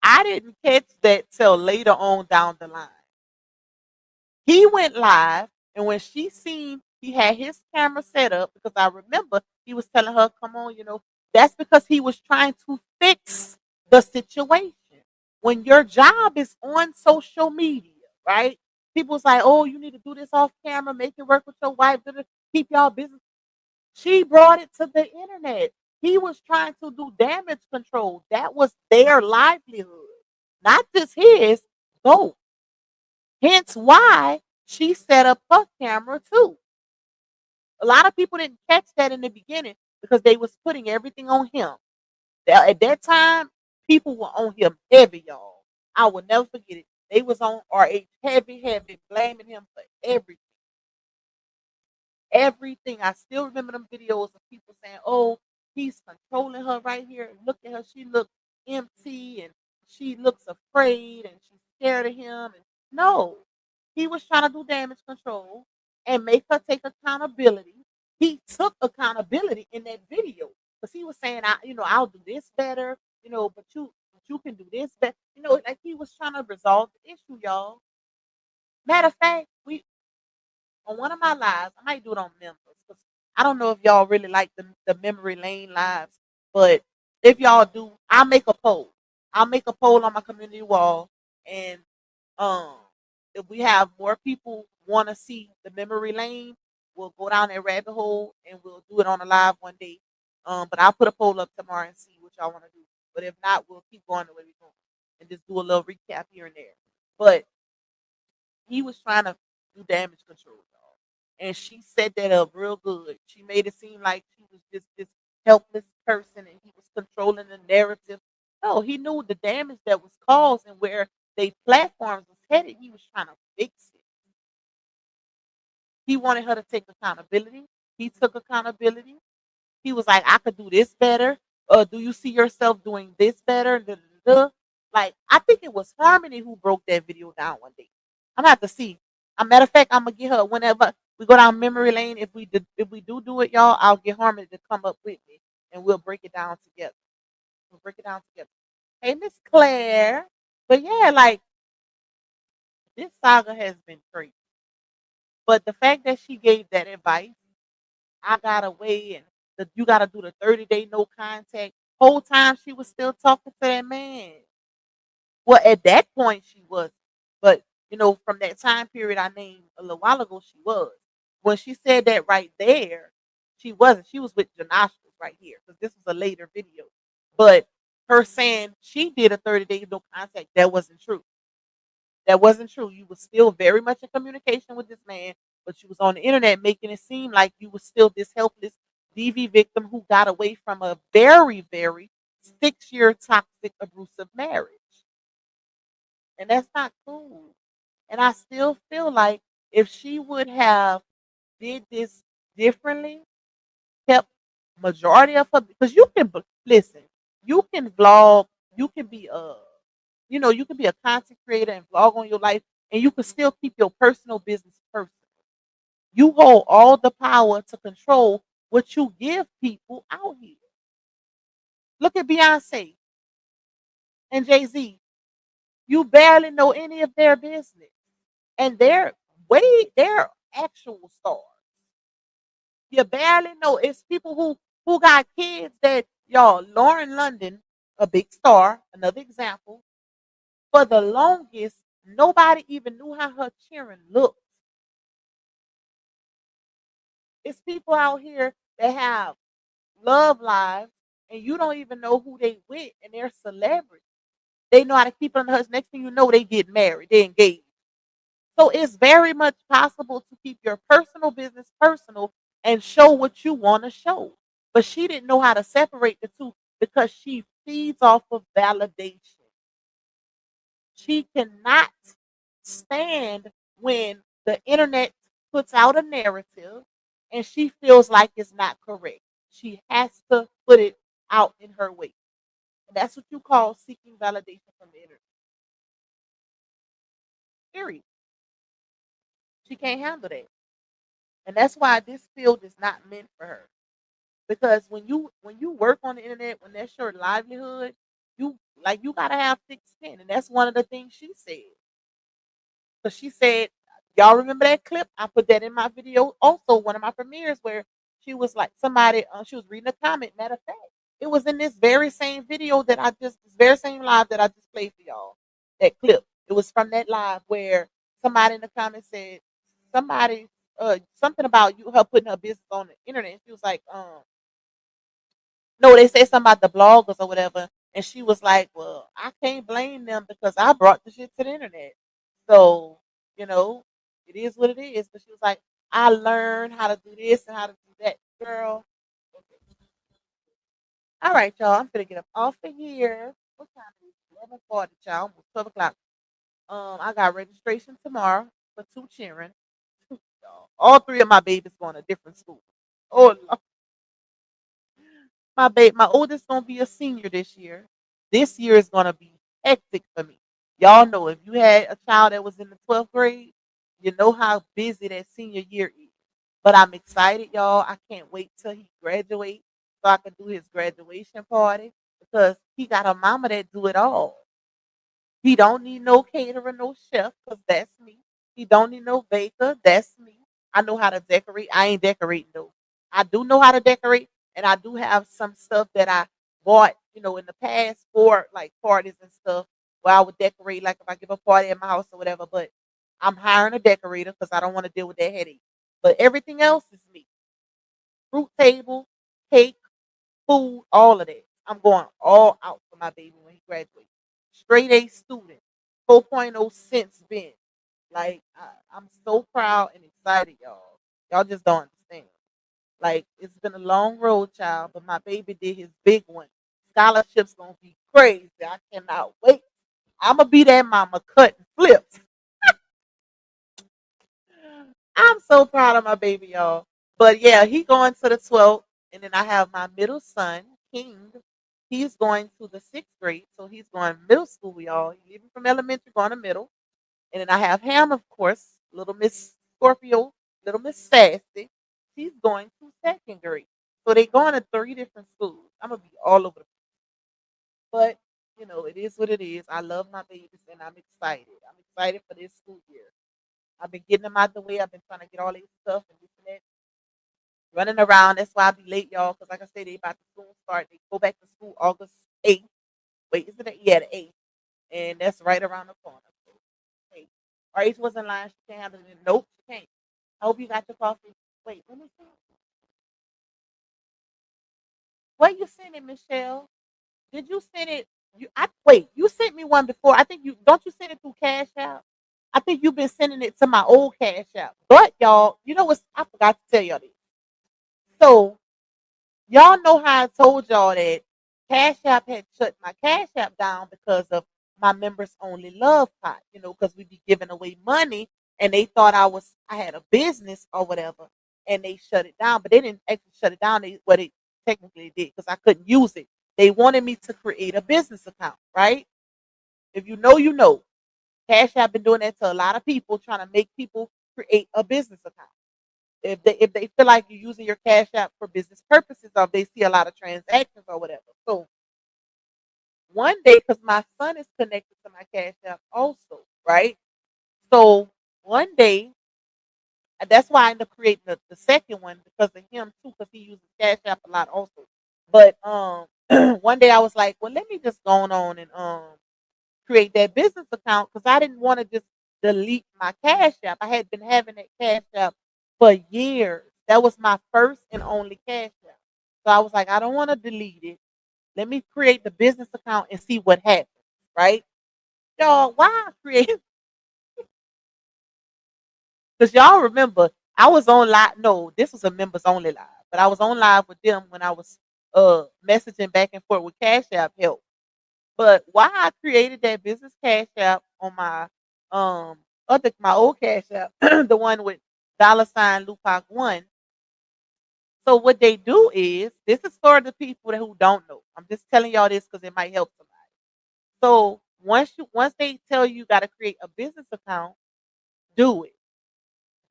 I didn't catch that till later on down the line. He went live, and when she seen he had his camera set up, because I remember he was telling her, "Come on, that's because he was trying to fix the situation. When your job is on social media, right? People's like, "Oh, you need to do this off camera, make it work with your wife, keep y'all business." She brought it to the internet. He was trying to do damage control. That was their livelihood, not just his. Both. Hence why she set up her camera too. A lot of people didn't catch that in the beginning because they was putting everything on him. At that time, people were on him heavy, y'all. I will never forget it. They was on RH heavy, heavy, blaming him for everything. Everything. I still remember them videos of people saying, "Oh, he's controlling her right here. Look at her. She looks empty and she looks afraid and she's scared of him." And no, he was trying to do damage control and make her take accountability. He took accountability in that video because he was saying, I'll do this better, but you can do this better. Like he was trying to resolve the issue, y'all. Matter of fact, we on one of my lives, I might do it on members because I don't know if y'all really like the memory lane lives, but if y'all do, I'll make a poll. I'll make a poll on my community wall, and um, if we have more people want to see the memory lane, we'll go down that rabbit hole and we'll do it on a live one day. But I'll put a poll up tomorrow and see what y'all want to do. But if not, we'll keep going the way we're going and just do a little recap here and there. But he was trying to do damage control, y'all. And she set that up real good. She made it seem like she was just this helpless person and he was controlling the narrative. No, he knew the damage that was caused and where they platforms was headed. He was trying to fix it. He wanted her to take accountability. He took accountability. He was like, "I could do this better. Do you see yourself doing this better?" Da, da, da, da. Like, I think it was Harmony who broke that video down one day. I'm gonna have to see. A matter of fact, I'm gonna get her whenever we go down memory lane. If we do it, y'all, I'll get Harmony to come up with me and we'll break it down together. We'll break it down together. Hey, Miss Claire. But yeah, like this saga has been crazy. But the fact that she gave that advice, I got away and you gotta do the 30-day no contact. Whole time she was still talking to that man. Well, at that point she was, but from that time period I named a little while ago, she was. When she said that right there, she wasn't. She was with Janashas right here because this was a later video. But her saying she did a 30-day no contact, that wasn't true. That wasn't true. You were still very much in communication with this man, but you was on the internet making it seem like you were still this helpless DV victim who got away from a very, very 6-year toxic abusive marriage. And that's not cool. And I still feel like if she would have did this differently, kept majority of her, because you can listen, you can vlog, you can be you can be a content creator and vlog on your life, and you can still keep your personal business personal. You hold all the power to control what you give people out here. Look at Beyonce and Jay-Z. You barely know any of their business. And they're actual stars. You barely know. It's people who got kids that y'all. Lauren London, a big star, another example. For the longest, nobody even knew how her children looked. It's people out here that have love lives and you don't even know who they with and they're celebrities. They know how to keep it on the hush. Next thing you know, they get married, they engaged. So it's very much possible to keep your personal business personal and show what you want to show. But she didn't know how to separate the two because she feeds off of validation. She cannot stand when the internet puts out a narrative and she feels like it's not correct. She has to put it out in her way. And that's what you call seeking validation from the internet. Period. She can't handle that. And that's why this field is not meant for her. Because when you work on the internet, when that's your livelihood, You gotta have thick skin, and that's one of the things she said. So she said, y'all remember that clip? I put that in my video. Also, one of my premieres where she was like somebody. She was reading a comment. Matter of fact, it was in this very same video that this very same live that I just played for y'all. That clip. It was from that live where somebody in the comments said somebody something about her putting her business on the internet. She was like, no, they said something about the bloggers or whatever. And she was like, well, I can't blame them because I brought the shit to the internet. So, you know, it is what it is. But she was like, I learned how to do this and how to do that. Girl. All right, y'all. I'm going to get up off of here. What time is it? 11:40, y'all. Almost 12 o'clock. I got registration tomorrow for 2 children. Y'all. All 3 of my babies going to different schools. Oh, Lord. My oldest gonna be a senior this year. This year is gonna be hectic for me. Y'all know if you had a child that was in the 12th grade, you know how busy that senior year is. But I'm excited, y'all. I can't wait till he graduates so I can do his graduation party because he got a mama that do it all. He don't need no caterer, no chef, because that's me. He don't need no baker. That's me. I know how to decorate. I ain't decorating though. I do know how to decorate, and I do have some stuff that I bought, in the past for like parties and stuff where I would decorate, like if I give a party at my house or whatever. But I'm hiring a decorator because I don't want to deal with that headache. But everything else is me. Fruit table, cake, food, all of that. I'm going all out for my baby when he graduates. Straight A student, 4.0 since been. Like, I'm so proud and excited, y'all. Y'all just don't understand. Like, it's been a long road, child, but my baby did his big one. Scholarship's gonna be crazy. I cannot wait. I'm gonna be that mama cutting flips. I'm so proud of my baby, y'all. But yeah, he going to the 12th, and then I have my middle son, King. He's going to the 6th grade, so he's going middle school, y'all. He's leaving from elementary, going to middle. And then I have Ham, of course, little Miss Scorpio, little Miss Sassy. She's going to 2nd grade. So they're going to 3 different schools. I'm gonna be all over the place. But it is what it is. I love my babies and I'm excited. I'm excited for this school year. I've been getting them out the way. I've been trying to get all these stuff and this and that. Running around. That's why I be late, y'all. Because like I said, they about to school start. They go back to school August 8th. Wait, isn't it? Yeah, the 8th. And that's right around the corner. So, hey, RH was in line. She can't handle it. Nope, she can't. I hope you got your coffee. Wait, let me see. Where you send it, Michelle? Did you send it? You sent me one before. I think you send it through Cash App? I think you've been sending it to my old Cash App. But y'all, you know what? I forgot to tell y'all this. So y'all know how I told y'all that Cash App had shut my Cash App down because of my members only love pot, because we be giving away money and they thought I had a business or whatever and they shut it down. But they didn't actually shut it down. They technically did because I couldn't use it. They wanted me to create a business account, right? If you know, you know. Cash App been doing that to a lot of people, trying to make people create a business account. If they feel like you're using your Cash App for business purposes, or if they see a lot of transactions or whatever. So one day, because my son is connected to my Cash App also, right? So one day, and that's why I ended up creating the second one because of him too, because he uses Cash App a lot also. But one day I was like, well, let me just go on and create that business account because I didn't want to just delete my Cash App. I had been having that Cash App for years. That was my first and only Cash App. So I was like, I don't want to delete it. Let me create the business account and see what happens, right? Y'all, why I create? Because y'all remember, I was on live. No, this was a members only live, but I was on live with them when I was messaging back and forth with Cash App help. But why I created that business Cash App on my old Cash App, the one with $Lupac1. So what they do is, this is for the people who don't know. I'm just telling y'all this because it might help somebody. So once they tell you got to create a business account, do it.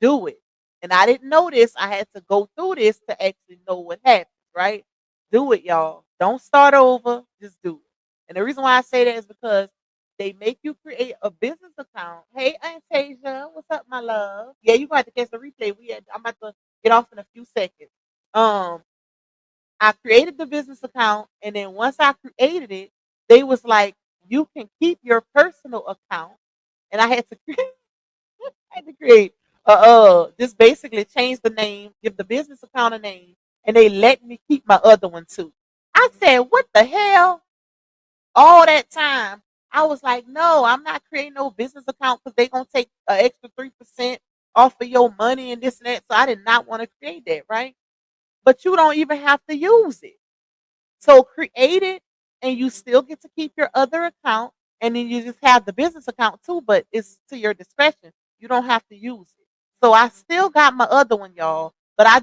Do it. And I didn't know this. I had to go through this to actually know what happens, right? Do it, y'all. Don't start over. Just do it. And the reason why I say that is because they make you create a business account. Hey, Antasia, what's up, my love? Yeah, you got to catch the replay. I'm about to get off in a few seconds. I created the business account, and then once I created it, they was like, you can keep your personal account, and I had to create just basically change the name, give the business account a name, and they let me keep my other one too. I said, what the hell? All that time, I was like, no, I'm not creating no business account because they're going to take an extra 3% off of your money and this and that. So I did not want to create that, right? But you don't even have to use it. So create it, and you still get to keep your other account, and then you just have the business account too, but it's to your discretion. You don't have to use it. So I still got my other one, y'all, but I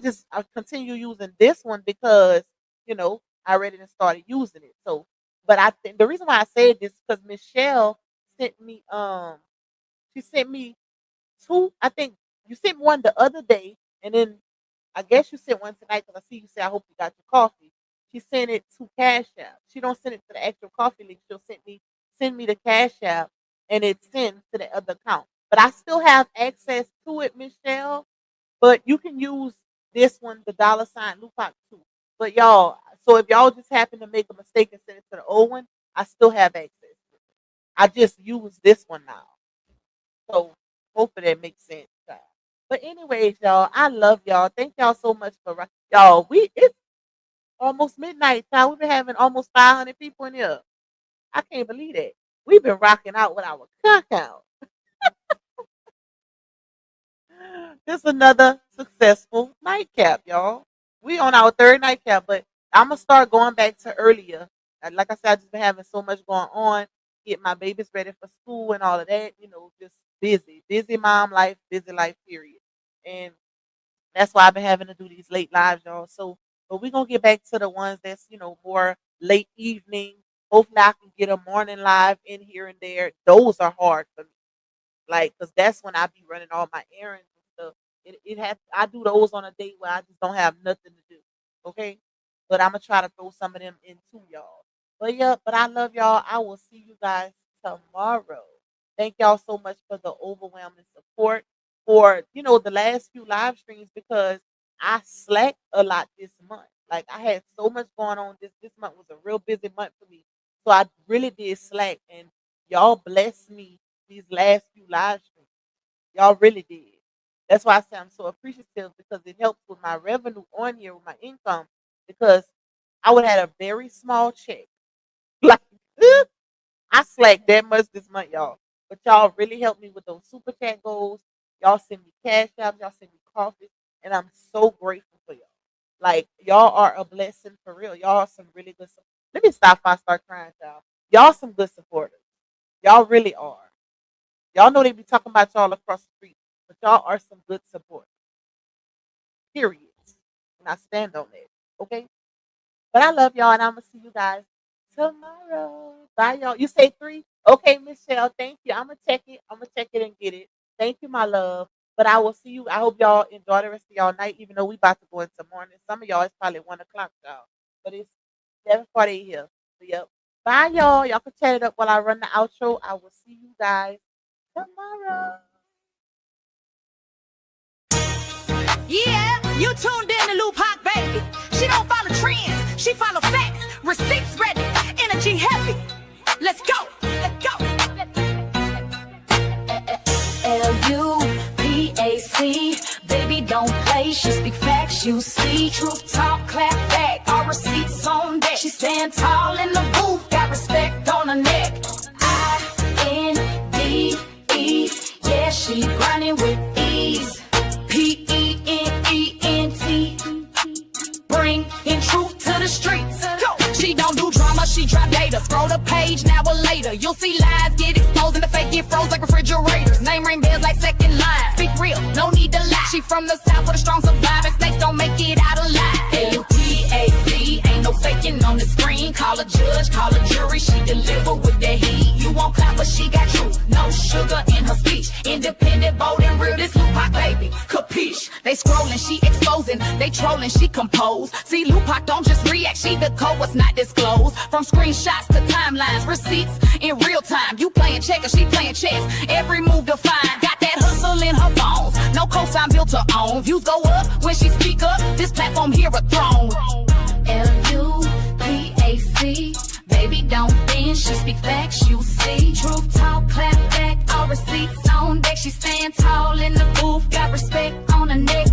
continue using this one because, I already started using it. So, but I think the reason why I said this is because Michelle sent me, she sent me two. I think you sent one the other day, and then I guess you sent one tonight because I see you say, I hope you got your coffee. She sent it to Cash App. She don't send it to the actual coffee link. She'll send me the Cash App, and it sends to the other account. But I still have access to it, Michelle. But you can use this one, the $ Lupac too. But y'all, so if y'all just happen to make a mistake and send it to the old one, I still have access to it. I just use this one now. So hopefully that makes sense, child. But anyways, y'all, I love y'all. Thank y'all so much for y'all. It's almost midnight, child. We've been having almost 500 people in here. I can't believe that. We've been rocking out with our cookout. This is another successful nightcap, y'all. We on our third nightcap, but I'm gonna start going back to earlier. Like I said, I just been having so much going on, get my babies ready for school and all of that. Just busy mom life, busy life period. And that's why I've been having to do these late lives, y'all. So, but we're gonna get back to the ones that's more late evening. Hopefully, I can get a morning live in here and there. Those are hard for me, like, because that's when I be running all my errands and stuff. I do those on a day where I just don't have nothing to do. Okay, but I'm gonna try to throw some of them in too, y'all. But yeah, but I love y'all. I will see you guys tomorrow. Thank y'all so much for the overwhelming support for the last few live streams, because I slacked a lot this month. Like, I had so much going on. This month was a real busy month for me, so I really did slack, and y'all blessed me these last few live streams. Y'all really did. That's why I say I'm so appreciative, because it helps with my revenue on here, with my income, because I would have had a very small check. Like, I slacked that much this month, y'all. But y'all really helped me with those super chat goals. Y'all send me cash apps. Y'all send me coffee. And I'm so grateful for y'all. Like, y'all are a blessing for real. Y'all are some really good support. Let me stop before I start crying, y'all. Y'all some good supporters. Y'all really are. Y'all know they be talking about y'all across the street, but y'all are some good supporters. Period. And I stand on that. Okay? But I love y'all, and I'm going to see you guys tomorrow. Bye, y'all. You say 3? Okay, Michelle, thank you. I'm going to check it. And get it. Thank you, my love. But I will see you. I hope y'all enjoy the rest of y'all night, even though we about to go into morning. Some of y'all, it's probably 1 o'clock, y'all. But it's 7:48 here. So, yep. Bye, y'all. Y'all can chat it up while I run the outro. I will see you guys tomorrow. Yeah, you tuned in to Lupac, baby. She don't follow trends, she follow facts. Receipts ready, energy heavy. Let's go, let's go. LUPAC, baby don't play. She speak facts, you see. Truth talk, clap back. All receipts on deck. She stand tall in the booth, got respect on her neck. INDE, yeah, she grinding with ease. PENENT, bring in truth to the streets. Go. She don't do drama, she drop data. Scroll the page, now or later. You'll see lies get exposed and the fake get froze like refrigerators. Name ring bells like second line. Speak real, no need to lie. She from the south with a strong survivor. Snakes don't make it out alive. LUPAC, ain't no faking on the screen. Call a judge, call a jury. She deliver with the heat. You won't clap, but she got truth. No sugar in her speech. Independent, bold, and real. This Lupac, baby. Capiche? They scrolling, she exposing. They trolling, she compose. See, Lupac don't just react, she the code what's not disclosed. From screenshots to timelines, receipts in real time. You playing checkers, she playing chess. Every move defined, got that hustle in her bones. No cosign built to own. Views go up when she speak up. This platform here a throne. LUPAC. Baby, don't bend, she speak facts, you see. Truth talk, clap back, all receipts on deck. She stand tall in the booth, got respect on her neck.